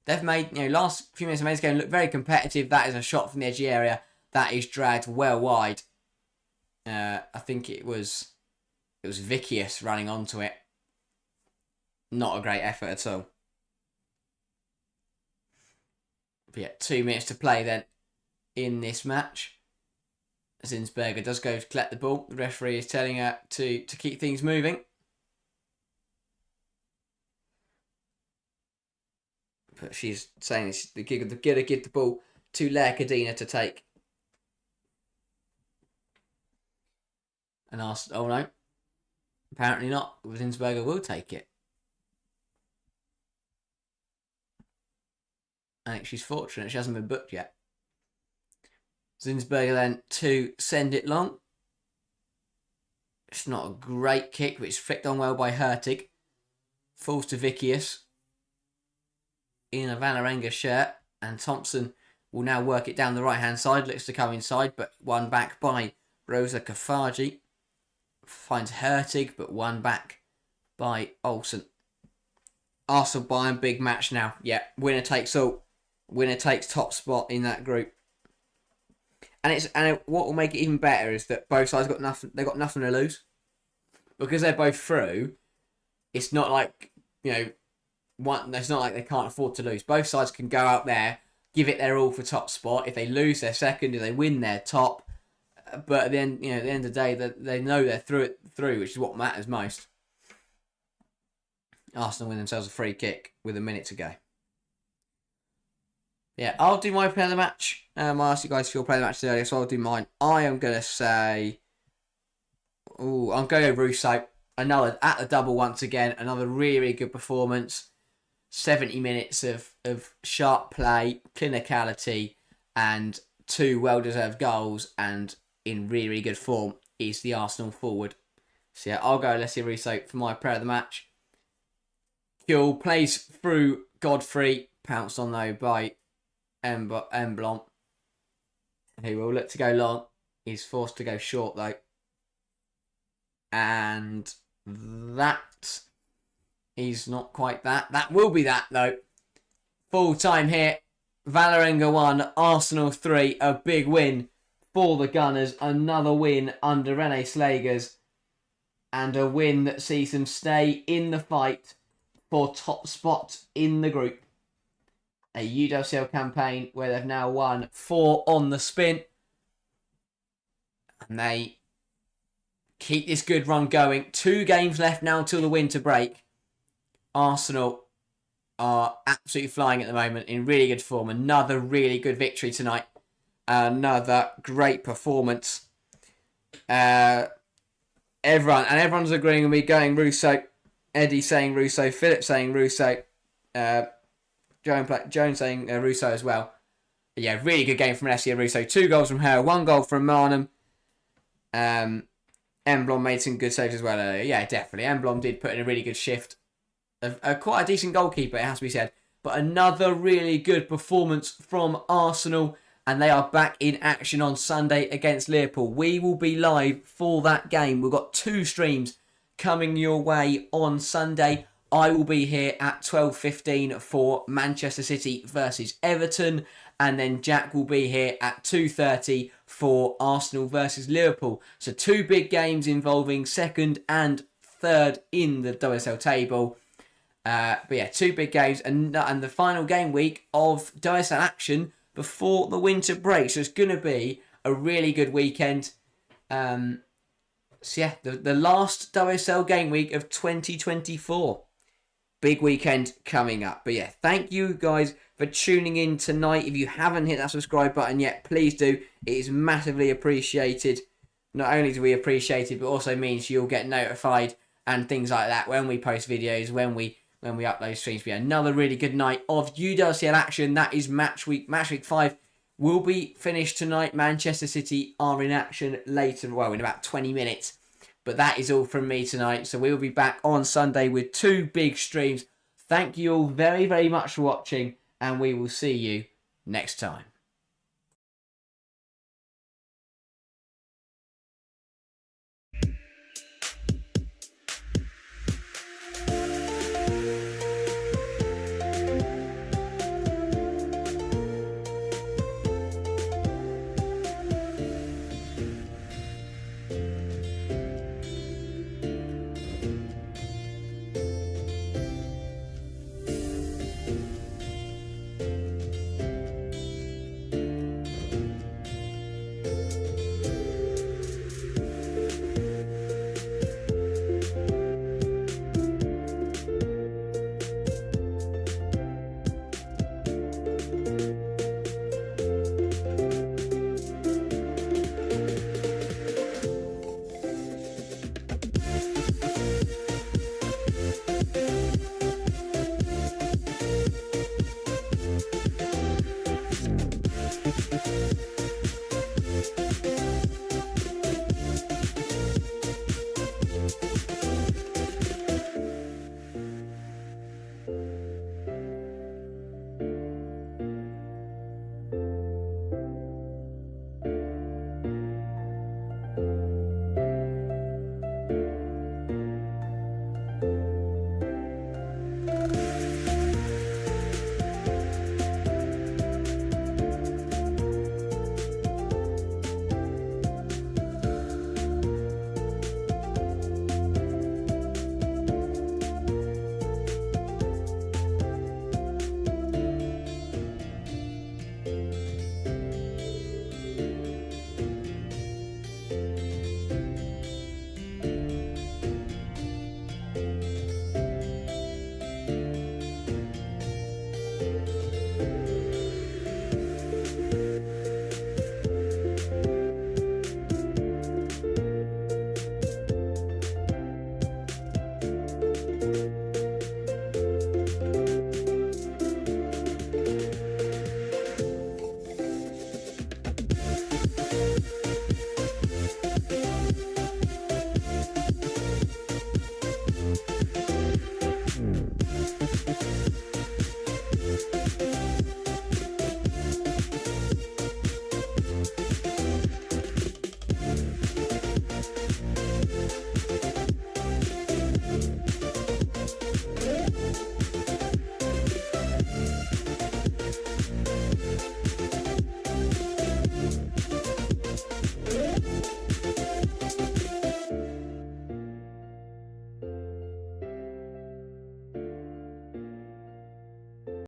They've made, last few minutes of this game look very competitive. That is a shot from the edge of the area. That is dragged well wide. I think it was Vicious running onto it. Not a great effort at all. But yeah, 2 minutes to play then in this match. Zinsberger does go to collect the ball. The referee is telling her to keep things moving. But she's saying they're going to give the ball to Lea Cadena to take. And asked, oh no, apparently not. Zinsberger will take it. I think she's fortunate she hasn't been booked yet. Zinsberger then to send it long. It's not a great kick, but it's flicked on well by Hurtig. Falls to Vicious in a VÅLERENGA shirt. And Thompson will now work it down the right-hand side. Looks to come inside, but won back by Rosa Kafaji. Finds Hurtig, but won back by Olsen. Arsenal Bayern, big match now. Yeah, winner takes all. Winner takes top spot in that group. And what will make it even better is that both sides got nothing. They got nothing to lose because they're both through. It's not like it's not like they can't afford to lose. Both sides can go out there, give it their all for top spot. If they lose, they're second. If they win, they're top. But at the end, at the end of the day, they know they're through, which is what matters most. Arsenal win themselves a free kick with a minute to go. Yeah, I'll do my play of the match. I asked you guys if you'll play the match earlier, so I'll do mine. I am going to say... I'm going to Russo. Another at the double once again. Another really, really good performance. 70 minutes of sharp play, clinicality, and 2 well-deserved goals. And in really, really good form is the Arsenal forward. So yeah, I'll go Alessia Russo for my player of the match. Kill plays through Godfrey. Pounced on though by Emblom, who will look to go long. He's forced to go short though. And that is not quite that. That will be that though. Full time here. VÅLERENGA 1, Arsenal 3. A big win for the Gunners. Another win under René Slagers. And a win that sees them stay in the fight for top spot in the group. A UWCL campaign where they've now won 4 on the spin. And they keep this good run going. 2 games left now until the winter break. Arsenal are absolutely flying at the moment in really good form. Another really good victory tonight. Another great performance. Everyone's agreeing with me going Russo. Eddie saying Russo. Philip saying Russo. Jones saying Russo as well. But yeah, really good game from Alessia Russo. 2 goals from her, 1 goal from Marnham. Emblom made some good saves as well earlier. Yeah, definitely. Emblom did put in a really good shift. Quite a decent goalkeeper, it has to be said. But another really good performance from Arsenal. And they are back in action on Sunday against Liverpool. We will be live for that game. We've got 2 streams coming your way on Sunday. I will be here at 12:15 for Manchester City versus Everton. And then Jack will be here at 2:30 for Arsenal versus Liverpool. So 2 big games involving 2nd and 3rd in the WSL table. But yeah, 2 big games. And the final game week of WSL action before the winter break. So it's going to be a really good weekend. So yeah, the last WSL game week of 2024. Big weekend coming up. But yeah, thank you guys for tuning in tonight. If you haven't hit that subscribe button yet, please do. It is massively appreciated. Not only do we appreciate it, but also means you'll get notified and things like that when we post videos, when we upload streams. But yeah, another really good night of UWCL action. That is match week. Match week 5 will be finished tonight. Manchester City are in action later, well, in about 20 minutes. But that is all from me tonight. So we will be back on Sunday with 2 big streams. Thank you all very, very much for watching, and we will see you next time.